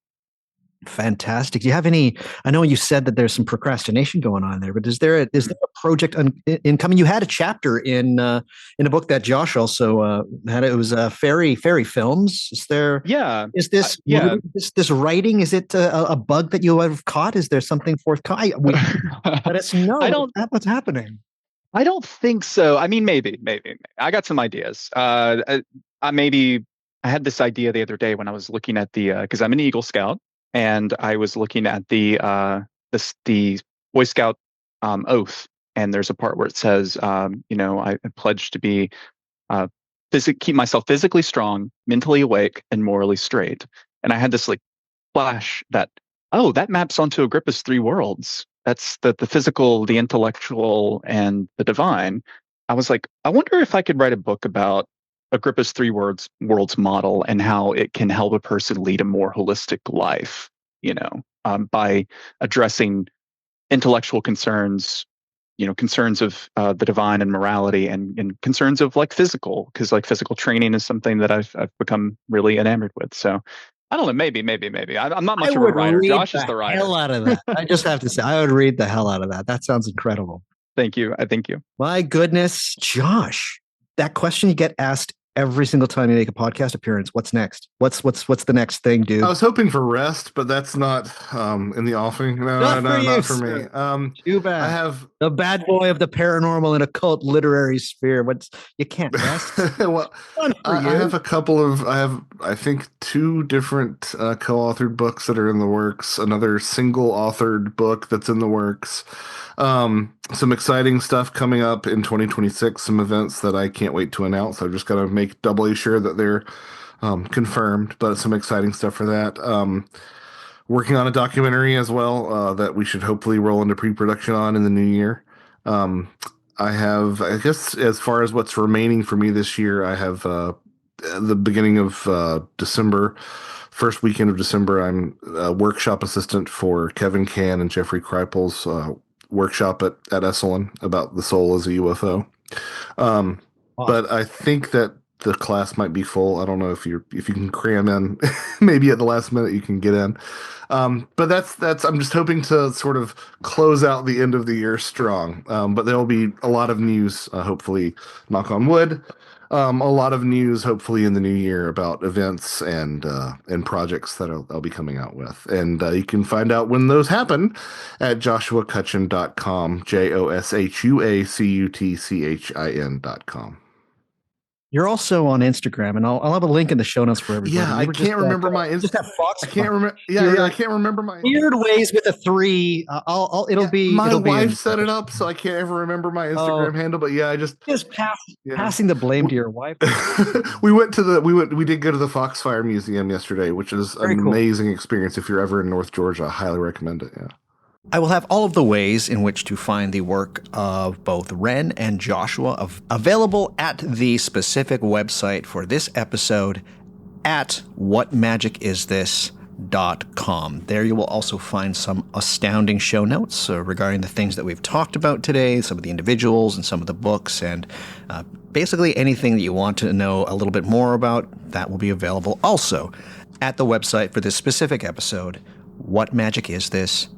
Fantastic. Do you have any? I know you said that there's some procrastination going on there, but is there a project incoming? You had a chapter in a book that Josh also had. It was fairy films. Is there? Yeah. Is this? Yeah. This writing? Is it a bug that you have caught? Is there something forthcoming? Let us know. What's happening. I don't think so. I mean, maybe. I got some ideas. I had this idea the other day when I was looking at because I'm an Eagle Scout. And I was looking at the Boy Scout oath, and there's a part where it says, I pledge to be keep myself physically strong, mentally awake, and morally straight. And I had this like flash that maps onto Agrippa's three worlds. That's the physical, the intellectual, and the divine. I was like, I wonder if I could write a book about Agrippa's three worlds model and how it can help a person lead a more holistic life, by addressing intellectual concerns, concerns of the divine and morality, and concerns of like physical, because like physical training is something that I've become really enamored with. So I don't know, maybe. I'm not much of a writer. Josh is the writer. Hell out of that. I just have to say, I would read the hell out of that. That sounds incredible. Thank you. I thank you. My goodness, Josh, that question you get asked every single time you make a podcast appearance. What's next? What's the next thing, dude? I was hoping for rest, but that's not in the offing. No, not for me. Too bad. I have the bad boy of the paranormal and occult literary sphere. You can't rest. Well, I have I think 2 different co-authored books that are in the works. Another single authored book that's in the works. Some exciting stuff coming up in 2026, some events that I can't wait to announce. I've just got to make doubly sure that they're confirmed, but some exciting stuff for that. working on a documentary as well that we should hopefully roll into pre-production on in the new year. I guess, as far as what's remaining for me this year, I have the beginning of December, first weekend of December, I'm a workshop assistant for Kevin Can and Jeffrey Kripal's workshop at Esalen about the soul as a UFO. But I think that the class might be full. I don't know if you can cram in. Maybe at the last minute you can get in. But that's I'm just hoping to sort of close out the end of the year strong. But there'll be a lot of news, hopefully, knock on wood. A lot of news, hopefully, in the new year about events and projects that I'll be coming out with. And you can find out when those happen at joshuacutchin.com, JOSHUACUTCHIN.com. You're also on Instagram, and I'll have a link in the show notes for everybody. Yeah, I can't remember my Instagram. Just have Fox. I can't remember. Yeah, I can't remember my weird ways with a 3. My wife set it up, so I can't ever remember my Instagram handle. But yeah, I just passing the blame to your wife. we did go to the Foxfire Museum yesterday, which is an amazing experience. If you're ever in North Georgia, I highly recommend it. Yeah. I will have all of the ways in which to find the work of both Wren and Joshua available at the specific website for this episode at whatmagicisthis.com. There you will also find some astounding show notes regarding the things that we've talked about today, some of the individuals and some of the books, and basically anything that you want to know a little bit more about, that will be available also at the website for this specific episode, whatmagicisthis.com.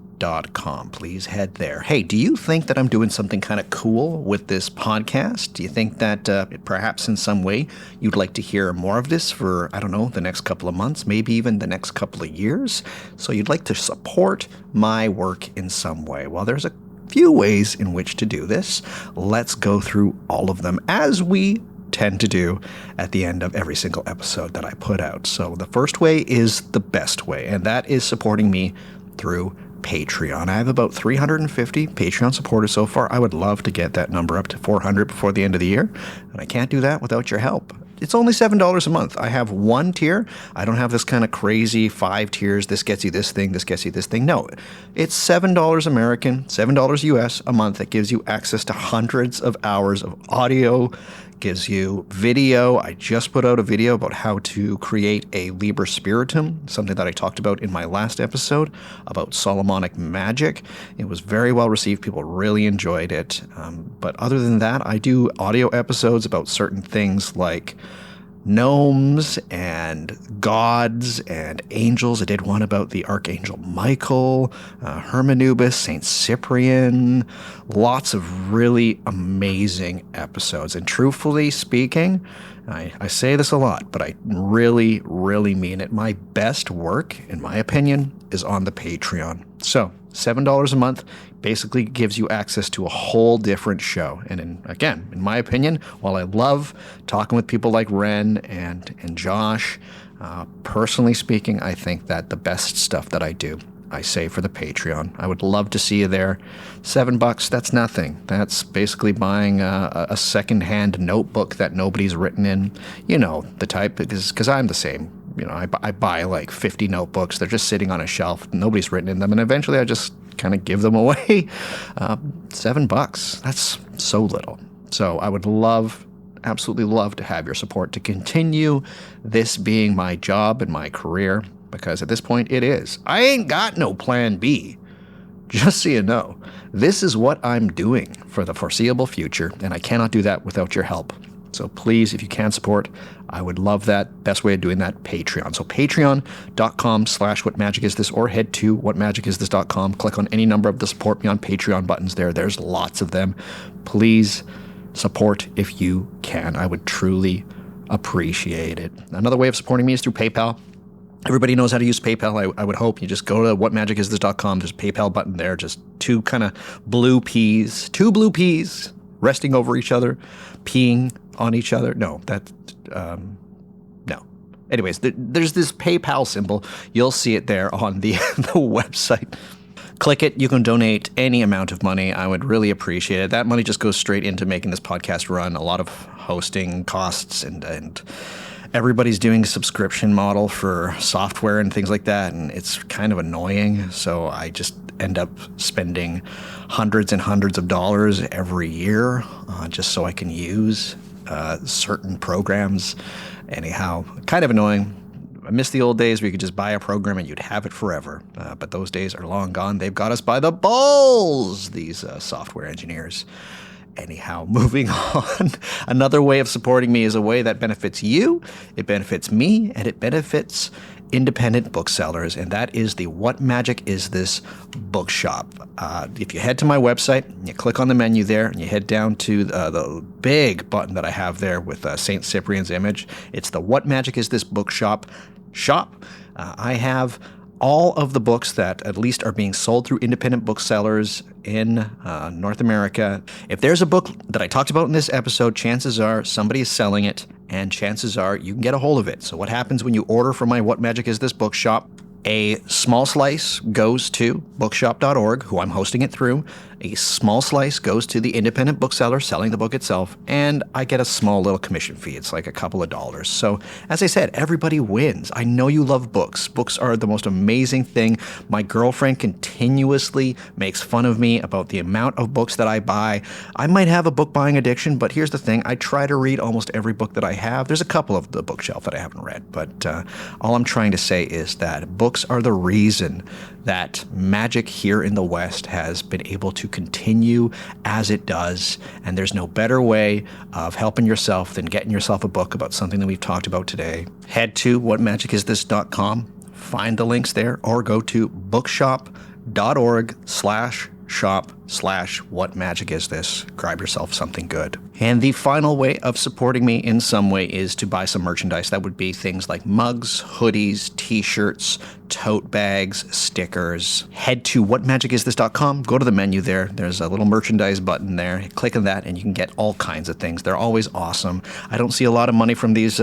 Please head there. Hey, do you think that I'm doing something kind of cool with this podcast? Do you think that perhaps in some way you'd like to hear more of this for, I don't know, the next couple of months, maybe even the next couple of years? So you'd like to support my work in some way? Well, there's a few ways in which to do this. Let's go through all of them, as we tend to do at the end of every single episode that I put out. So the first way is the best way, and that is supporting me through Patreon. I have about 350 Patreon supporters so far. I would love to get that number up to 400 before the end of the year, and I can't do that without your help. It's only $7 a month. I have one tier. I don't have this kind of crazy 5 tiers. This gets you this thing, this gets you this thing. No, it's $7 American, $7 US a month that gives you access to hundreds of hours of audio, gives you video. I just put out a video about how to create a Liber Spiritum, something that I talked about in my last episode about Solomonic magic. It was very well received. People really enjoyed it. But other than that, I do audio episodes about certain things like gnomes and gods and angels. I did one about the Archangel Michael, Hermanubis, Saint Cyprian, lots of really amazing episodes. And truthfully speaking, I say this a lot, but I really, really mean it. My best work, in my opinion, is on the Patreon. So $7 a month basically gives you access to a whole different show. And in my opinion, while I love talking with people like Wren and Josh, personally speaking, I think that the best stuff that I do, I save for the Patreon. I would love to see you there. $7, that's nothing. That's basically buying a second-hand notebook that nobody's written in. You know, the type, because I'm the same. You know, I buy like 50 notebooks. They're just sitting on a shelf. Nobody's written in them. And eventually I just kind of give them away. $7, that's so little. So I would absolutely love to have your support to continue this being my job and my career, because at this point it is. I ain't got no plan B. Just so you know, this is what I'm doing for the foreseeable future, and I cannot do that without your help. So please, if you can support, I would love that. Best way of doing that, Patreon. So patreon.com/whatmagicisthis, or head to whatmagicisthis.com. Click on any number of the support me on Patreon buttons there. There's lots of them. Please support if you can. I would truly appreciate it. Another way of supporting me is through PayPal. Everybody knows how to use PayPal. I would hope you just go to whatmagicisthis.com. There's a PayPal button there. Just two blue peas resting over each other, peeing on each other. No. Anyways, there's this PayPal symbol. You'll see it there on the website. Click it. You can donate any amount of money. I would really appreciate it. That money just goes straight into making this podcast run. A lot of hosting costs and everybody's doing a subscription model for software and things like that, and it's kind of annoying. So I just end up spending hundreds and hundreds of dollars every year just so I can use certain programs. Anyhow, kind of annoying. I miss the old days where you could just buy a program and you'd have it forever. But those days are long gone. They've got us by the balls, these software engineers. Anyhow, moving on. Another way of supporting me is a way that benefits you, it benefits me, and it benefits independent booksellers, and that is the What Magic Is This bookshop. If you head to my website, you click on the menu there, and you head down to the big button that I have there with St. Cyprian's image, it's the What Magic Is This bookshop shop. I have all of the books that at least are being sold through independent booksellers in North America. If there's a book that I talked about in this episode, chances are somebody is selling it, and chances are you can get a hold of it. So what happens when you order from my What Magic Is This bookshop? A small slice goes to bookshop.org, who I'm hosting it through. A small slice goes to the independent bookseller selling the book itself, and I get a small little commission fee. It's like a couple of dollars. So, as I said, everybody wins. I know you love books. Books are the most amazing thing. My girlfriend continuously makes fun of me about the amount of books that I buy. I might have a book buying addiction, but here's the thing. I try to read almost every book that I have. There's a couple of the bookshelf that I haven't read, but all I'm trying to say is that books are the reason that magic here in the West has been able to continue as it does, and there's no better way of helping yourself than getting yourself a book about something that we've talked about today. Head to whatmagicisthis.com, find the links there, or go to bookshop.org/shop/whatmagicisthis. Grab yourself something good. And the final way of supporting me in some way is to buy some merchandise. That would be things like mugs, hoodies, t-shirts, tote bags, stickers. Head to whatmagicisthis.com, go to the menu there. There's a little merchandise button there. Click on that and you can get all kinds of things. They're always awesome. I don't see a lot of money from these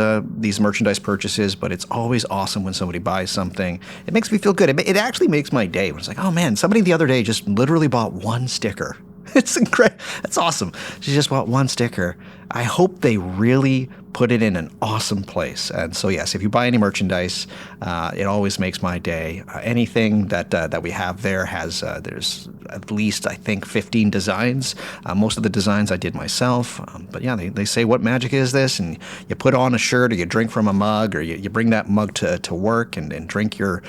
merchandise purchases, but it's always awesome when somebody buys something. It makes me feel good. It actually makes my day. It's like, oh man, somebody the other day just literally bought one sticker. It's incredible. That's awesome. She just bought one sticker. I hope they really put it in an awesome place. And so, yes, if you buy any merchandise, it always makes my day. Anything that we have there has, there's at least, I think, 15 designs. Most of the designs I did myself. But yeah, they say, what magic is this? And you put on a shirt, or you drink from a mug, or you bring that mug to work and drink your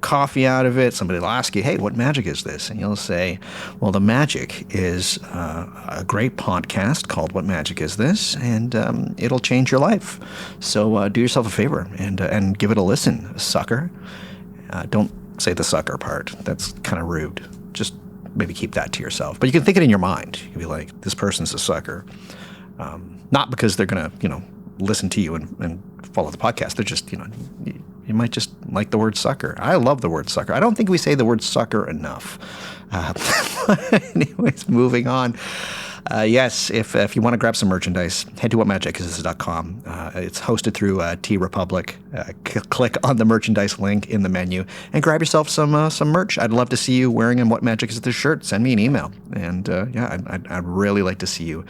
coffee out of it. Somebody will ask you, hey, what magic is this? And you'll say, well, the magic is a great podcast called What Magic Is This? And it'll change your life. So do yourself a favor and give it a listen, sucker. Don't say the sucker part. That's kind of rude. Just maybe keep that to yourself. But you can think it in your mind. You can be like, this person's a sucker. Not because they're going to, listen to you and follow the podcast. They're just, you might just like the word sucker. I love the word sucker. I don't think we say the word sucker enough. Anyways, moving on. Yes, if you want to grab some merchandise, head to whatmagicisthis.com. It's hosted through T Republic. Click on the merchandise link in the menu and grab yourself some merch. I'd love to see you wearing a What Magic Is This shirt. Send me an email, and I'd really like to see you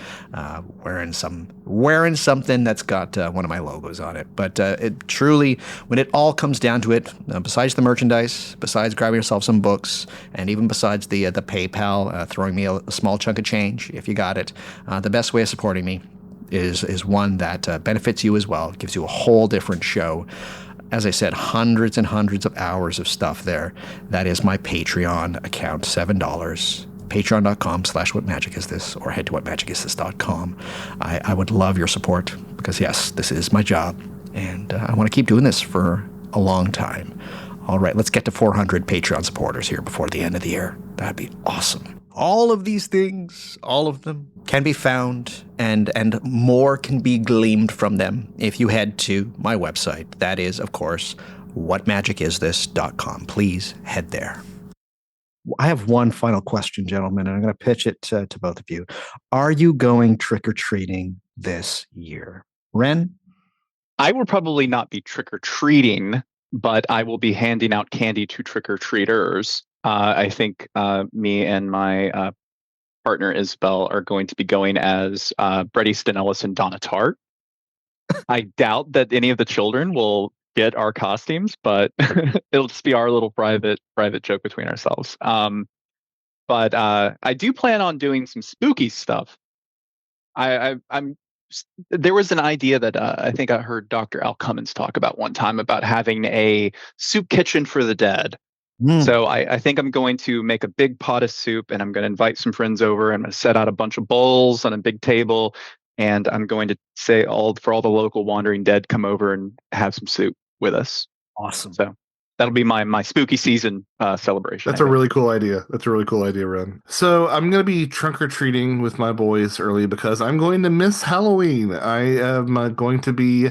wearing something that's got one of my logos on it. But it truly, when it all comes down to it, besides the merchandise, besides grabbing yourself some books, and even besides the PayPal throwing me a small chunk of change if you got it, the best way of supporting me is one that benefits you as well. It gives you a whole different show. As I said, hundreds and hundreds of hours of stuff there. That is my Patreon account, $7. Patreon.com/whatmagicisthis, or head to whatmagicisthis.com. I would love your support because, yes, this is my job, and I want to keep doing this for a long time. All right, let's get to 400 Patreon supporters here before the end of the year. That'd be awesome. All of these things, all of them, can be found, and more can be gleaned from them if you head to my website. That is, of course, whatmagicisthis.com. Please head there. I have one final question, gentlemen, and I'm going to pitch it to both of you. Are you going trick-or-treating this year? Wren? I will probably not be trick-or-treating, but I will be handing out candy to trick-or-treaters. I think me and my partner Isabel are going to be going as Bret Easton Ellis and Donna Tartt. I doubt that any of the children will get our costumes, but it'll just be our little private joke between ourselves. But I do plan on doing some spooky stuff. I'm there was an idea that I think I heard Dr. Al Cummins talk about one time about having a soup kitchen for the dead. So I think I'm going to make a big pot of soup, and I'm going to invite some friends over. I'm going to set out a bunch of bowls on a big table, and I'm going to say for all the local wandering dead, come over and have some soup with us. Awesome. So that'll be my spooky season celebration. That's a really cool idea. That's a really cool idea, Ren. So I'm going to be trunk or treating with my boys early because I'm going to miss Halloween. I am going to be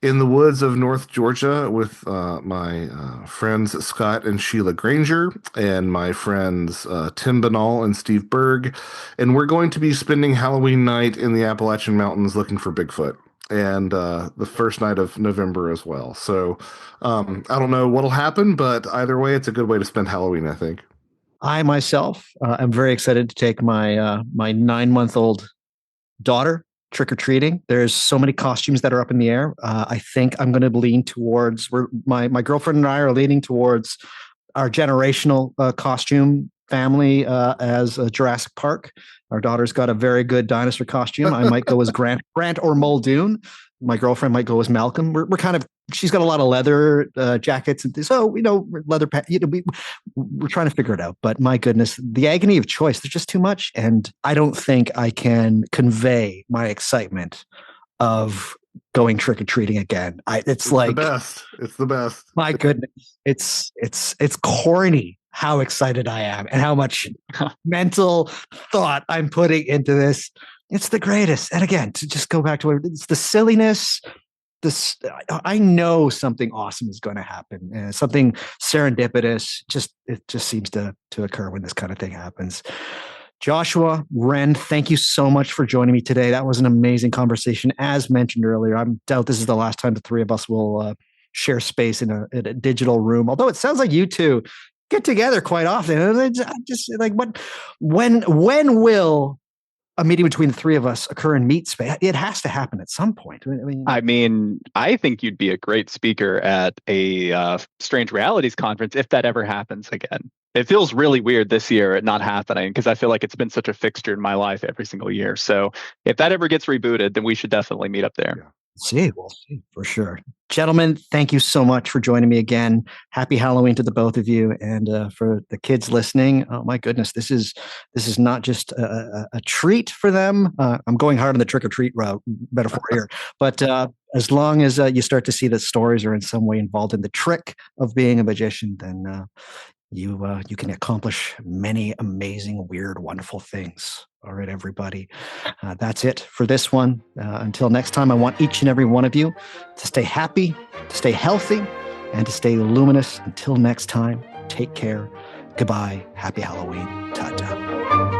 in the woods of North Georgia with my friends Scott and Sheila Granger and my friends Tim Banal and Steve Berg. And we're going to be spending Halloween night in the Appalachian Mountains looking for Bigfoot. And the first night of November as well. So I don't know what'll happen, but either way, it's a good way to spend Halloween, I think. I myself am very excited to take my my 9-month-old daughter trick-or-treating. There's so many costumes that are up in the air. I think I'm going to lean towards my girlfriend and I are leaning towards our generational costume family as Jurassic Park. Our daughter's got a very good dinosaur costume. I might go as Grant or Muldoon. My girlfriend might go as Malcolm. We're kind of, she's got a lot of leather jackets. And so, leather pants, we're trying to figure it out. But my goodness, the agony of choice, there's just too much. And I don't think I can convey my excitement of going trick-or-treating again. It's like the best. It's the best. My goodness. It's corny how excited I am and how much mental thought I'm putting into this. It's the greatest. And again, to just go back to it, it's the silliness. I know something awesome is going to happen. Something serendipitous. It just seems to occur when this kind of thing happens. Joshua, Wren, thank you so much for joining me today. That was an amazing conversation. As mentioned earlier, I doubt this is the last time the three of us will share space in a digital room. Although it sounds like you two get together quite often. Just like when will a meeting between the three of us occur in meet space? It has to happen at some point. I mean, I think you'd be a great speaker at a Strange Realities conference if that ever happens again. It feels really weird this year it not happening because I feel like it's been such a fixture in my life every single year. So if that ever gets rebooted, then we should definitely meet up there. Yeah. We'll see for sure. Gentlemen, thank you so much for joining me again. Happy Halloween to the both of you. And for the kids listening, oh my goodness, this is not just a treat for them. I'm going hard on the trick-or-treat metaphor here. But as long as you start to see that stories are in some way involved in the trick of being a magician, then you can accomplish many amazing, weird, wonderful things. All right, everybody. That's it for this one. Until next time, I want each and every one of you to stay happy, to stay healthy, and to stay luminous. Until next time, take care. Goodbye. Happy Halloween. Ta-ta.